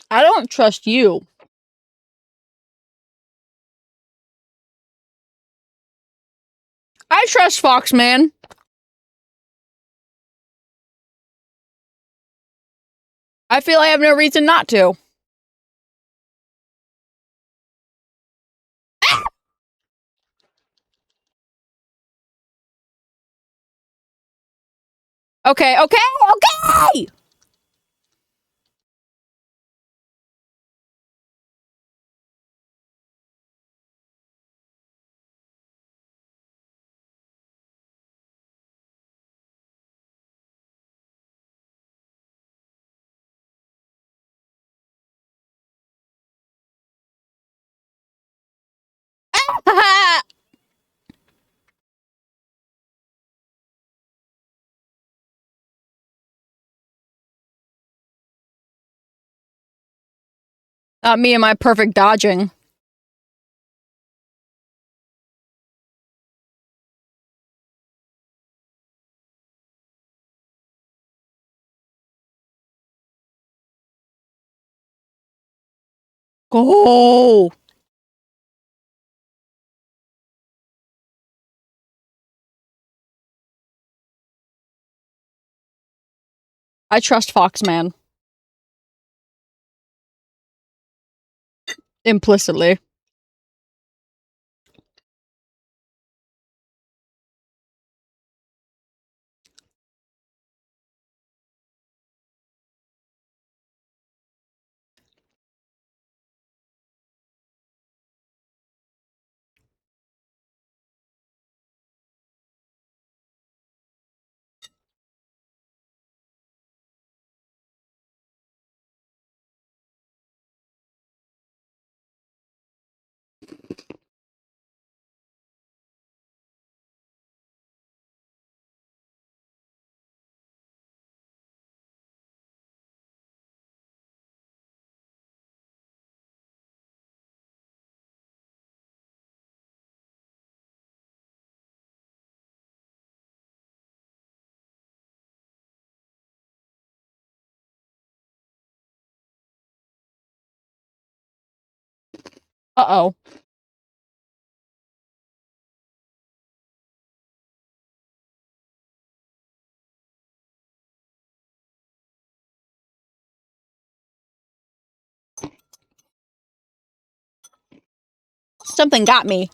I don't trust you. I trust Foxman. I feel I have no reason not to. Okay, okay, okay! Not me and my perfect dodging. Go! I trust Foxman. Implicitly. Uh-oh. Something got me.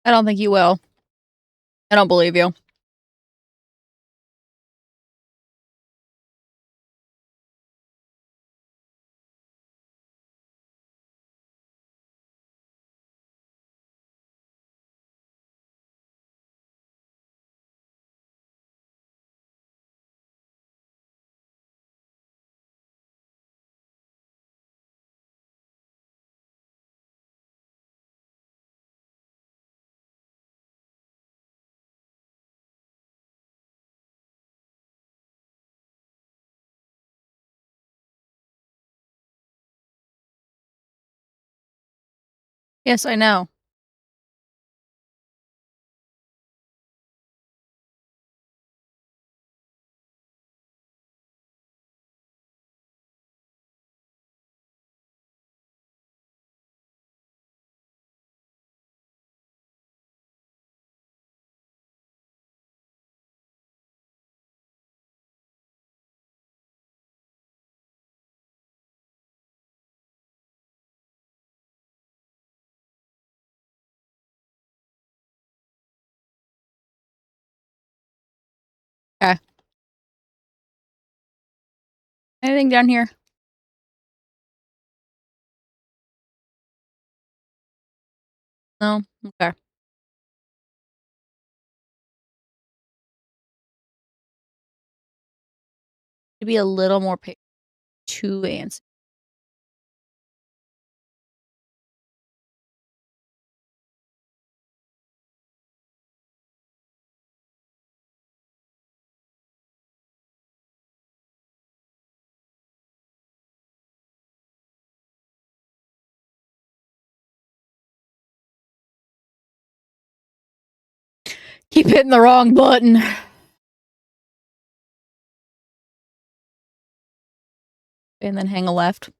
I don't think you will. I don't believe you. Yes, I know. Okay. Anything down here? No? Okay. To be a little more patient to answer. Keep hitting the wrong button. And then hang a left.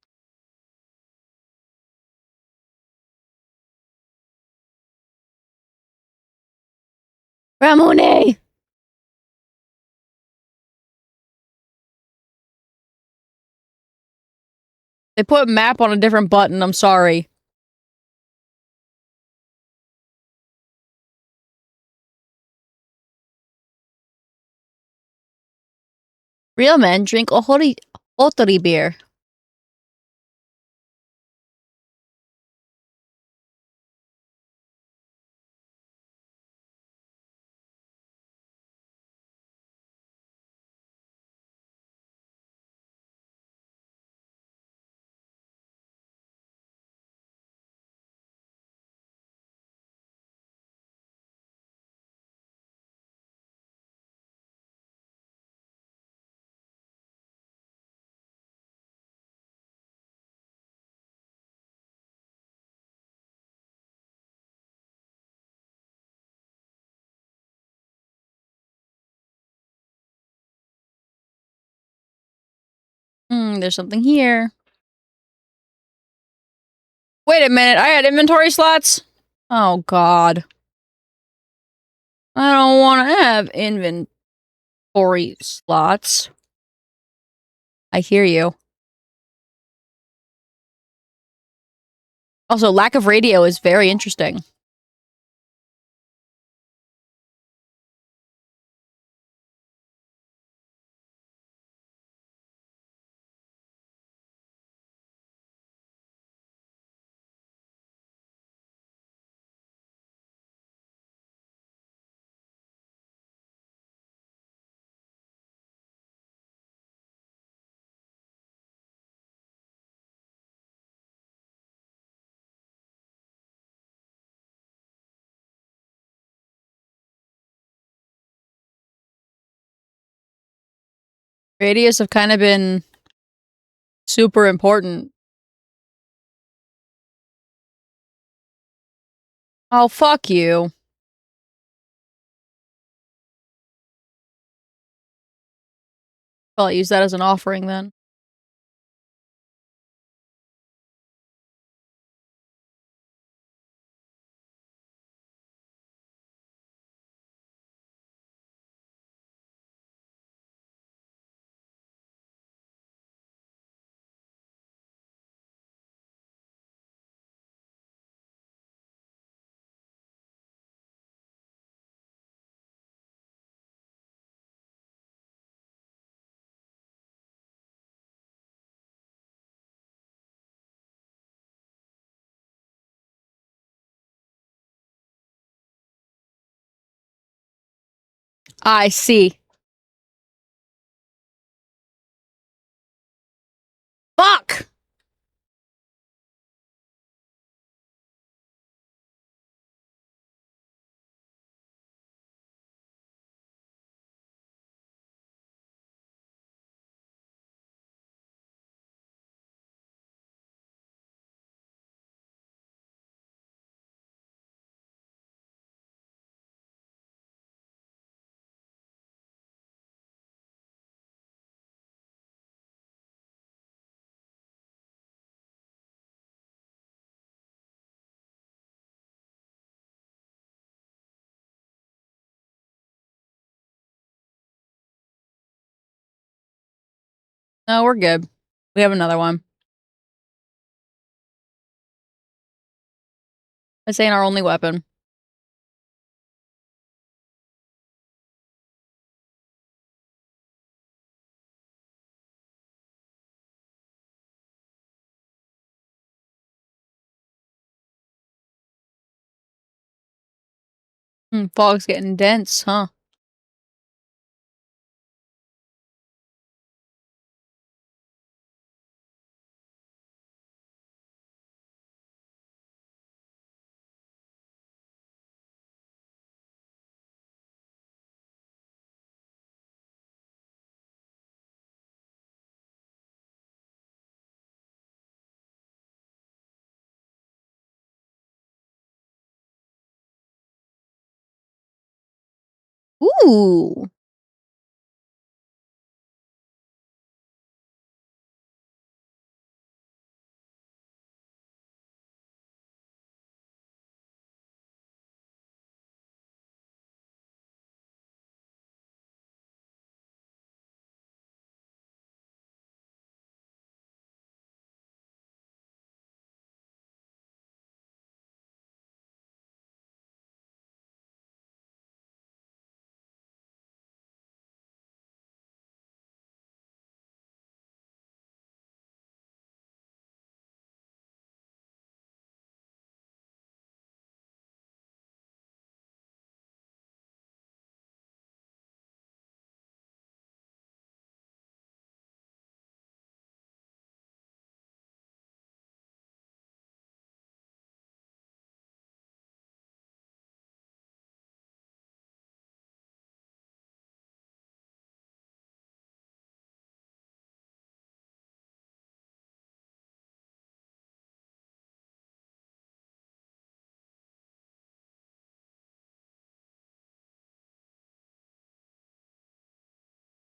Ramone! They put map on a different button. I'm sorry. Real men drink Otori beer. There's something here. Wait a minute, I had inventory slots? Oh, God. I don't want to have inventory slots. I hear you. Also, lack of radio is very interesting. Radios have kind of been super important. Oh, fuck you. Well, I'll use that as an offering then. I see. Fuck! No, we're good. We have another one. This ain't our only weapon. Fog's getting dense, huh? Ooh.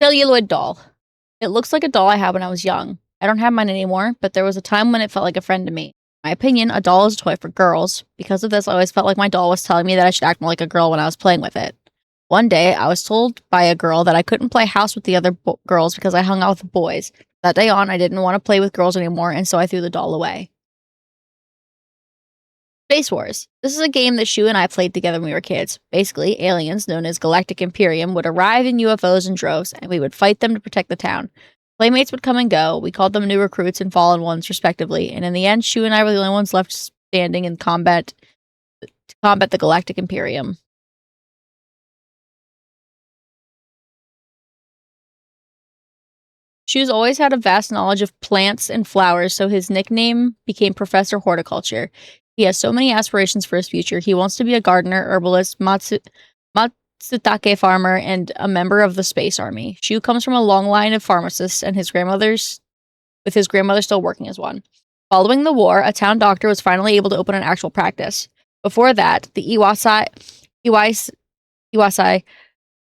Celluloid doll. It looks like a doll I had when I was young. I don't have mine anymore, but there was a time when it felt like a friend to me. In my opinion, a doll is a toy for girls. Because of this, I always felt like my doll was telling me that I should act more like a girl when I was playing with it. One day, I was told by a girl that I couldn't play house with the other girls because I hung out with boys. That day on, I didn't want to play with girls anymore, and so I threw the doll away. Space Wars. This is a game that Shu and I played together when we were kids. Basically, aliens, known as Galactic Imperium, would arrive in UFOs in droves, and we would fight them to protect the town. Playmates would come and go. We called them new recruits and fallen ones, respectively. And in the end, Shu and I were the only ones left standing in combat to combat the Galactic Imperium. Shu's always had a vast knowledge of plants and flowers, so his nickname became Professor Horticulture. He has so many aspirations for his future. He wants to be a gardener, herbalist, matsutake farmer, and a member of the Space Army. Shu comes from a long line of pharmacists, and his grandmother still working as one. Following the war, a town doctor was finally able to open an actual practice. Before that, the Iwasai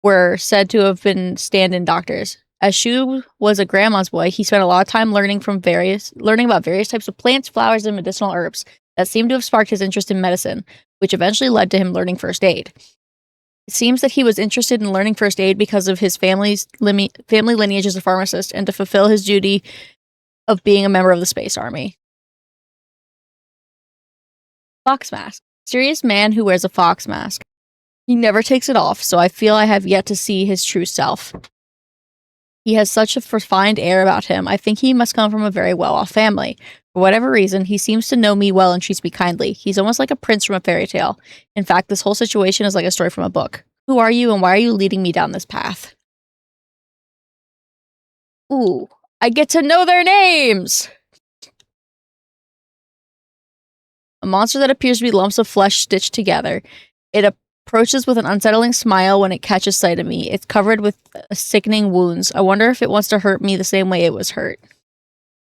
were said to have been stand-in doctors. As Shu was a grandma's boy, he spent a lot of time learning about various types of plants, flowers, and medicinal herbs that seemed to have sparked his interest in medicine, which eventually led to him learning first aid. It seems that he was interested in learning first aid because of his family lineage as a pharmacist and to fulfill his duty of being a member of the Space Army. Fox mask. Mysterious man who wears a fox mask. He never takes it off, so I feel I have yet to see his true self. He has such a refined air about him. I think he must come from a very well-off family. For whatever reason, he seems to know me well and treats me kindly. He's almost like a prince from a fairy tale. In fact, this whole situation is like a story from a book. Who are you and why are you leading me down this path? Ooh, I get to know their names! A monster that appears to be lumps of flesh stitched together. It approaches with an unsettling smile when it catches sight of me. It's covered with sickening wounds. I wonder if it wants to hurt me the same way it was hurt.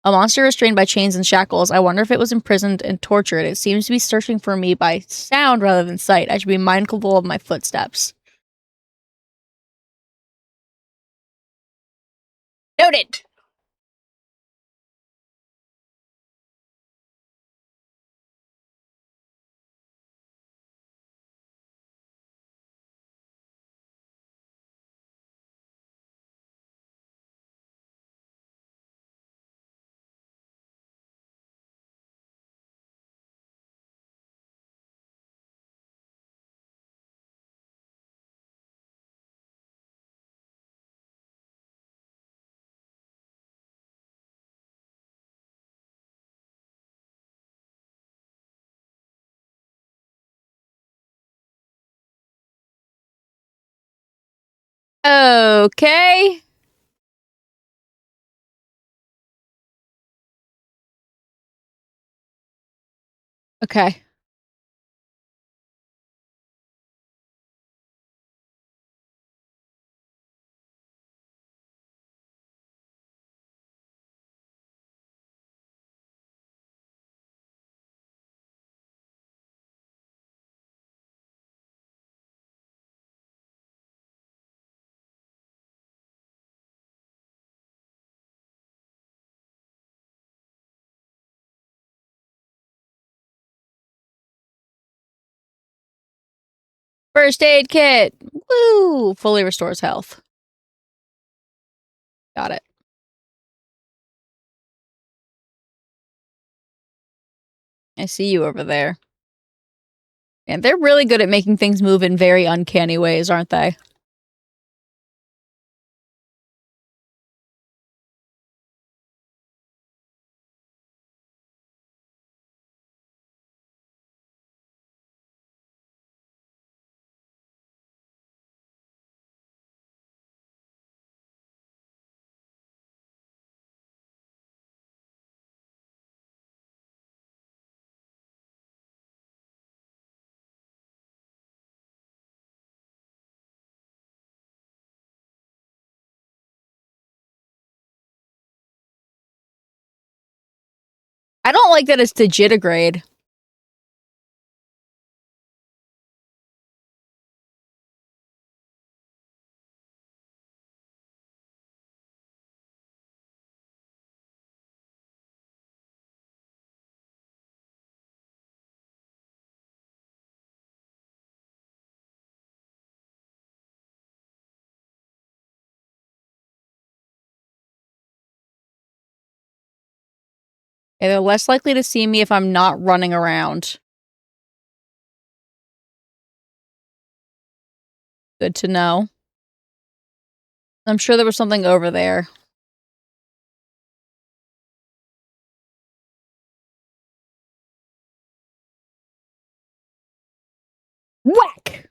A monster restrained by chains and shackles. I wonder if it was imprisoned and tortured. It seems to be searching for me by sound rather than sight. I should be mindful of my footsteps. Noted! Okay. Okay. First aid kit. Woo! Fully restores health. Got it. I see you over there. And they're really good at making things move in very uncanny ways, aren't they? I don't like that it's digitigrade. And they're less likely to see me if I'm not running around. Good to know. I'm sure there was something over there. Whack!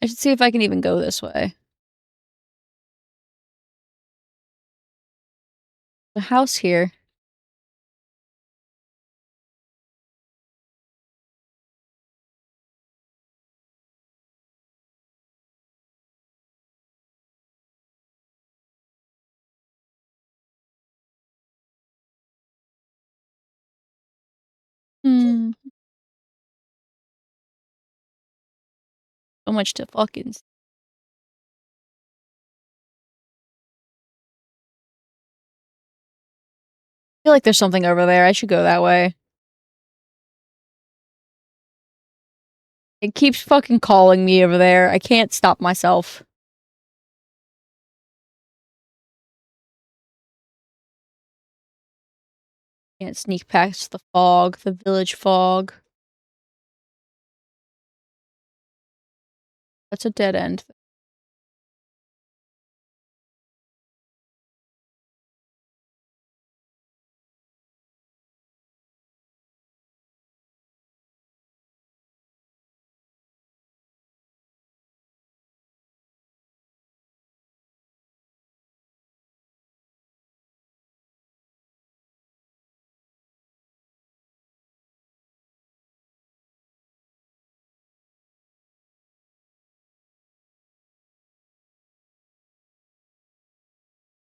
I should see if I can even go this way. The house here. Hmm. So much to fucking. I feel like there's something over there. I should go that way. It keeps fucking calling me over there. I can't stop myself. Can't sneak past the fog, the village fog. That's a dead end.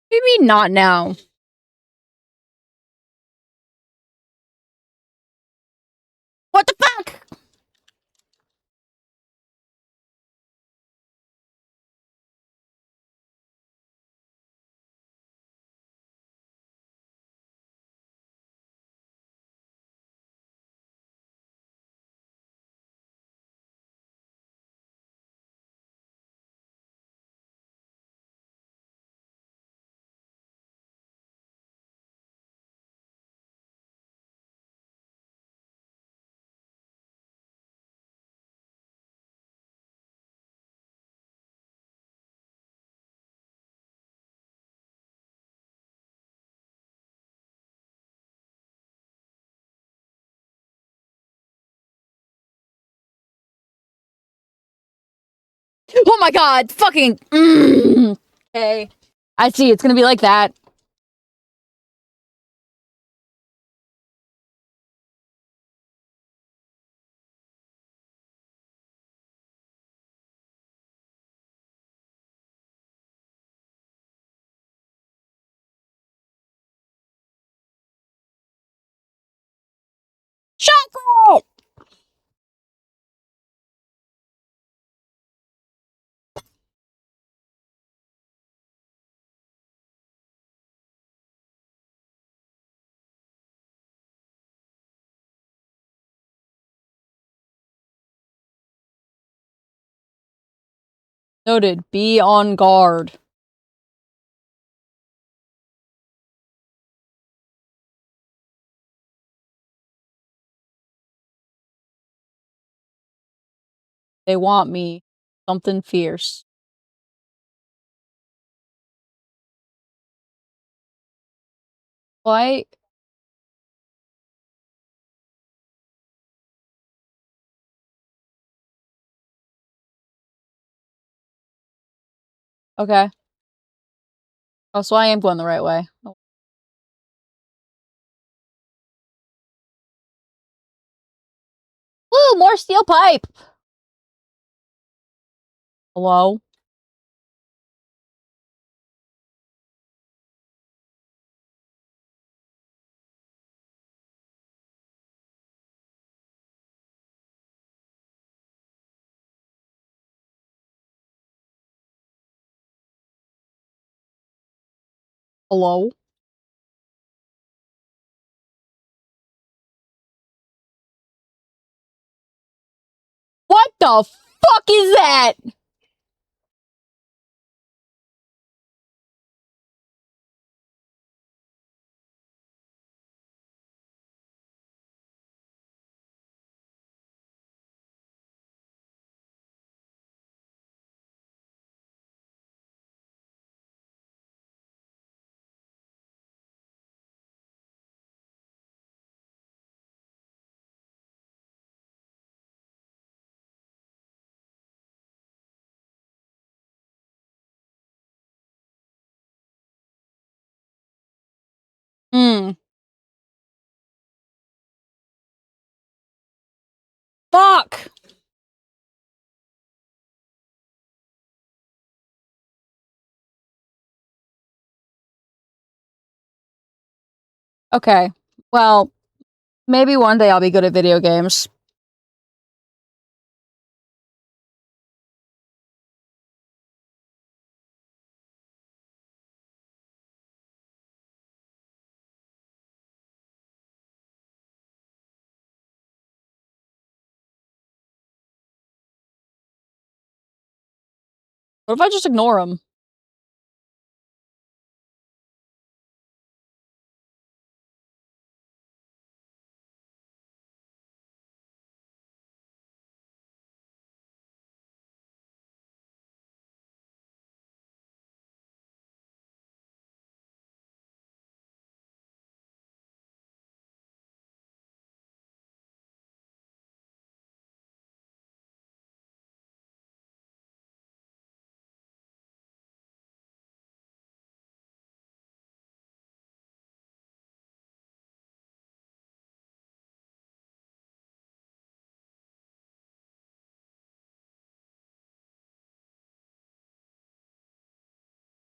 What do you mean not now? What the fuck? Oh my god, fucking. Okay. I see, it's gonna be like that. Chocolate! Noted. Be on guard. They want me. Something fierce. Why? Okay. Oh, so I am going the right way. Oh. Woo! More steel pipe! Hello? Hello? What the fuck is that? Hmm. Fuck! Okay. Well, maybe one day I'll be good at video games. What if I just ignore him?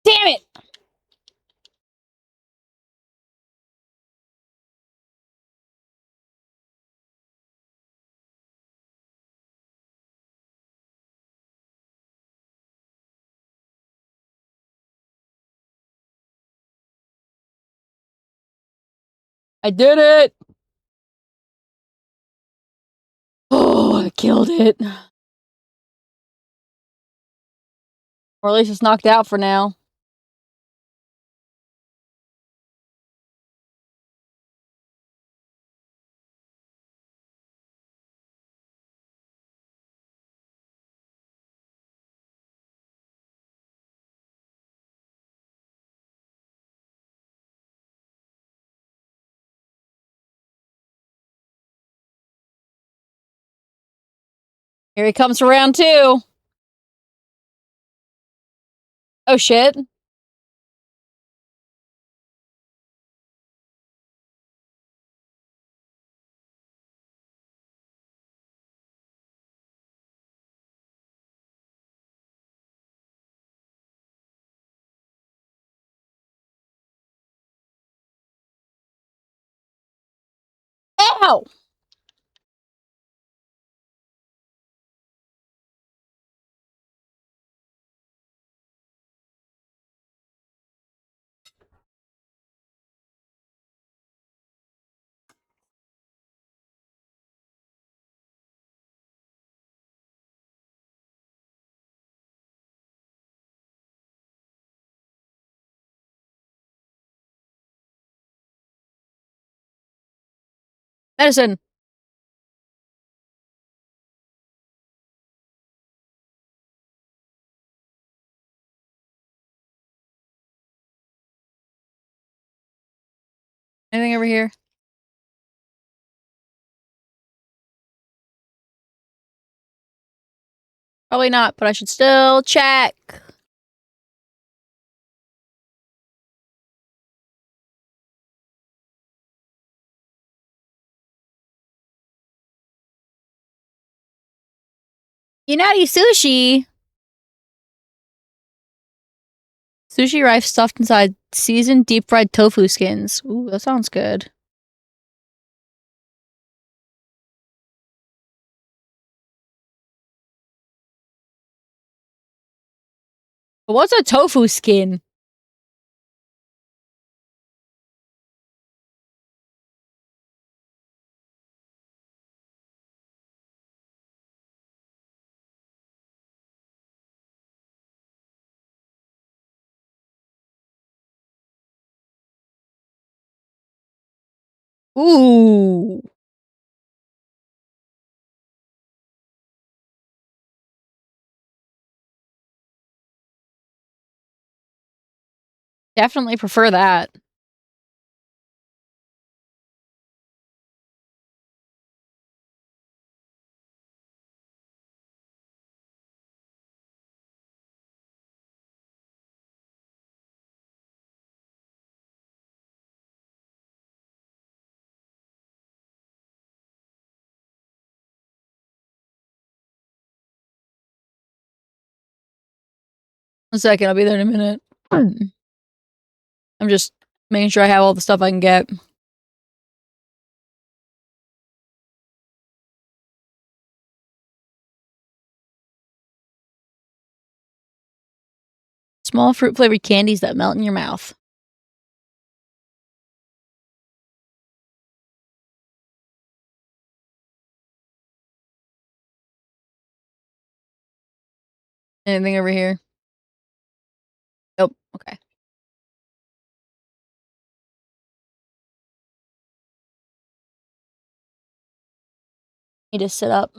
Damn it! I did it! Oh, I killed it. Or at least it's knocked out for now. Here he comes for round 2. Oh shit. Ow! Medicine. Anything over here? Probably not, but I should still check. Inari sushi. Sushi rice stuffed inside seasoned deep fried tofu skins. Ooh, that sounds good. But what's a tofu skin? Ooh. Definitely prefer that. A second, I'll be there in a minute. I'm just making sure I have all the stuff I can get. Small fruit flavored candies that melt in your mouth. Anything over here? Nope. Okay. Need to sit up.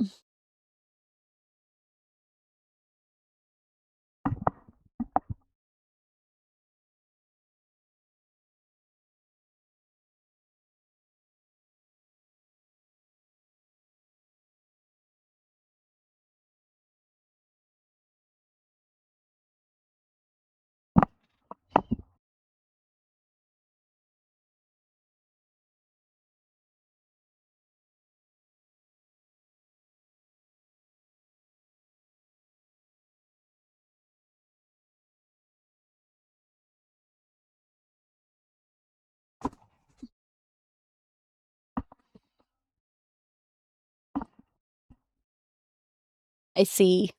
I see.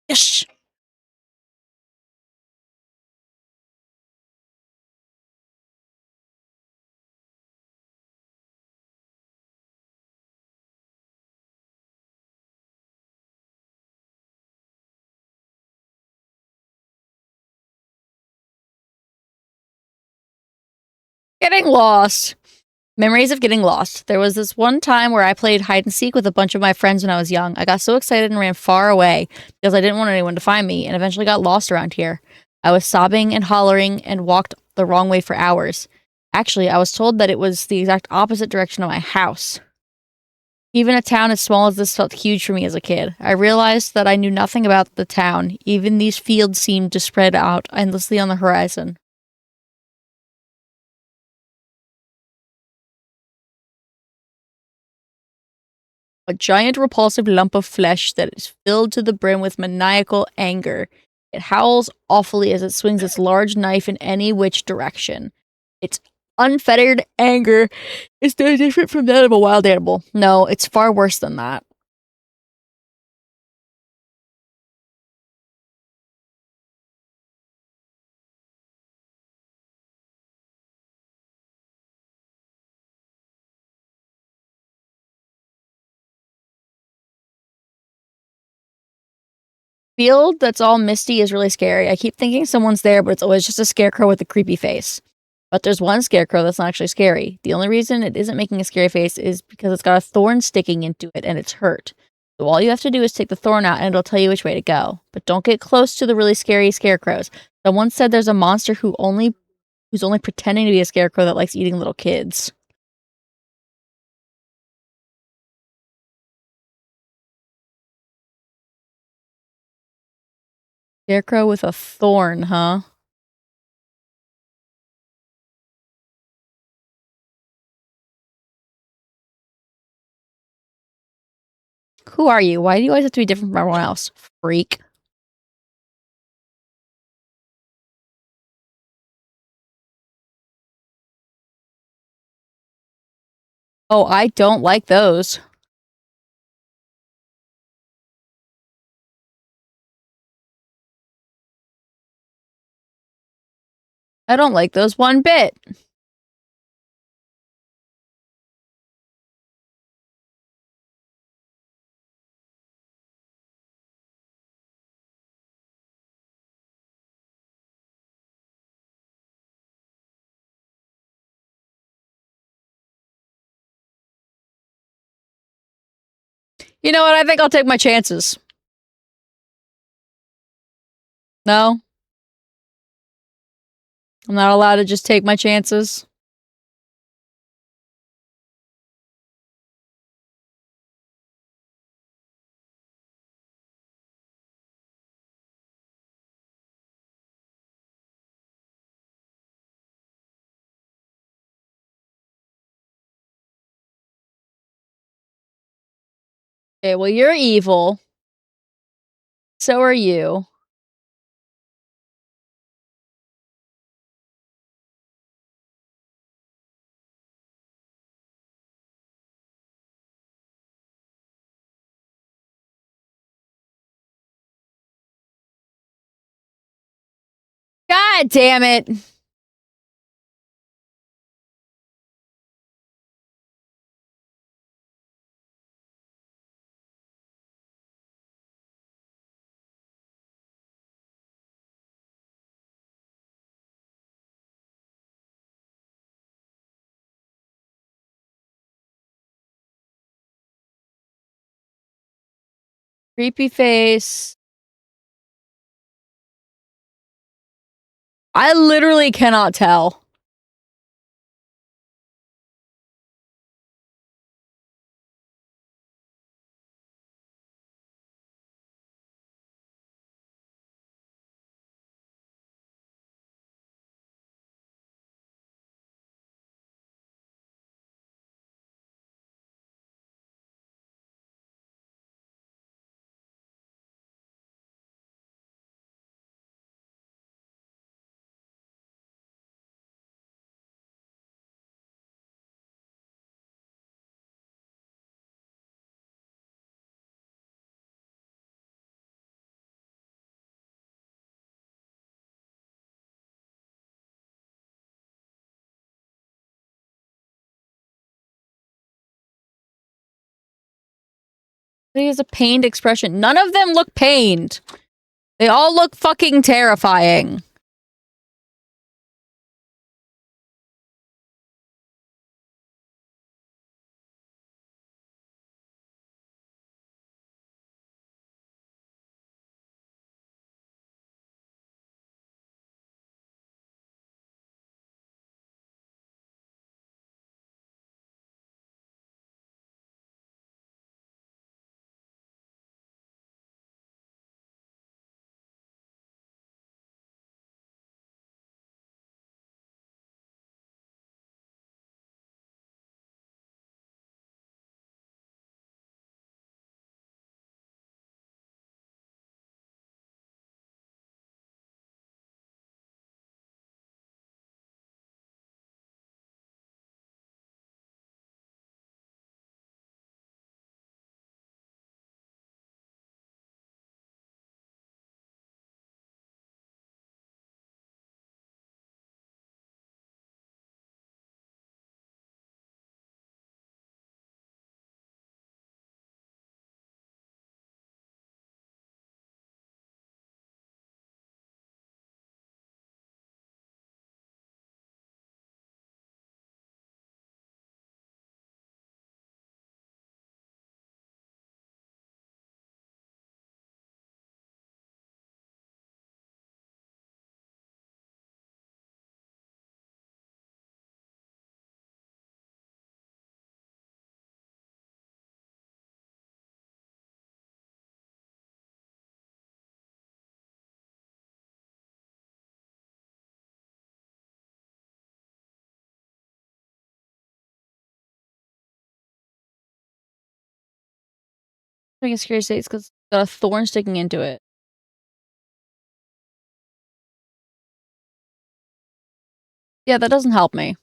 Yes. Getting lost. Memories of getting lost. There was this one time where I played hide and seek with a bunch of my friends when I was young. I got so excited and ran far away because I didn't want anyone to find me and eventually got lost around here. I was sobbing and hollering and walked the wrong way for hours. Actually, I was told that it was the exact opposite direction of my house. Even a town as small as this felt huge for me as a kid. I realized that I knew nothing about the town. Even these fields seemed to spread out endlessly on the horizon. A giant repulsive lump of flesh that is filled to the brim with maniacal anger. It howls awfully as it swings its large knife in any which direction. Its unfettered anger is no different from that of a wild animal. No, it's far worse than that. Field that's all misty is really scary. I keep thinking someone's there, but it's always just a scarecrow with a creepy face. But there's one scarecrow that's not actually scary. The only reason it isn't making a scary face is because it's got a thorn sticking into it and it's hurt. So all you have to do is take the thorn out and it'll tell you which way to go. But don't get close to the really scary scarecrows. Someone said there's a monster who's only pretending to be a scarecrow that likes eating little kids. Scarecrow with a thorn, huh? Who are you? Why do you always have to be different from everyone else? Freak. Oh, I don't like those. I don't like those one bit. You know what? I think I'll take my chances. No? I'm not allowed to just take my chances. Okay, well, you're evil. So are you. God damn it. Creepy face. I literally cannot tell. He has a pained expression. None of them look pained. They all look fucking terrifying. I think it's scary states because it's got a thorn sticking into it. Yeah, that doesn't help me.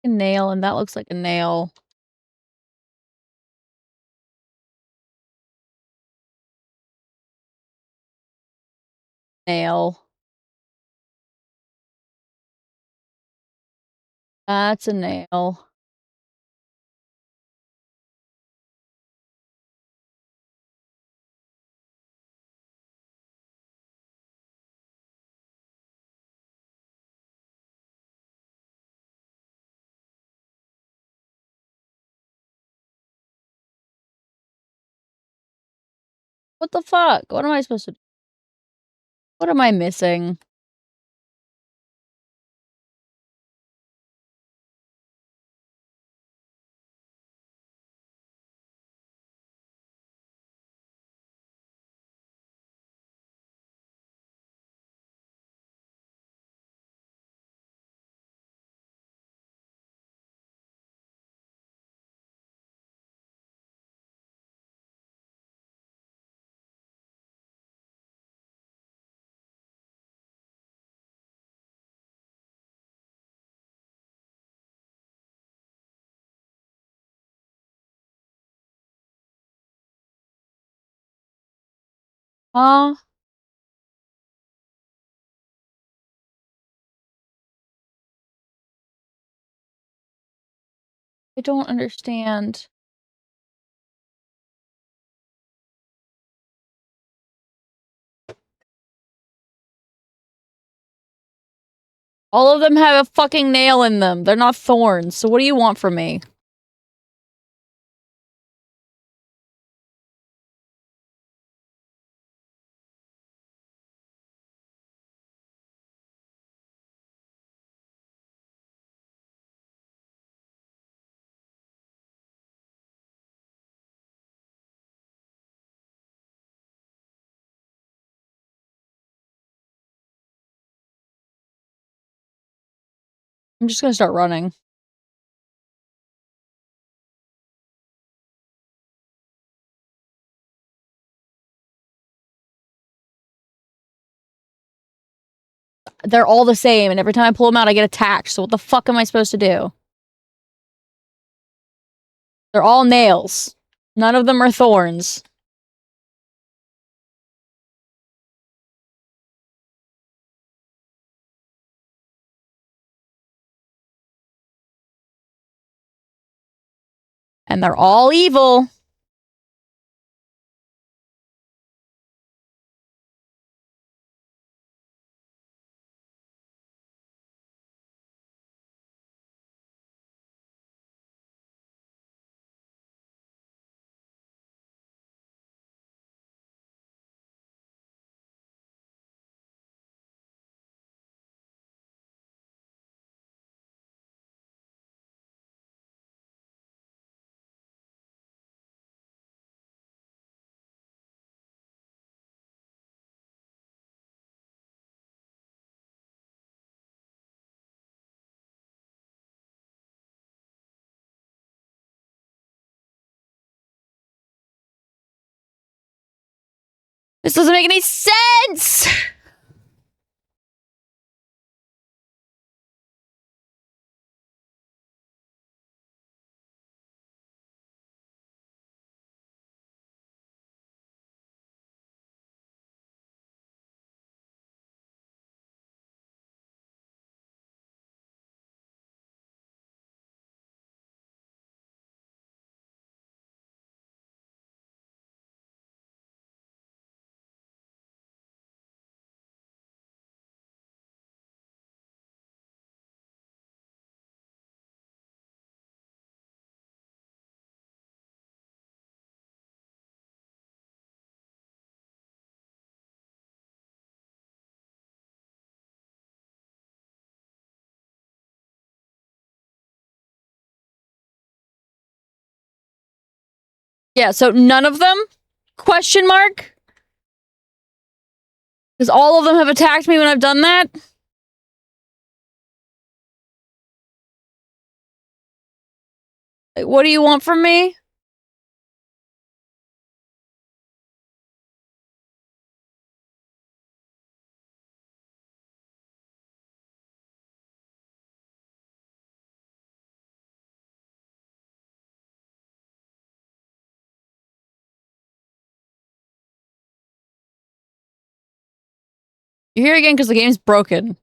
A nail, and that looks like a nail. Nail. That's a nail. What the fuck? What am I supposed to do? What am I missing? Huh? I don't understand. All of them have a fucking nail in them. They're not thorns. So what do you want from me? I'm just gonna start running. They're all the same, and every time I pull them out, I get attacked. So what the fuck am I supposed to do? They're all nails. None of them are thorns. And they're all evil. This doesn't make any sense! Yeah, so none of them? Question mark? Because all of them have attacked me when I've done that? Like, what do you want from me? You're here again because the game's broken.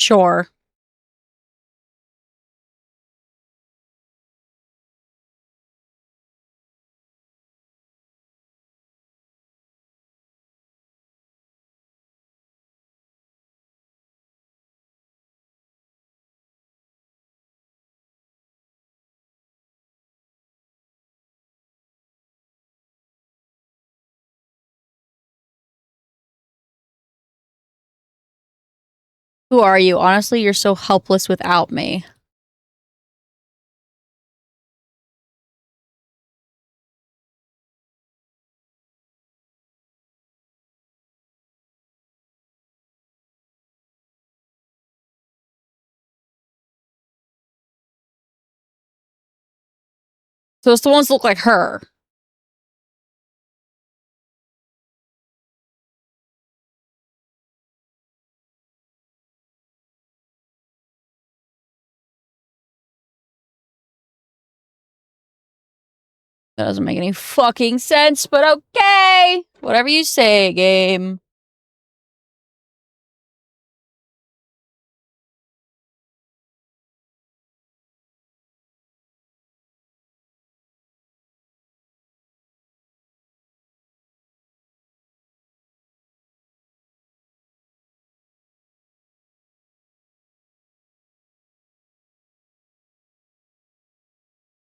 Sure. Who are you? Honestly, you're so helpless without me. So it's the ones that look like her. That doesn't make any fucking sense, but okay. Whatever you say, game.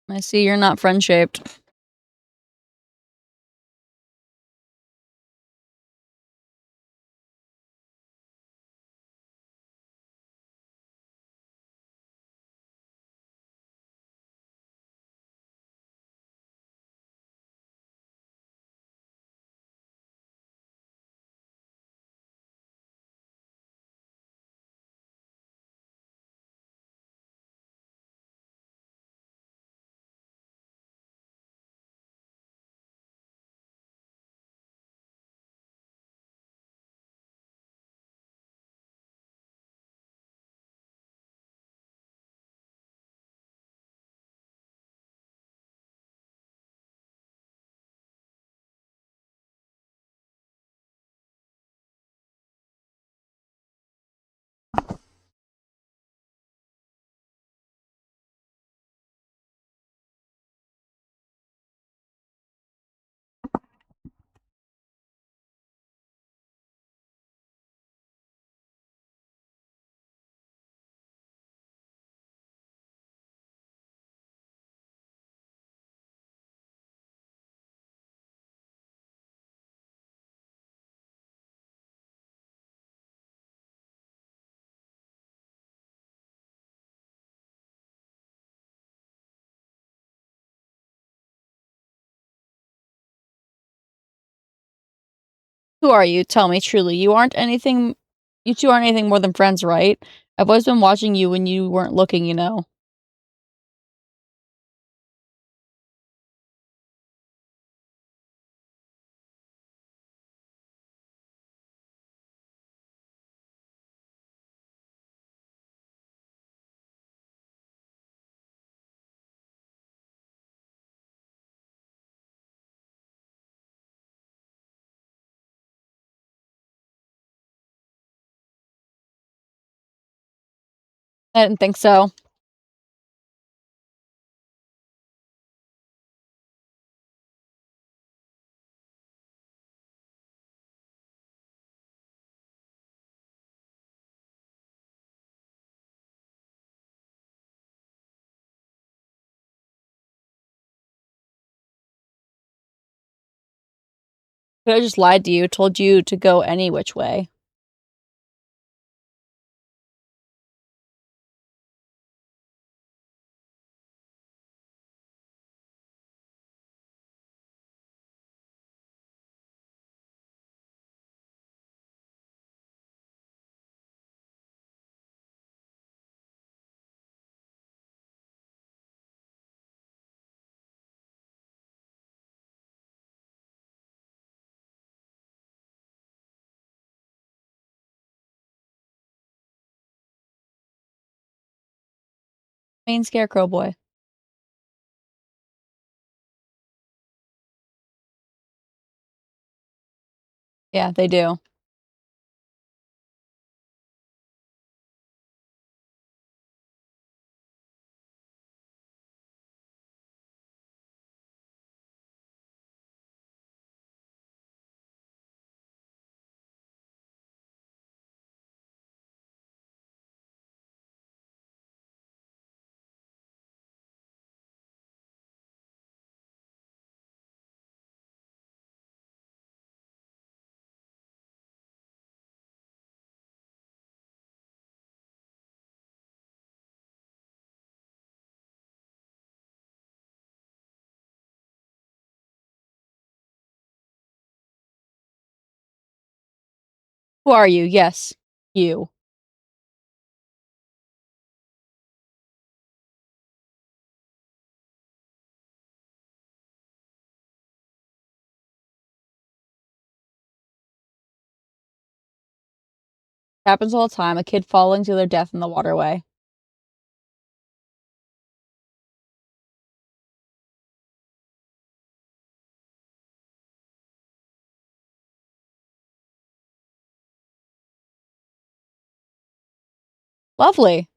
I see you're not friend-shaped. Who are you? Tell me truly. You two aren't anything more than friends, right? I've always been watching you when you weren't looking, you know. I didn't think so. Could have just lied to you, told you to go any which way. Main scarecrow boy. Yeah, they do. Who are you? Yes, you. Happens all the time. A kid falling to their death in the waterway. Lovely.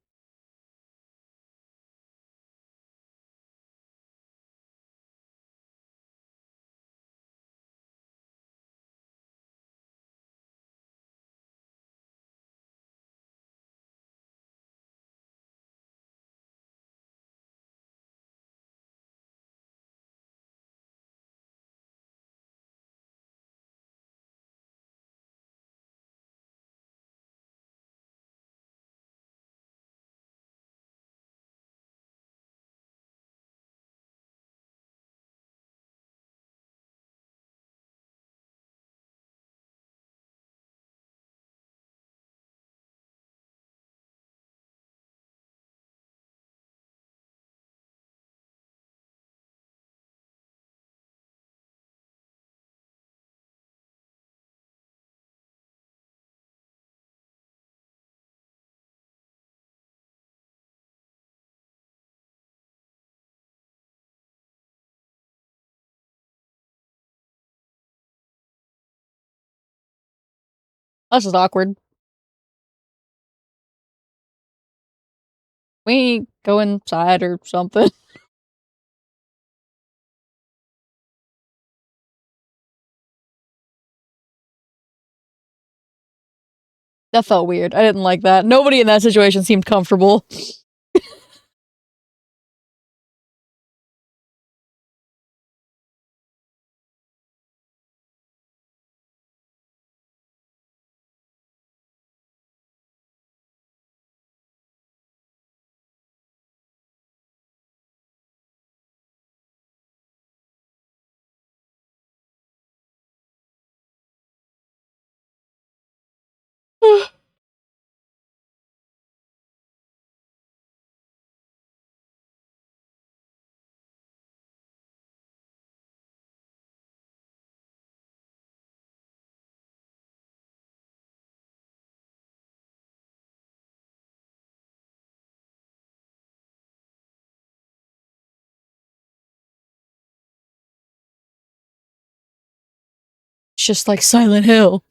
That's just awkward. We go inside or something. That felt weird. I didn't like that. Nobody in that situation seemed comfortable. It's just like Silent Hill.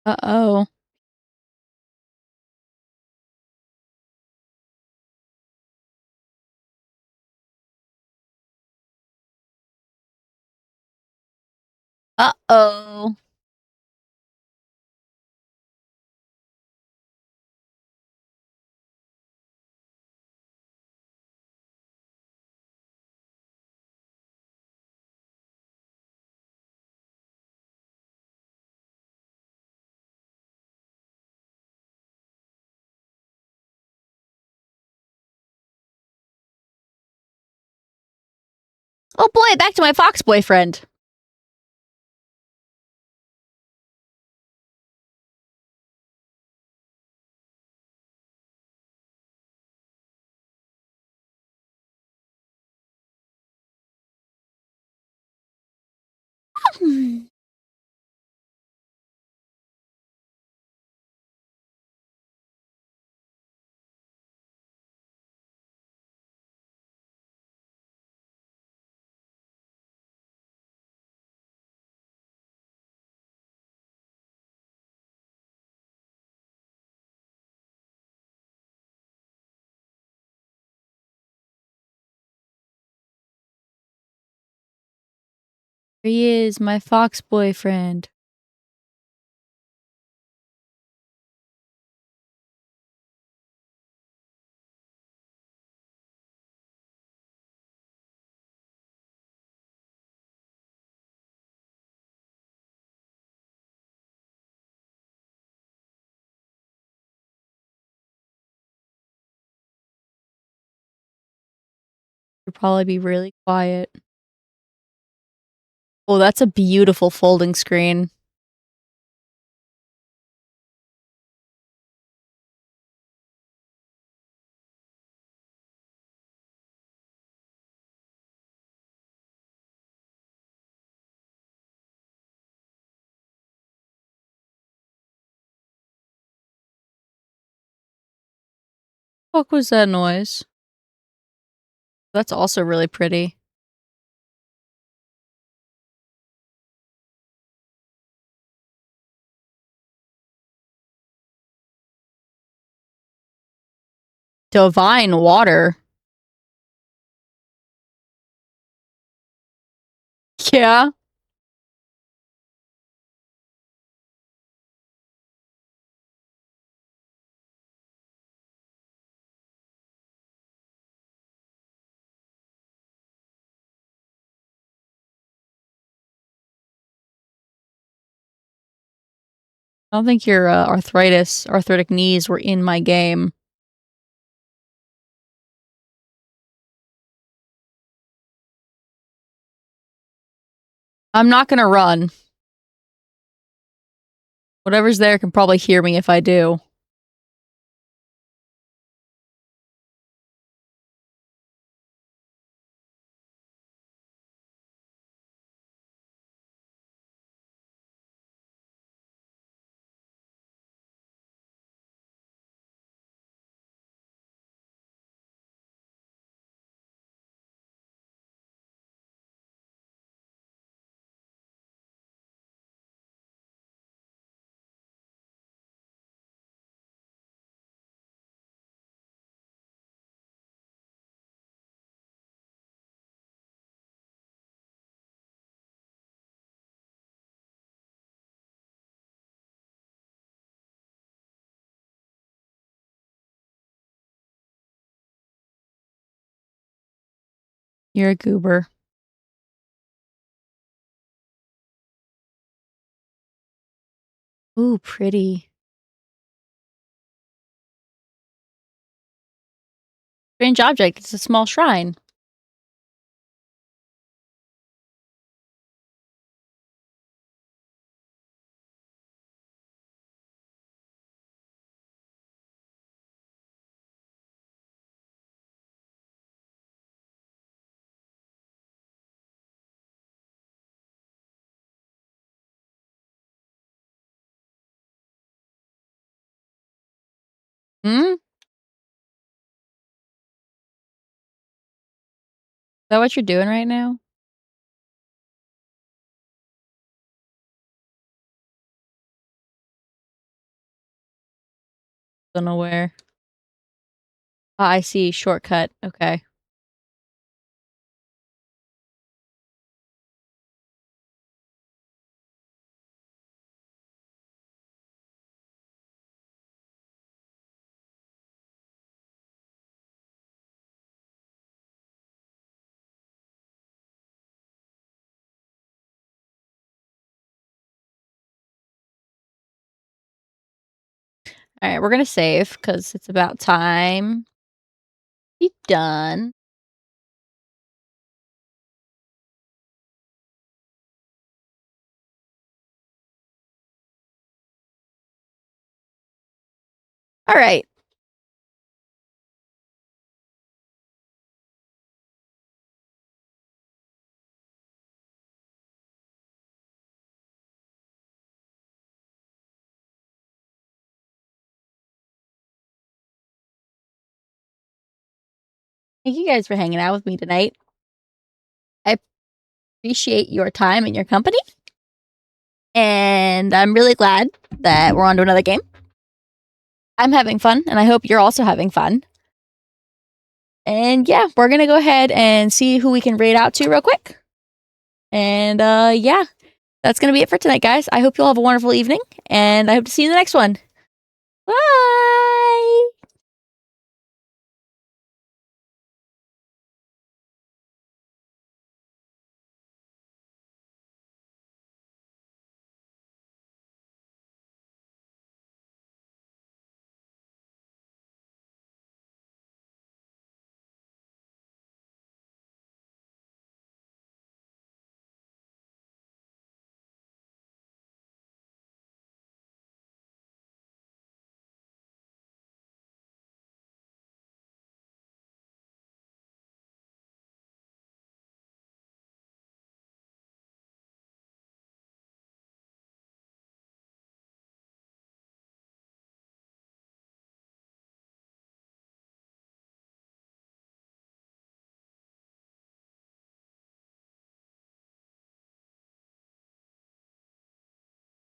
Uh-oh. Uh-oh. Oh boy, back to my fox boyfriend. Here he is, my fox boyfriend. He'll probably be really quiet. Oh, that's a beautiful folding screen. What was that noise? That's also really pretty. Divine water. Yeah. I don't think your arthritic knees were in my game. I'm not gonna run. Whatever's there can probably hear me if I do. You're a goober. Ooh, pretty. Strange object. It's a small shrine. Hmm? Is that what you're doing right now? Don't know where. Ah, I see. Shortcut. Okay. Alright, we're gonna save because it's about time. Be done. Alright. Thank you guys for hanging out with me tonight. I appreciate your time and your company. And I'm really glad that we're on to another game. I'm having fun, and I hope you're also having fun. And yeah, we're gonna go ahead and see who we can raid out to real quick. And yeah, that's gonna be it for tonight, guys. I hope you all have a wonderful evening, and I hope to see you in the next one. Bye.